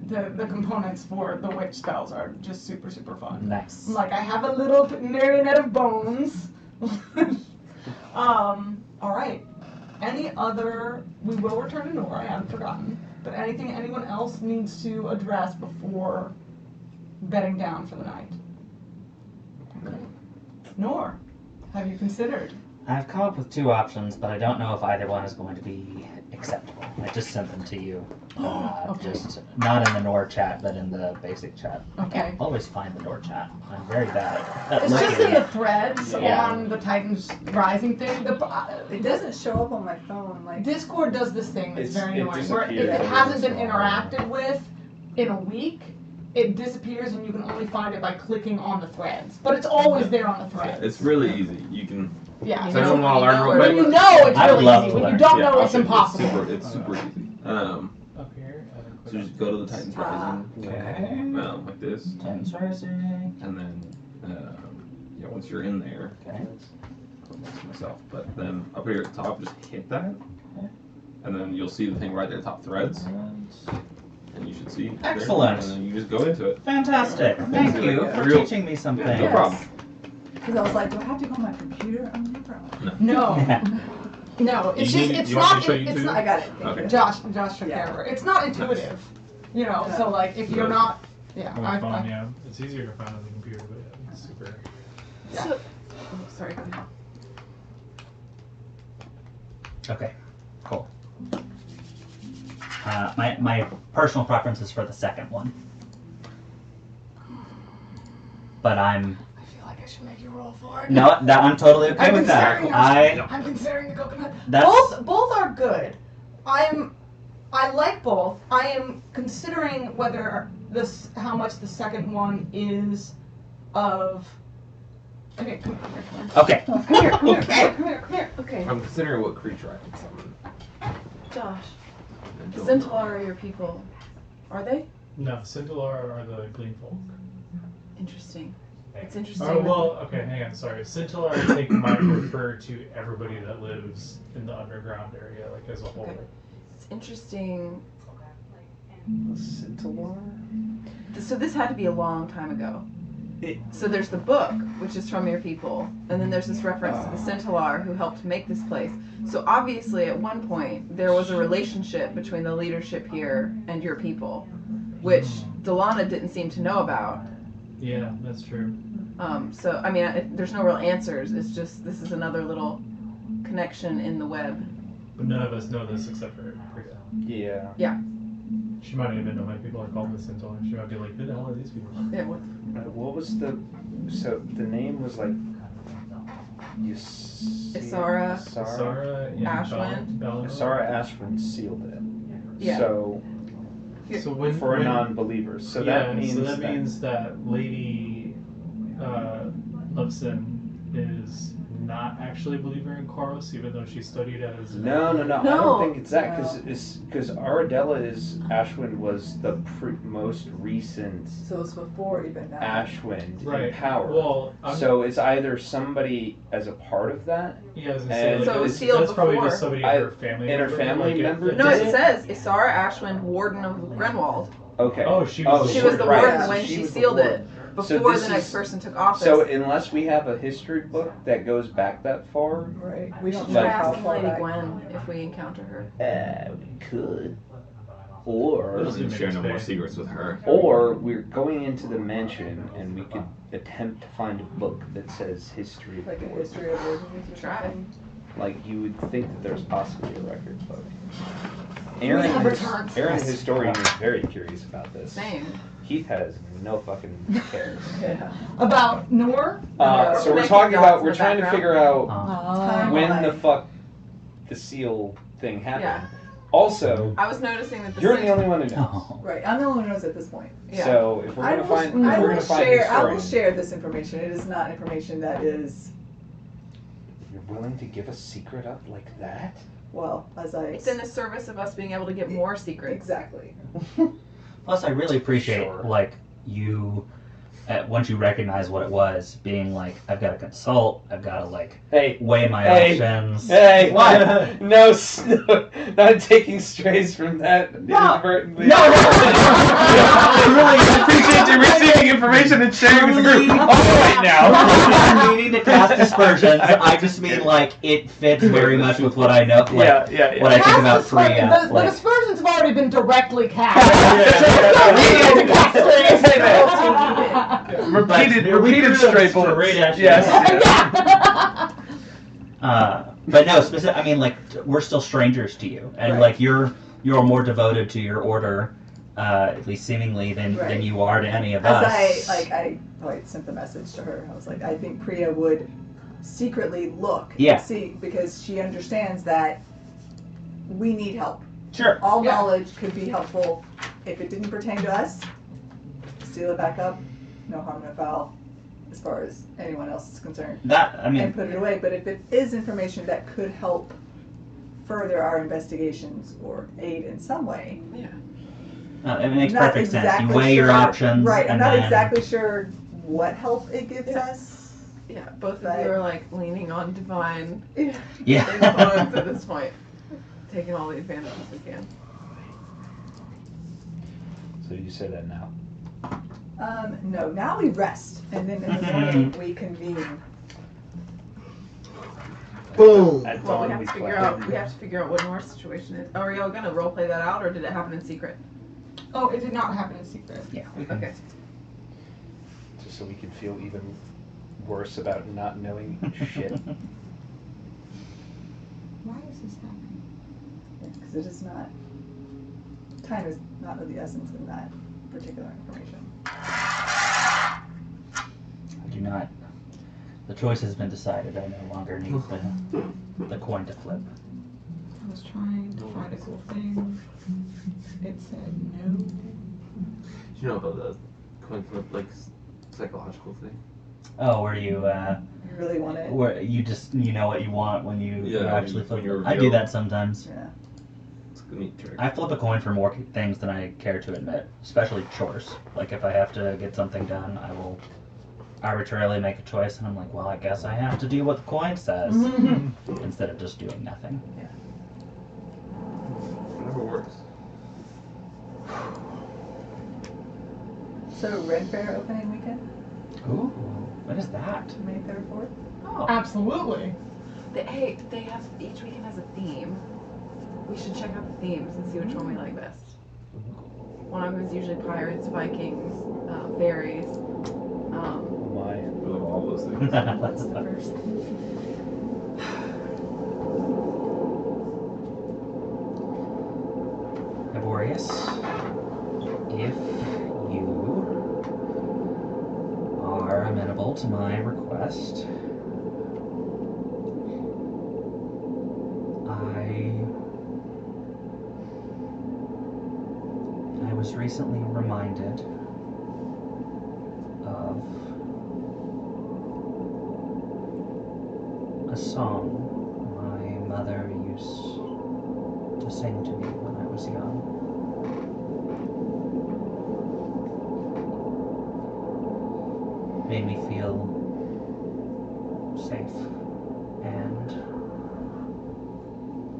the components for the witch spells are just super fun. Nice. Like I have a little marionette of bones. All right. Any other? We will return to Nora. I haven't forgotten. But anything anyone else needs to address before bedding down for the night? Okay. Nor, have you considered? I've come up with 2 options, but I don't know if either one is going to be acceptable. I just sent them to you. Okay. Just not in the Nor chat, but in the basic chat. I Okay. can't always find the Nor chat. I'm very bad at It's just looking. in the threads Yeah. on the Titans Rising thing. It doesn't show up on my phone. Like Discord does this thing that's very It annoying, where if disappears it hasn't been every once in a while. interacted with in a week, it disappears and you can only find it by clicking on the threads. But it's always there on the threads. It's really easy. You can. Yeah. Does anyone want to learn real When quick? you know it's I'd really love easy. to When you learn. don't Yeah, know, I'll it's show you. impossible. It's super easy. Up here. So just go to the Titans Rising. Okay. Like this, Titans Rising. and then once you're in there, Okay. I'll mess myself. But then up here at the top, just hit that, and then you'll see the thing right there, top threads, and you should see. it there, Excellent. and then you just go into it. Fantastic. Thank you for Real- teaching me something. No problem. Because I was like, do I have to go on my computer? I'm never on. No. No, it's You just, need- it's you want me not, to show you it's too? not, I got it. Thank Okay. you. Josh took Yeah. care of it. It's not intuitive, you know, so like, if you're not, yeah, More I, fun, yeah. It's easier to find on the computer, but yeah, it's super. yeah. So, oh, sorry. Go ahead. Okay, cool. My personal preference is for the second one. But I'm I feel like I should make you roll for it. no, that I'm totally okay I'm with that. considering I I'm considering the coconut. That's- Both are good. I like both. I am considering whether how much the second one is of. Come here. okay. Come here. Okay. Come here. Okay, I'm considering what creature I can summon. Josh. The Centaur are your people. Are they? No, Cintalar are the Gleanfolk. Interesting. It's interesting. Oh, well, okay, hang on, sorry. Cintalar, I think, might refer to everybody that lives in the underground area, like as a whole. Okay. It's interesting. Scintilla? So this had to be a long time ago. So there's the book, which is from your people, and then there's this reference to the Centaur who helped make this place. So obviously, at one point, there was a relationship between the leadership here and your people, which Delana didn't seem to know about. Yeah, that's true. So I mean, there's no real answers. It's just this is another little connection in the web. But none of us know this except for Priya. Yeah. Yeah. She might not even know why people are called the Centaur. She might be like, who the hell are these people? Yeah. What was the? So the name was like. Isara. Sarah, yeah, Ashwin. Isara Ashwin sealed it. Yeah. So. So when For a when- non-believer, so yeah, that means so that means that Lady Lubson is not actually a believer in Koros, even though she studied as No. I No. don't think it's that No. because Aradella is Ashwin was the most recent So it's before even now. Ashwin Right. in power. Well, so it's either somebody as a part of that. yeah, I was gonna And say, like, So it was that's sealed probably before. just somebody in her family. in her family member No, did it it? says Isara Ashwin, Warden of Grenwald. Okay. Oh, she was She was the right. warden So when she she was the sealed warden. it. So Before this the next is- person took office. So unless we have a history book that goes back that far, Right. We don't Should know try how asking far Lady back. Gwen if we encounter her. we could. Or Doesn't share no more secrets with her. we're going into the mansion and we could attempt to find a book that says history of Like a the history of origins or Try. something. Like you would think that there's possibly a record book. We have Aaron, returns. Aaron, the historian, is very curious about this. Same. Heath has no fucking cares. Yeah. About Noor? So we're Connecting talking dots about in we're the trying to background. figure out Uh, when the Timeline. fuck the seal thing happened. Yeah. Also, I was noticing that the you're the Centaur- only one who knows. oh. Right. I'm the only one who knows at this point. Yeah. So if we're I gonna will, find, I if we're will gonna find share. I will historian, share this information. It is not information that is, you're willing to give a secret up like that? well, as I. It's in the service of us being able to get more secrets. Exactly. Plus, I really appreciate Sure. like you. Once you recognize what it was, being like, I've got to consult, I've got to like Hey, weigh my Hey. options. hey, What? No, not taking strays from that inadvertently. No. I really appreciate you receiving information and sharing with the group right now. I'm meaning to cast dispersions. I just mean like it fits very much with what I know. Like, Yeah. what I think about The, Priya. the Like, dispersions have already been directly cast. Repeated stray bullets. Straight at you. Yes. But no, specific. I mean, like we're still strangers to you, and Right. like you're more devoted to your order, at least seemingly, than Right. you are to any of As us. I sent the message to her. I was like, I think Priya would secretly look Yeah. and see, because she understands that we need help. Sure. All Yeah. knowledge could be helpful. If it didn't pertain to us, steal it back up. No harm, no foul, as far as anyone else is concerned. That I mean, And put it away. But if it is information that could help further our investigations or aid in some way, it makes I'm not perfect sense. exactly You weigh your sure- options. Right. I'm and not then, exactly sure what help it gives us. Yeah, both of you are like leaning on divine Yeah. influence at this point. Taking all the advantages we can. So you say that now. No, now we rest, and then in the morning we convene Boom. At Well, dawn we have we to figure clap. out. We have to figure out what North's situation is. Are y'all gonna role play that out, or did it happen in secret? Oh, it did not happen in secret. Yeah. Okay. Just so we can feel even worse about not knowing shit. Why is this happening? Because it is not. Time is not of the essence in that particular information. I do not. The choice has been decided. I no longer need the coin to flip. I was trying to find a cool thing. It said no. Do you know about the coin flip, like, psychological thing? Oh, where you You really want it? where you just you know what you want when you Yeah, actually when flip you it. I do reveal. that sometimes. Yeah. It's a neat trick. I flip a coin for more things than I care to admit, especially chores. Like if I have to get something done, I will arbitrarily make a choice, and I'm like, well, I guess I have to do what the coin says, instead of just doing nothing. Whatever works. So Red Bear opening weekend, Ooh, what is that? May 3rd, 4th. Oh. Absolutely. Hey, they have each weekend has a theme. We should check out the themes and see which one we like best. One of them is usually pirates, Vikings, fairies. Why? I love all those things. What's the first? Laborious. If you are amenable to my request, I was recently reminded of a song my mother used to sing to me when I was young. Made me feel safe, and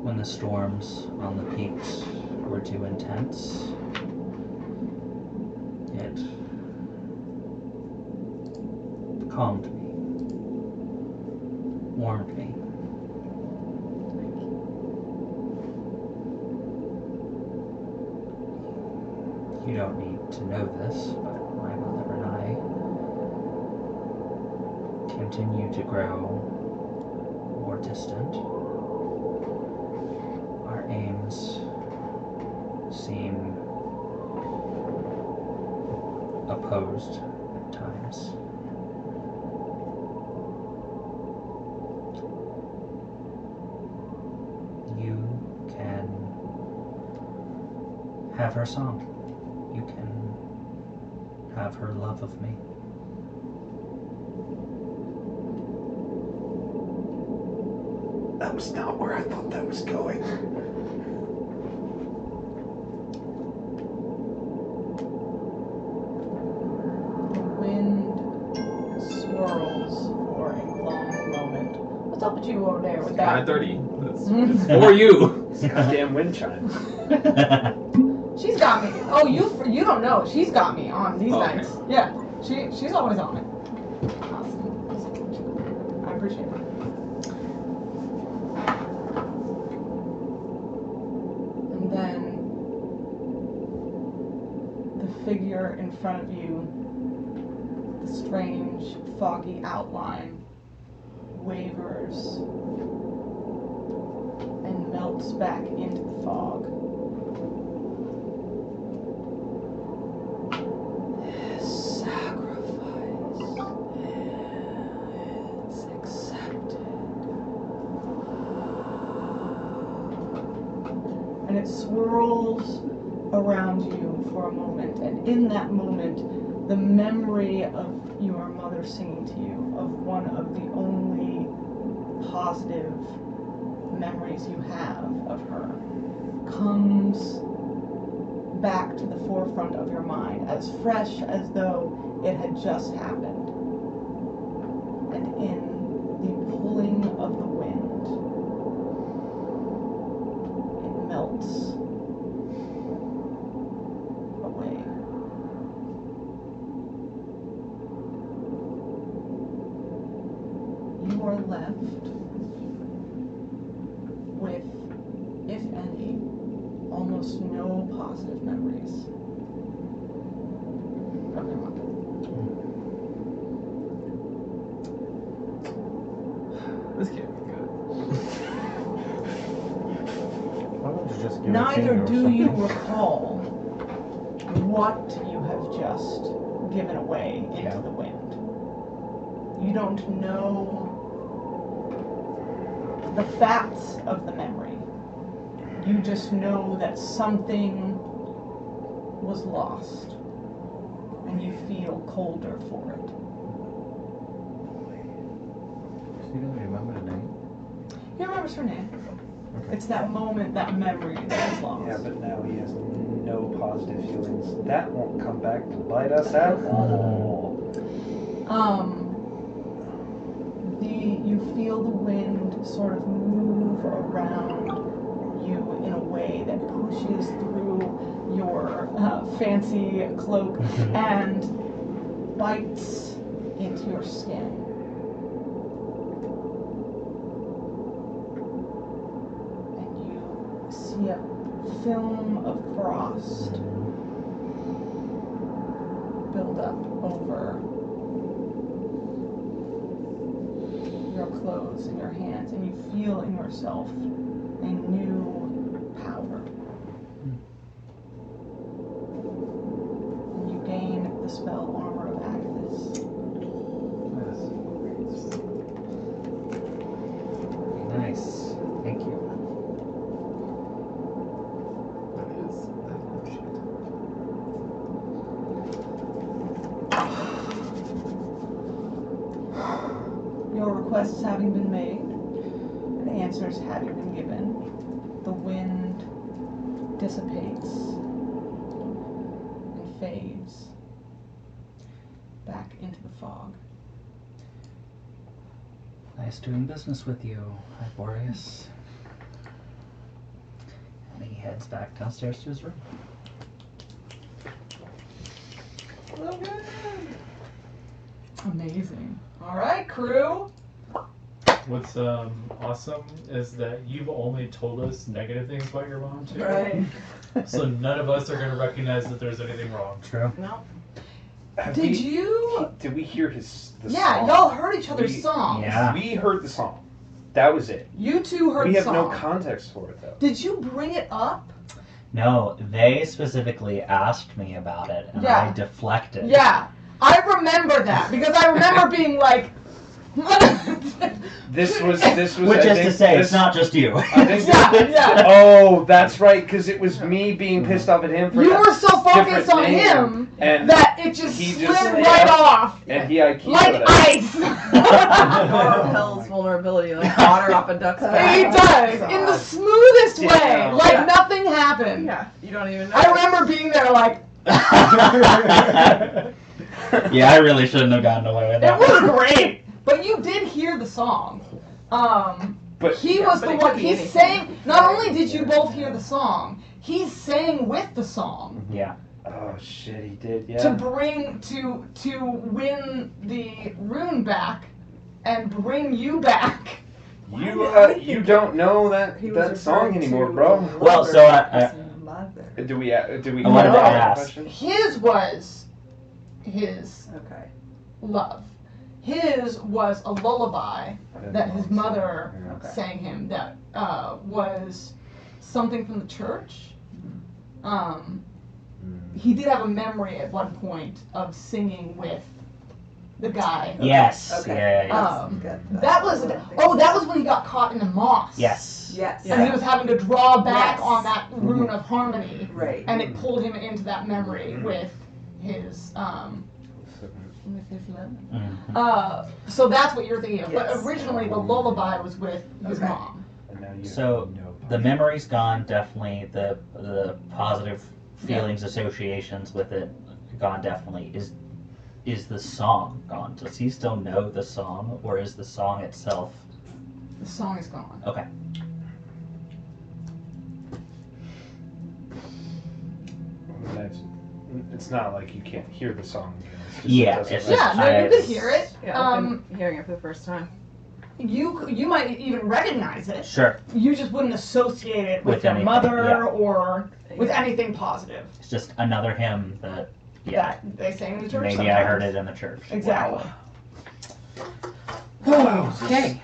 when the storms on the peaks were too intense, it calmed me, warmed me. You don't need to know this, but my mother and I continue to grow more distant. Our aims seem opposed at times. You can have her song. You can have her love of me. That was not where I thought that was going. The wind swirls for a long moment. What's up with you over there with that? 9:30. That's for you. It's goddamn wind chime. She's got me. Oh, you don't know. She's got me on these Okay. nights. Yeah, she's always on it. Awesome. I appreciate it. And then the figure in front of you, the strange, foggy outline, wavers and melts back into the fog. This sacrifice is accepted. And it swirls around you for a moment, and in that moment, the memory of your mother singing to you, of one of the only positive memories you have of her, comes back to the forefront of your mind, as fresh as though it had just happened. And in the pulling of the wind, it melts away. You are left almost no positive memories of their mother. This can't be good. Why don't you just give Neither it to me or do you something? recall what you have just given away into Yeah. the wind. You don't know the facts of the memory. You just know that something was lost, and you feel colder for it. You don't remember the name? He remembers her name. It's that moment, that memory that was lost. Yeah, but now he has no positive feelings. That won't come back to bite us at all. You feel the wind sort of move around you in a way that pushes through your fancy cloak and bites into your skin. And you see a film of frost build up over your clothes and your hands, and you feel in yourself a new power. And you gain the spell Armor of Agathis. Nice. Thank you. Your requests having been made, and answers having been given, the wind dissipates and fades back into the fog. Nice doing business with you, Boreas. And he heads back downstairs to his room. Amazing. All right, crew. What's awesome is that you've only told us negative things about your mom too. Right. So none of us are gonna recognize that there's anything wrong. True. No. Did you? Did we hear the Yeah, song? y'all heard each other's We- songs. Yeah. We heard the song. That was it. You two heard We the have song. no context for it though. Did you bring it up? No, they specifically asked me about it, and Yeah. I deflected. Yeah, I remember that because I remember being like, This was. Which I is to think say, this- it's not just you. I think yeah. Oh, that's right, because it was me being pissed off at him for You that were so focused different on name, him and that it just he slid just- right off and he IQ'd like it. ice. Hell's vulnerability, like water off a duck's back. He does in the smoothest way, Damn. like Yeah. nothing happened. Yeah, you don't even know. I remember being there like, Yeah, I really shouldn't have gotten away with it that. was great, but you did hear the song. But He Yeah, was but the it one. could be He anything. sang. Not only did you both hear the song, he sang with the song Yeah. oh shit, he did. to Yeah. bring to win the rune back and bring you back. You don't know that He was song referring anymore, to bro. Well, so I- mother. Do we I hear wanted to that ask. question? His was his Okay. love. His was a lullaby that his mother Okay. sang him that was something from the church. He did have a memory at one point of singing with the guy. Yes. Okay. Yeah. Yeah. Um, Good. that was when he got caught in the moss. Yes. Yes. And he was having to draw back Yes. on that rune of harmony, Right. and it pulled him into that memory with his with his love. Mhm. So that's what you're thinking of. Yes. But originally, the lullaby was with his Okay. mom. And now you So, know The memory's gone, definitely. The positive feelings, associations with it, gone, definitely. Is the song gone? Does he still know the song, or is the song itself? The song is gone. Okay. It's not like you can't hear the song again. It's just Yeah, it doesn't it's matter. Yeah, no, you could hear it. Yeah, I've been hearing it for the first time. you might even recognize it. Sure. You just wouldn't associate it with, With your anything, mother yeah. or with anything positive It's just another hymn that, yeah, that they sing in the church. maybe sometimes. I heard it in the church. Exactly. Okay.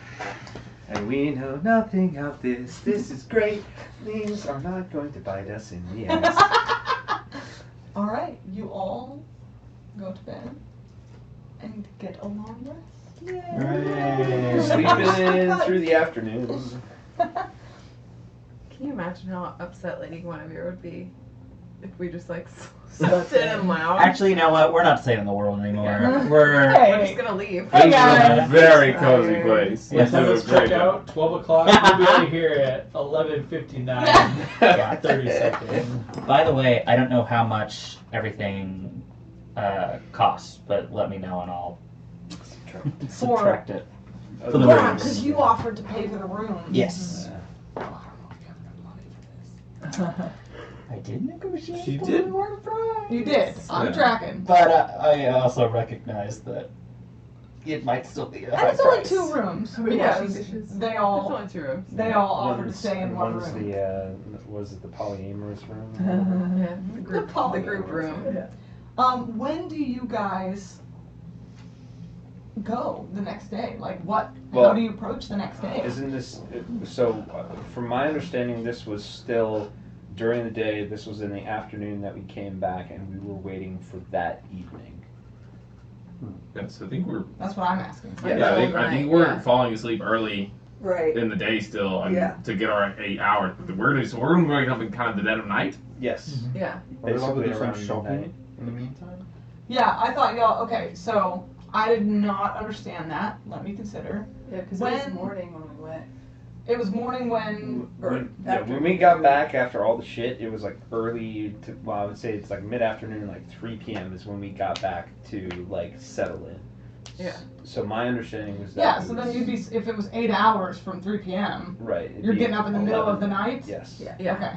And we know nothing of this. This is great. Things are not going to bite us in the ass. All right, you all go to bed and get a long rest. We're sleeping in through the afternoon. Can you imagine how upset Lady Guinevere would be if we just like slept in and lounge? Actually, you know what? We're not saving the world anymore. We're We're just gonna leave. Hey, This is a guys. very cozy place. Yes. You do a Let's great check job. out. 12 o'clock. We'll be out of here at 11:59. 30 seconds. By the way, I don't know how much everything costs, but let me know and I'll Subtract it. For the Yeah, rooms. because you offered to pay for the room. Yes. Oh, I don't know if you have enough money for this. I did negotiate. She for did? the lower price. You did. I'm Yeah. tracking. But I also recognize that it might still be a And high it's only price. 2 rooms many washing because dishes? they It's all only 2 rooms. offered to stay in one One's room. the was it the polyamorous room? Yeah, the group room. When do you guys go the next day? Like how Well, do you approach the next day? Isn't this so? From my understanding, this was still during the day. This was in the afternoon that we came back, and we were waiting for that evening. Yes, I think we're. That's what I'm asking. Yeah. Yeah, I think we're Yeah. falling asleep early Right. in the day still, and Yeah. to get our 8 hours. But we're going to wake up in kind of the dead of night. Yes, Yeah. Are we allowed to do some around shopping midnight. in the meantime? Yeah, I thought y'all. Okay, so I did not understand that. Let me consider. Yeah, because it was When- morning when we went. It was morning when. When we got back after all the shit, it was like early to. Well, I would say it's like mid-afternoon, like 3 p.m. is when we got back to like settle in. Yeah. So my understanding was that. Yeah, it so then was- you'd be if it was 8 hours from 3 p.m. Right. it'd You're be getting up in the middle of 11. the night. Yes. Yeah. Yeah. Okay.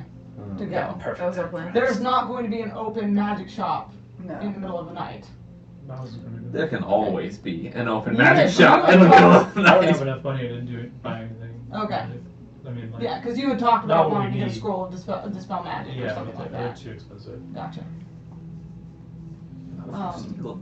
To Yeah. go. Perfect. That was our plan. There's not going to be an open magic shop in No. the middle of the night. There can always be an open Yeah, magic you shop can in the middle of the I don't night. have enough money to buy anything. Okay. I mean, like, Yeah, because you had talked Not about what wanting we to get a need. scroll of dispel magic or yeah, something like but they're that. too expensive. Gotcha.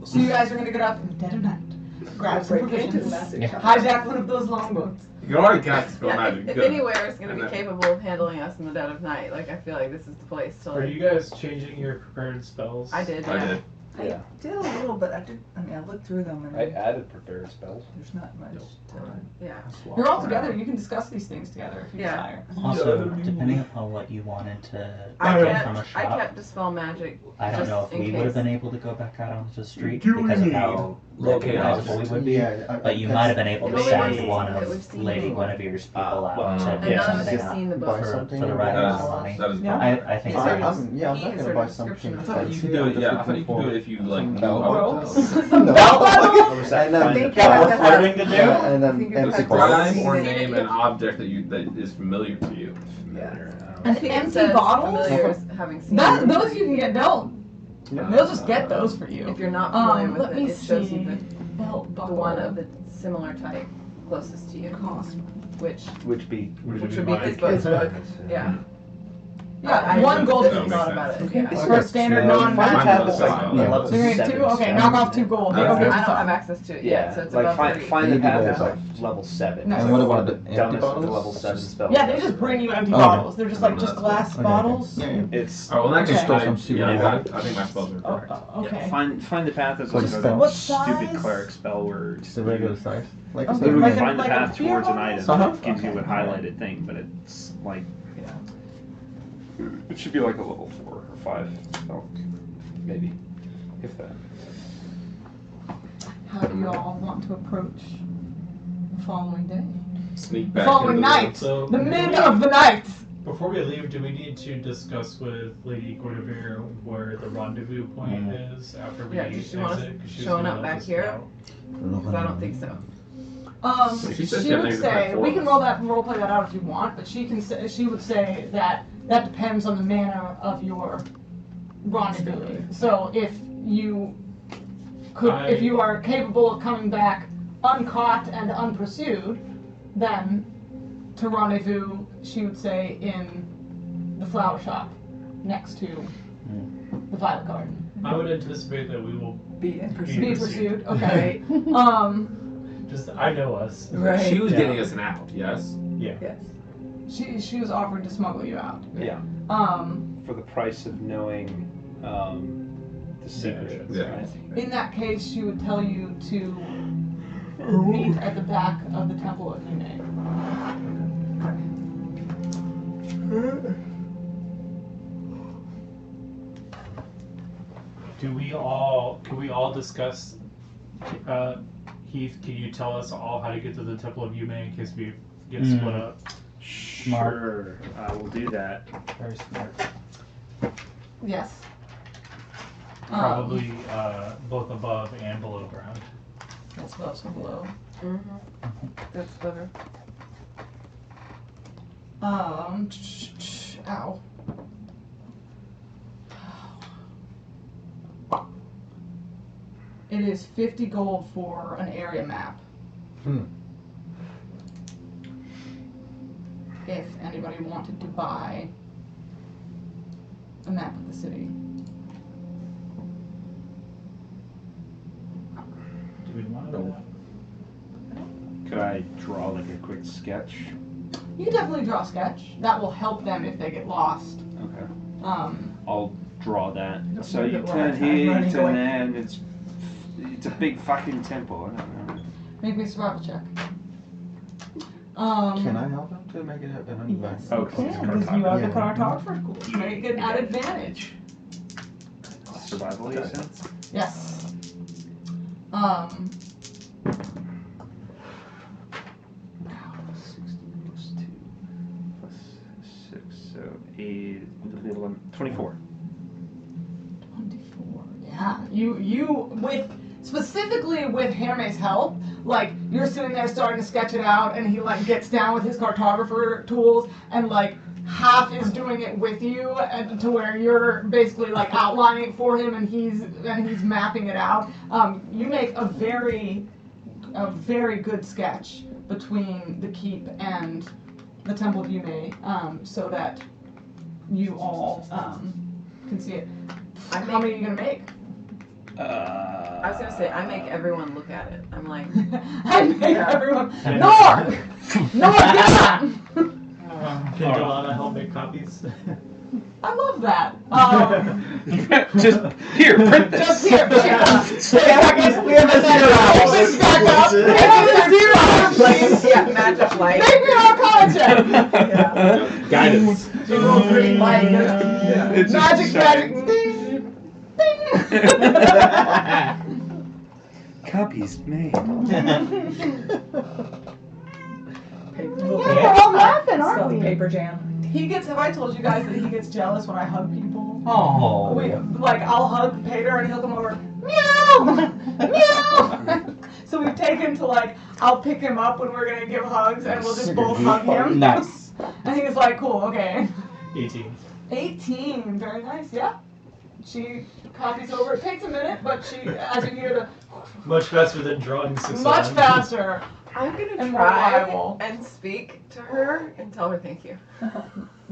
So you guys are gonna get up in the dead of night, grab some Break into the provisions, magic shop. hijack one of those longboats. You can already cast spell Yeah, magic. if good. anywhere is going to And be then- capable of handling us in the dead of night, like I feel like this is the place to Are like. you guys changing your prepared spells? I did. I Yeah. did. I Yeah. did a little, but I looked through them and I added prepared spells. there's not much to Yeah. You're all together. You can discuss these things together if you Yeah. desire. Also, depending upon what you wanted to I get from a kept, I shop, kept dispel magic. I don't just know if in we case. would have been able to go back out onto the street Do we because of need how locate recognizable we objects? would be. Yeah, But you might have been able It to only send works one that we've of seen Lady before. Guinevere's people out well, to And pick none of us something have up seen the Buy book. something for the or right buy amount of something? money. That is Yeah. I think Is that there was just- Yeah, I'm Is not there gonna a buy description something of I thought you fancy. could do it. I'm Yeah, I just thought you could do looking it if you like knew bell how buckles. to. Bell buckles? Or was that And then find think the I path? have flirting to do? Yeah, and I then think empty it's Describe bottles. or name an object that is familiar to you. Familiar, I And think it empty says bottles? familiar as having seen That, it. those you can get. They'll just get those for you. If you're not familiar with let it, me it shows see. you Belt the buckle. one of the similar type closest to you, Cost. which Which be which would be his His book. book. Yeah. Yeah, I one gold That piece. makes thought sense. about it. Okay. Yeah. For a standard Yeah, non-magic mine level was like one. Yeah. level So you're gonna 7 2? Okay, spell. knock off 2 gold. Okay. Go I get don't yourself. have access to it Yeah, yet, so it's like above find 3. the Maybe path those is are- like level 7. No. And what about the Down empty to bottles? level 7 spell. Yeah, they just bring you empty Oh, bottles. They're just like just Okay. glass Okay, bottles. okay. Yeah, yeah. It's Oh, well, in that case, Okay. Store some I secret think my spells are Oh, correct. okay. Find the path is Like like spell. a What stupid size? cleric spell where Just a regular size. Like Okay. I said, Like a- find the like a path beer towards an bottle? item Uh-huh. that gives you a Okay. highlighted thing, but it's like it should be like a level 4 or 5 spell, maybe, if that. How do you all want to approach the following day? Sneak The back. following into night! So- The mid of the night! Before we leave, do we need to discuss with Lady Guinevere where the rendezvous point is after we Yeah, does she want us exit? 'Cause she's showing gonna up let back us here? know. Because I don't think so. She said She she had would things to say prep for we can us. role play that out if you want, but she would say that depends on the manner of your rendezvous. So if you if you are capable of coming back uncaught and unpursued, then to rendezvous, she would say, in the flower shop next to the Violet Garden. I would anticipate that we will Be in Be pursued. Okay. Just, I know us. Right. She was Yeah. getting us an out, yes? Yeah. Yes. She was offering to smuggle you out. Yeah. Um, For the price of knowing the secret. Yeah. Right? in that case, she would tell you to meet at the back of the Temple of Yune. Can we all discuss, Heath, can you tell us all how to get to the Temple of Yume in case we get split up? Sure, I will do that. Very smart. Yes. Probably both above and below ground. That's above and below. That's clever. Ow. It is 50 gold for an area map. If anybody wanted to buy a map of the city. Do we want to know? Could I draw like a quick sketch? You can definitely draw a sketch. That will help them if they get lost. Okay. Um, I'll draw that. Don't So make you it turn right. here, you I'm turn running there, and it's a big fucking temple. I don't know. make me a survival check. Can I help him to make it an Yes, Oh, you 'cause it's can, because you have the Yeah. cartographer school. You make it at advantage. Survival, you said? Yes. 60 plus 2 plus 6, so 8, 24. 24. Yeah. You with specifically with Herme's help, like you're sitting there starting to sketch it out, and he like gets down with his cartographer tools and like half is doing it with you, and to where you're basically like outlining it for him, and he's mapping it out. You make a very good sketch between the keep and the Temple of Yume, so that you all can see it. How many are you gonna make? I was gonna say, I make everyone look at it. I'm like, I make everyone. Nor! Nor, get up! Can Joanna help make copies? I love that. Just here, print this. Just here. We have a Open back up. Make me a zero. yeah, magic light. Make me an Arcana check. Yeah. Guidance. Little green light. It's just Magic, shining. Ding. Ding. Copies made. Yeah, we're all laughing, aren't Spelled we? paper jam. He gets. Have I told you guys that he gets jealous when I hug people? Oh. I'll hug Peter and he'll come over, meow, meow. So we've taken to like, I'll pick him up when we're gonna give hugs, and we'll just both hug him. Nice. And he's like, cool, okay. 18. 18, very nice, yeah. She copies over. It takes a minute, but she, as you hear the, Much faster than drawing 6 much faster. I'm gonna And more try reliable. and speak to her and tell her thank you.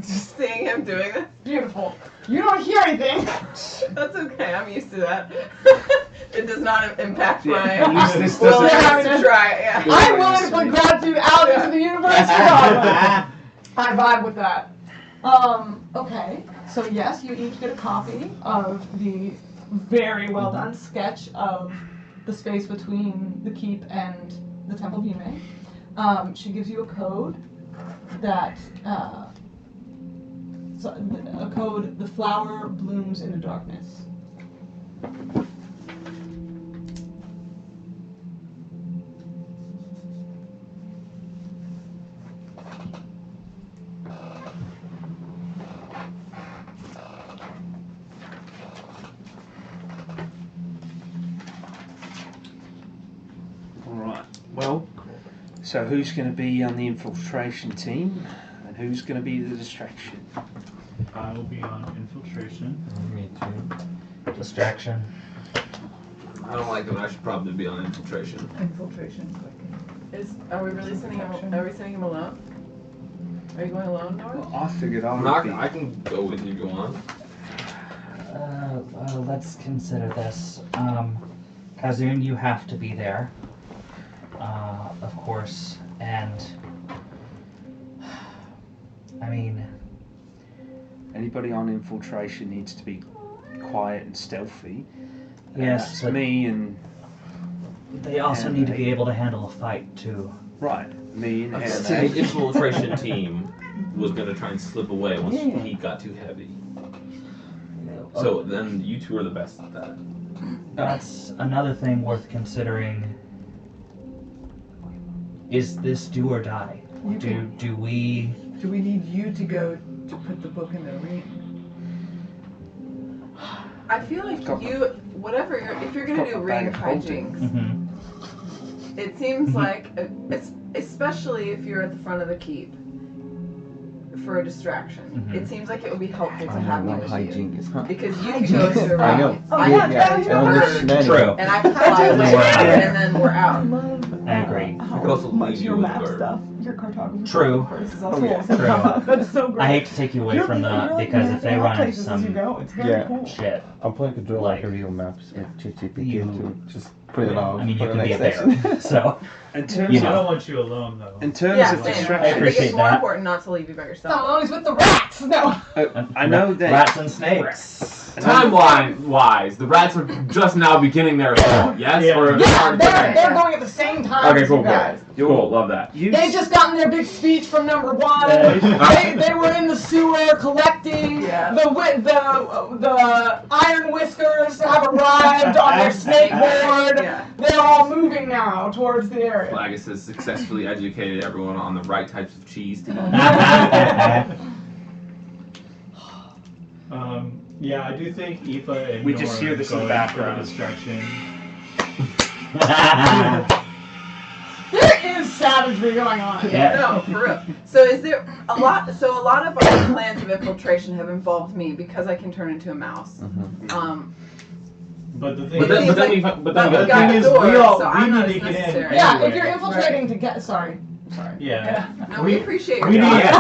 Just seeing him doing this. Beautiful. You don't hear anything. That's okay. I'm used to that. It does not impact Yeah, my at least this willingness doesn't- to try. Yeah. I'm willing to put gratitude out into the universe. I vibe with that. Okay. So yes, you each get a copy of the very well done sketch of the space between the keep and the Temple of Yume. She gives you a code that, the flower blooms in the darkness. Alright, well, so who's going to be on the infiltration team and who's going to be the distraction? I will be on infiltration. Me too. Distraction. I don't like it. I should probably be on infiltration. Infiltration. Are we really sending him? Are we sending him alone? Are you going alone, Nora? Well, I figured I would Knock, be. I can go with you if you want. Let's consider this. Kazun, you have to be there. Of course. And I mean, Anybody on infiltration needs to be quiet and stealthy. yes, That's but me and they also and need to they- be able to handle a fight too. right. Me and The infiltration team was gonna try and slip away once the heat got too heavy. So then you two are the best at that. That's another thing worth considering. Is this do or die? You can- Do we? Do we need you to go to put the book in the ring? I feel like whatever if you're gonna do ring hijinks, Mhm. it seems like, especially if you're at the front of the keep for a distraction, Mhm. it seems like it would be helpful to have you with you. Hijinks. Because you can go to the ring. I know. I Yeah, can yeah, go to yeah. the herd, True. and I fly away, and then we're out. I agree. I could also much leave your you with map Bird. stuff, your cartography. True. This is Oh, also yeah. awesome. True. That's so great. I hate to take you away You're from really the because if they mapping out run into places as you some go. It's very Yeah. cool. shit, I'm planning to draw Like, like real maps with ChatGPT you- to just put it out I mean, for you the could be a next bear. session. So in terms You I know. don't want you alone though. in terms Yeah, of same. distraction, I think appreciate it's more that. important not to leave you by yourself. Someone's with the rats. No. I know that. rats and snakes. Timeline-wise, the rats are just now beginning their assault, yes? Yeah. Or Yeah, they're going at the same time Okay, as cool, you guys. Cool, love that. You They just gotten their big speech from number one. They were in the sewer collecting. Yeah. The Iron Whiskers have arrived on their snake board. Yeah. They're all moving now towards the area. Flagus has successfully educated everyone on the right types of cheese to eat. Yeah, I do think Aoife and We just Nora hear this in the going background. for the distraction. There is savagery going on. Yeah. No, for real. So is there a lot? So a lot of our plans of infiltration have involved me because I can turn into a mouse. But the thing But then- is, but then we but the we got thing the is, door, we all so we I'm not need as to get in. necessary. Yeah, anyway. if you're infiltrating to get. Sorry. Yeah. No, we appreciate your We need. time.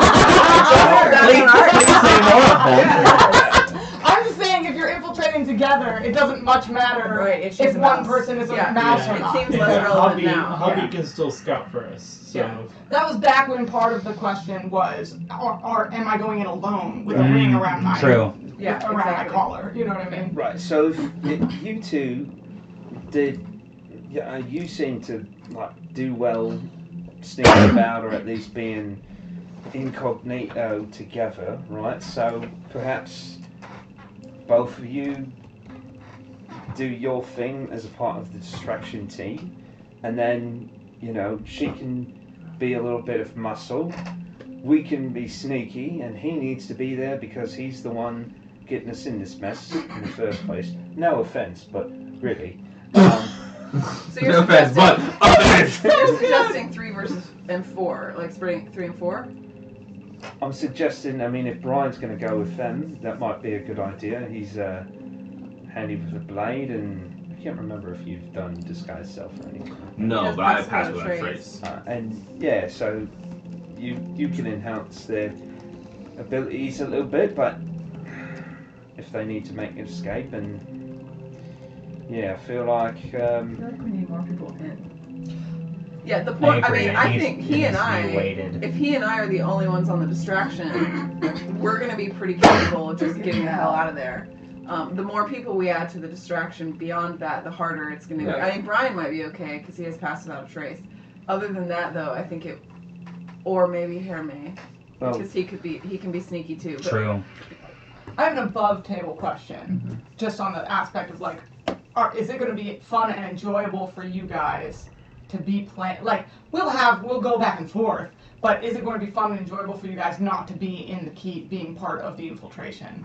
I'm just saying, if you're infiltrating together, it doesn't much matter Right, if she's if a one mouse. person is a Yeah. mouse Yeah. or It not. seems less relevant now. Hobby Yeah. can still scout for us. So Yeah. That was back when part of the question was, am I going in alone with a ring around my True. Yeah, around my exactly. collar? You know what I mean? Right. So if you two did, you seem to like do well sneaking about, or at least being incognito together, right? So perhaps both of you do your thing as a part of the distraction team, and then she can be a little bit of muscle. We can be sneaky, and he needs to be there because he's the one getting us in this mess in the first place. No offense, but really. So you're No offense, but You're suggesting 3 and 4, like spreading 3 and 4. I'm suggesting, if Brian's going to go with them, that might be a good idea. He's handy with a blade, and I can't remember if you've done disguise self or anything. No, Just but I pass passed without without trace. trace. And yeah, so you can enhance their abilities a little bit, but if they need to make an escape, and I feel like I feel like we need more people in. Yeah, the point. I agree. mean, It I needs- think it he and needs to be I. weighted. If he and I are the only ones on the distraction, we're going to be pretty capable of just getting the hell out of there. The more people we add to the distraction beyond that, the harder it's going to be. Yeah. I think Brian might be okay because he has passed without a trace. Other than that, though, I think or maybe Hermé, well, because he can be sneaky too. But True. I have an above table question, just on the aspect of is it going to be fun and enjoyable for you guys to be playing? Like, we'll go back and forth, but is it going to be fun and enjoyable for you guys not to be in the keep, being part of the infiltration?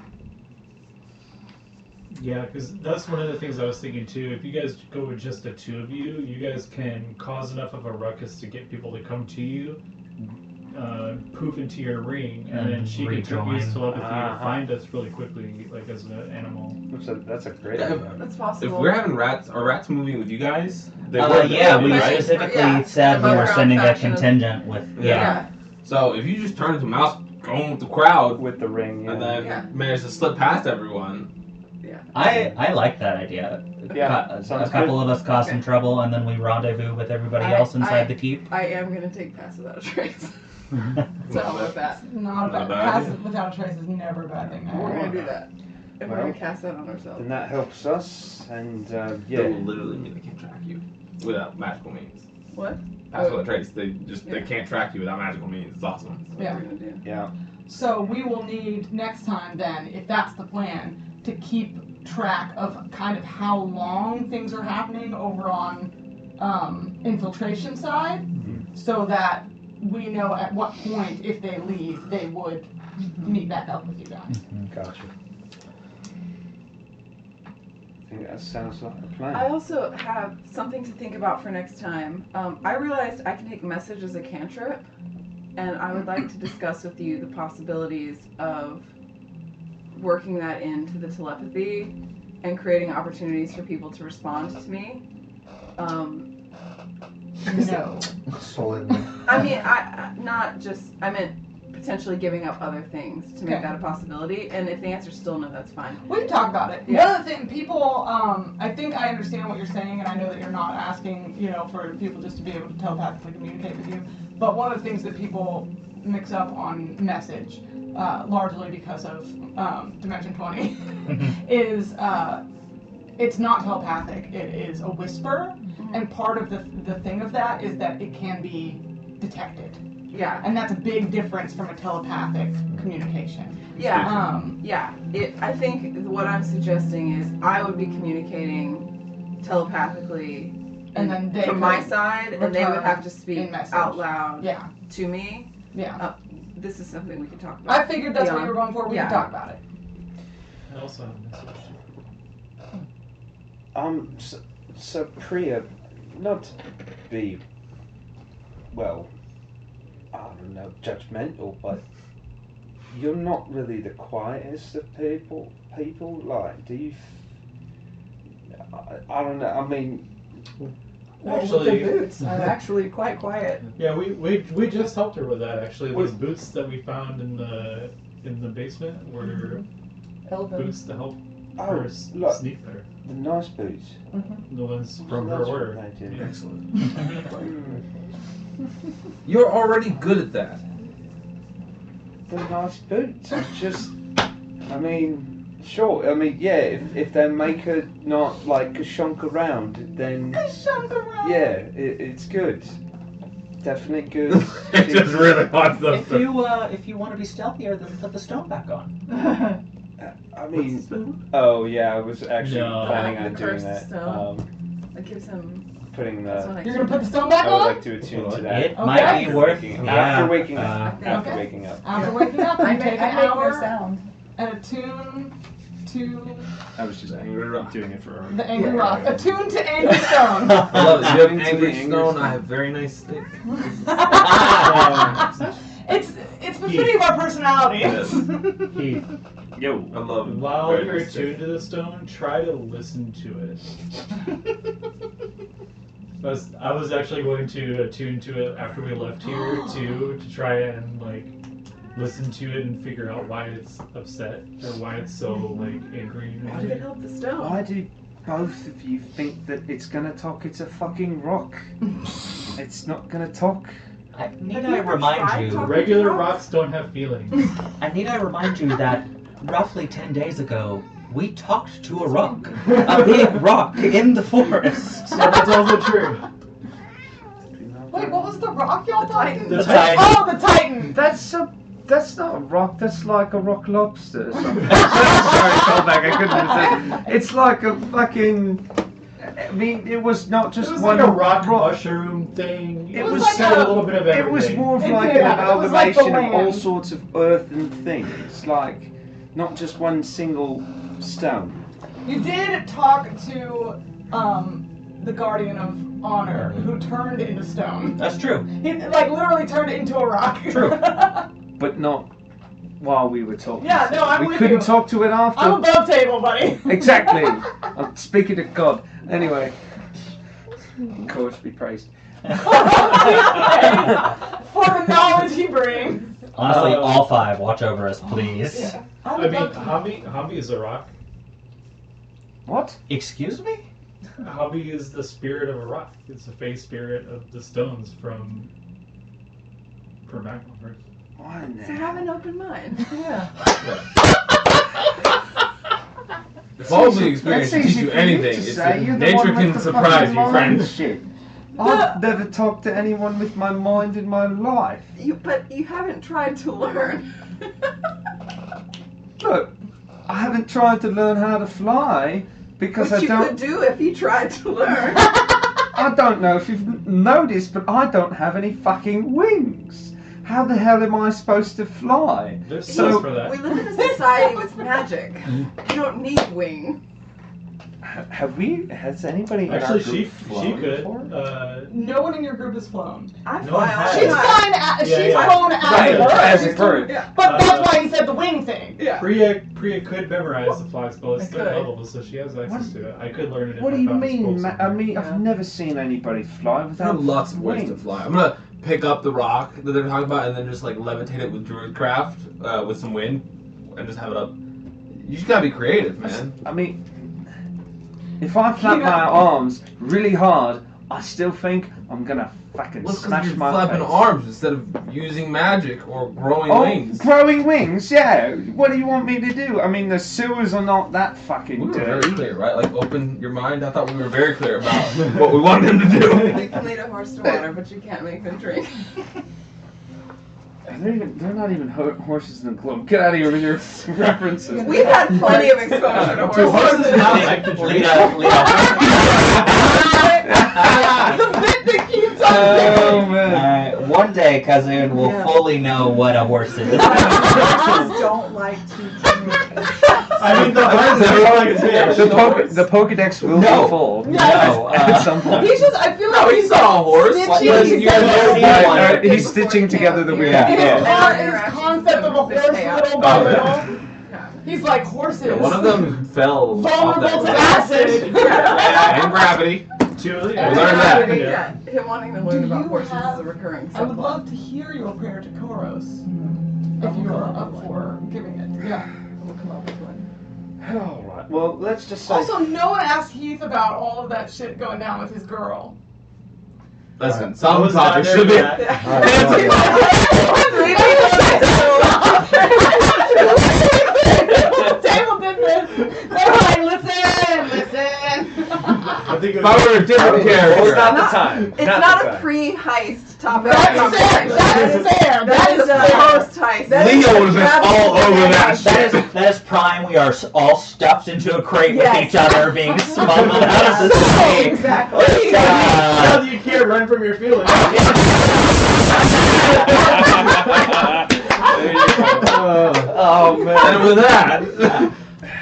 yeah, because that's one of the things I was thinking too. If you guys go with just the two of you, you guys can cause enough of a ruckus to get people to come to you, poof into your ring, and then she can use telepathy to find us really quickly, like as an animal. That's a great idea. That's possible. If we're having rats, are rats moving with you guys? Yeah, we right? specifically said we were sending a contingent with. Yeah. So if you just turn into a mouse, going with the crowd, with the ring, and then manage to slip past everyone. Yeah. I like that idea. Yeah, A couple of us cause some trouble, and then we rendezvous with everybody else inside the keep. I am gonna take Pass Without a Trace. So I'll with that. Not a bad. Pass Without a Trace is never a bad thing. We're gonna do that. If we're gonna cast that on ourselves. Then that helps us, and They will literally mean they can't track you without magical means. What? Pass Without a Trace. They can't track you without magical means. It's awesome. Yeah. Yeah. So we will need next time then, if that's the plan, to keep track of kind of how long things are happening over on infiltration side, so that we know at what point, if they leave, they would meet back up with you guys. Gotcha. I think that sounds like a plan. I also have something to think about for next time. I realized I can take message as a cantrip, and I would like to discuss with you the possibilities of working that into the telepathy and creating opportunities for people to respond to me. No. Solidly. I mean, I meant potentially giving up other things to make that a possibility. And if the answer's still no, that's fine. We can talk about it. Yeah. One of the things, people, I think I understand what you're saying, and I know that you're not asking, for people just to be able to telepathically communicate with you. But one of the things that people mix up on message, largely because of Dimension 20, is it's not telepathic. It is a whisper, and part of the thing of that is that it can be detected. Yeah. And that's a big difference from a telepathic communication. Yeah. I think what I'm suggesting is I would be communicating telepathically, and then they from my side, and they would have to speak message out loud to me. Yeah. This is something we could talk about. I figured that's what you were going for. We can talk about it. I also have a message. So Priya, not to be, well, I don't know, judgmental, but you're not really the quietest of people. Like, do you? I don't know. I mean, Actually, the boots. I'm actually quite quiet. Yeah, we just helped her with that. Actually, those boots that we found in the basement were boots to help her sneak better. The nice boots. The ones from her order. Excellent. You're already good at that. The nice boots. It's just, I mean, sure. I mean, yeah. If they make her not like kashunk around, then yeah, it's good. Definitely good. It just really wants them. If you want to be stealthier, then put the stone back on. I mean, oh yeah, I was actually planning on doing that. That gives him. Putting the. You're gonna put the stone back on? I would like to attune to that. It might be worth. After waking up. After Okay. waking up. After waking up, I you take make an no hour sound. and attune to I was just doing it for the angry rock. Attune to angry stone. I love it. You have angry stone. I have very nice stick. It's befitting of our personalities. Yo, I love it. While Very you're nice stick. attuned to the stone, try to listen to it. I was actually going to attune to it after we left here too, to try and like listen to it and figure out why it's upset or why it's so like angry. How did it help the stone? Why do both of you think that it's gonna talk? It's a fucking rock. It's not gonna talk. Need I remind you? Regular rocks don't have feelings. I need I remind you that roughly 10 days ago, we talked to a rock. A big rock in the forest. So that's also true. Wait, what was the rock y'all talking? The Titan. Oh, the Titan. That's not a rock. That's like a rock lobster. Or something. Sorry, callback. I couldn't have said. It's like a fucking. I mean, it was not just It was one like a rock mushroom thing. It was said like a little bit of everything. It was more of It like did. an It was like the amalgamation of all land. sorts of earthen things, like not just one single stone. You did talk to the guardian of honor who turned into stone. That's true. He like literally turned into a rock. True. But not while we were talking. Yeah, no, I'm we with couldn't you. talk to it after. I'm above table, buddy. Exactly. I'm speaking to God. Anyway, God be praised. For the knowledge he brings. Honestly, all five, watch over us, please. Yeah. I would mean, love to- Hobby is a rock. What? Excuse me? Hobby is the spirit of a rock. It's the face spirit of the stones from Magnum. So have an open mind. Yeah. If all the experience That's teach easy you for you anything, to it's say. that You're the nature one with can the surprise fucking you, mind friend. shit. I've never talked to anyone with my mind in my life. But you haven't tried to learn. Look, I haven't tried to learn how to fly because Which I you don't. could do if you tried to learn. I don't know if you've noticed, but I don't have any fucking wings. How the hell am I supposed to fly? There's So- space for that. We live in a society with magic. You don't need wing. Have we? Has anybody in our Actually, group she flown could. before? No one in your group has flown. I No fly one all has. the She's time. flying. Yeah, She's yeah. flown as Right, a bird. as a bird. Yeah. But that's why he said the wing thing. Yeah. Priya could memorize the flag spell. It's I third could. level, so she has access to it. I could learn it. What if do I you found a mean? scroll I somewhere. mean, Yeah. I've never seen anybody fly There without are lots of ways to wings. fly. I'm gonna pick up the rock that they're talking about and then just like levitate it with druidcraft with some wind and just have it up. You just gotta be creative, man. I mean, if I flap my arms really hard, I still think I'm gonna fucking Well, because smash you're my flapping face. arms instead of using magic or growing Oh, wings. growing wings, yeah. What do you want me to do? I mean, the sewers are not that We fucking were very dirty. clear, right? Like, open your mind. I thought we were very clear about what we wanted him to do. You can lead a horse to water, but you can't make them drink. They're not even horses in the club. Get out of here with your references. We've had plenty of exposure to Do horses. horses not like to drink? The bit that keeps Oh on man. One day, Kazun will Yeah. fully know what a horse is. Horses don't like to drink. I mean, the horses are like The Pokedex will No. be full. No, at some point. He's just, I feel like No, he he's saw a horse. snitching. What- He's you got guys a never little seen one. bit- He's stitching together the weird. Yeah. His Yeah. art, his concept of a horse little by little. He's like horses. Yeah, one of them fell off vulnerable to that acid. and gravity. Julie, We learned that. Yeah, him wanting to learn Do about you horses have- is a recurring I would subplot. love to hear your prayer to Koros. If you are up for giving it. Yeah. We'll come up with one. Alright, well, let's just say. Also, no one asked Heath about all of that shit going down with his girl. Listen, I some was not topics there should for be. that. Table did this. They were like, listen. I think it If I were a different Well, character. not the time. It's not not the a time. pre-heist topic. That's fair. That is fair. That is a fair. post-heist. Leo would have been all over that That shit. that is prime. We are all stuffed into a crate Yes. with each other, being smuggled out of the city. Exactly. How do you can't run from your feelings? Oh And man. with that,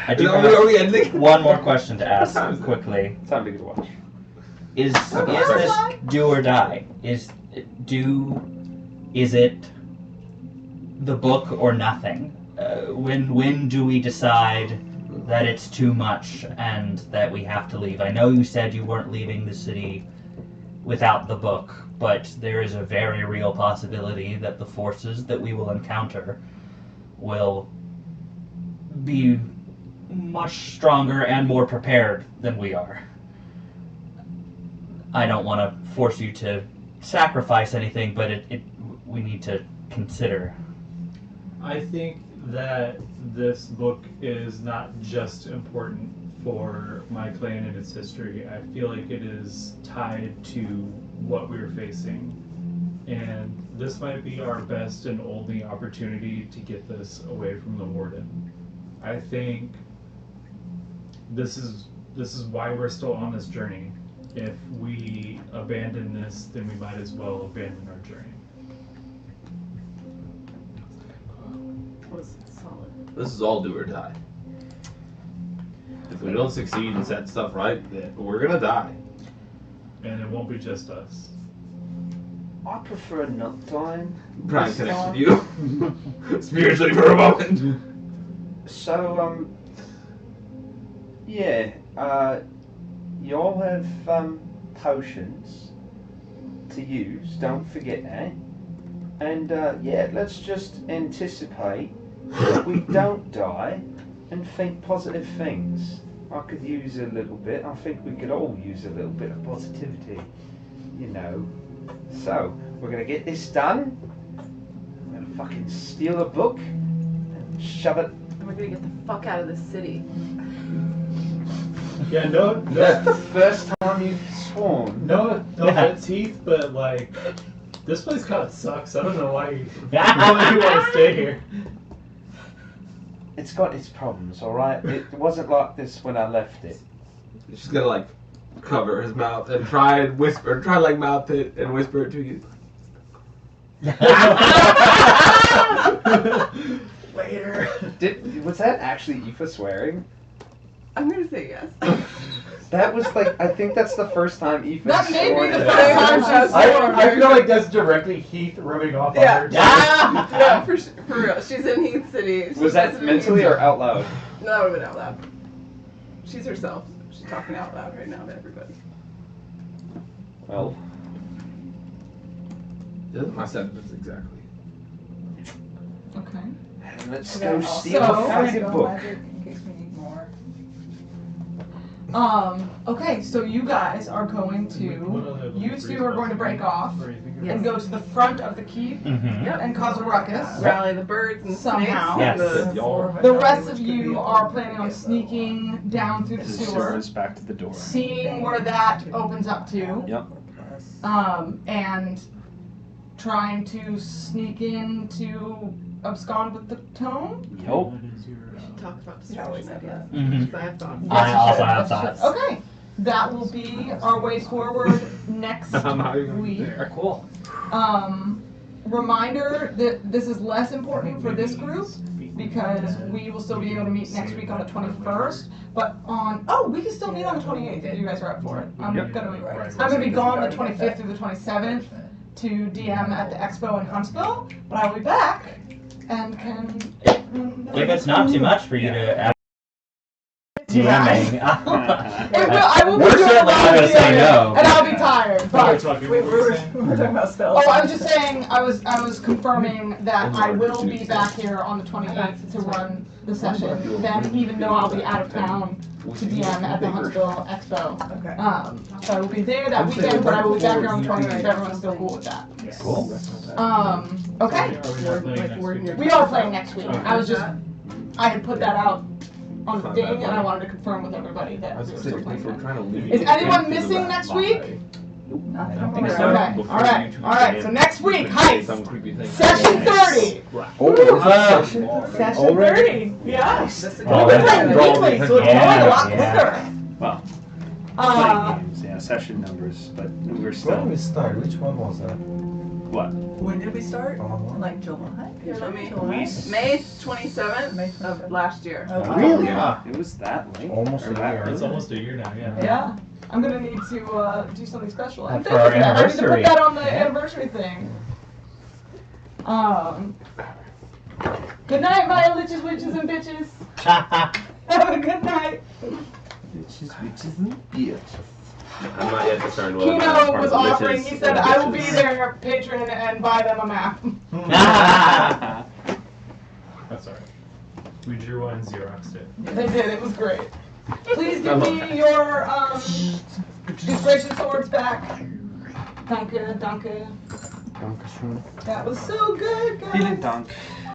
I do are have we ending? one more question to ask quickly. Time to get to watch. Is this do or die? Is it the book or nothing? When do we decide that it's too much and that we have to leave? I know you said you weren't leaving the city without the book, but there is a very real possibility that the forces that we will encounter will be much stronger and more prepared than we are. I don't want to force you to sacrifice anything, but we need to consider. I think that this book is not just important for my clan and its history. I feel like it is tied to what we're facing. And this might be our best and only opportunity to get this away from the Warden. I think this is why we're still on this journey. If we abandon this, then we might as well abandon our journey. Was solid. This is all do or die. If we don't succeed and set stuff right, then we're gonna die. And it won't be just us. I prefer not dying. Brian connects with you spiritually for a moment. So, yeah, y'all have potions to use, don't forget that. And yeah, let's just anticipate that we don't die and think positive things. I could use a little bit. I think we could all use a little bit of positivity, you know. So, we're gonna get this done. I'm gonna fucking steal a book and shove it. And we're gonna get the fuck out of this city. Yeah, no. That's the first time you've sworn. No offense, Heath, but like, this place kind of sucks. I don't know why you want to stay here. It's got its problems, alright? It wasn't like this when I left it. She's gonna like cover his mouth and try and whisper, try like mouth it and whisper it to you. Later. Was that actually Aoife swearing? I'm gonna say yes. That was like, I think that's the first time Aoife That may be sworn the in first that. time she's I feel like that's directly Heath rubbing off on her. Yeah, for real. She's in Heath City. She's Was that visiting mentally Heath. or out loud? No, that would have been out loud. She's herself. She's talking out loud right now to everybody. Well, That's my sentence exactly. Okay. let's Okay, go also, steal a fucking go book. magic in case we need more. Okay, so you guys are going to, you two are going to break off and go to the front of the keep Mm-hmm. and cause a ruckus. Rally the birds and Somehow. snakes. Yes. And The rest of you are planning on sneaking down through the The sewer, sewer's back to the door. seeing where that opens up to. Yep. And trying to sneak in to abscond with the tome. Nope. talk about distraction ideas. Mhm. I have thoughts. I also have thoughts. Okay, that will be our way forward next week. Cool. Reminder that this is less important for this group because we will still be able to meet next week on the 21st. But we can still meet on the 28th if you guys are up for it. I'm gonna be gone the 25th through the 27th to DM at the expo in Huntsville, but I will be back and can. If it's not too much for you to add DMing, I will be we're doing certainly a lot not of going to say DMing, no. and I'll be tired. But We're talking about spells. oh, I was just saying, I was confirming that I will be back here on the 28th to run the session. Then, even though I'll be out of town to DM at the Huntsville Expo, Okay. so I will be there that weekend, but I will be back here on the 28th. If everyone's still cool with that. Cool. Okay. We are playing next week. I had put that out on the thing, and I wanted to confirm with everybody that we were still playing. Is anyone missing next week? I don't think so. Okay, alright, so next week, Heist! Session 30! Session 30, yes! We've been playing weekly, so it's going a lot quicker. Well, Uh, playing games, yeah, session numbers, but we're When still. we start, which one was that? What? When did we start? Like July? Here, let me. July? May 27th of last year. Really? Yeah. It was that late? Almost Or a that year. It's early? almost a year now, yeah. yeah, I'm gonna need to do something special. I'm For thinking our that. I need to put anniversary. that on the Yeah. anniversary thing. Good night, my liches, witches, and bitches. Have a good night. I'm not yet concerned with Kino was offering, he said, I will be their patron and buy them a map. That's alright. We drew one and Xeroxed it. They did, it was great. Please give me your inspiration swords back. Danke, danke. That was so good, guys. Vielen Dank.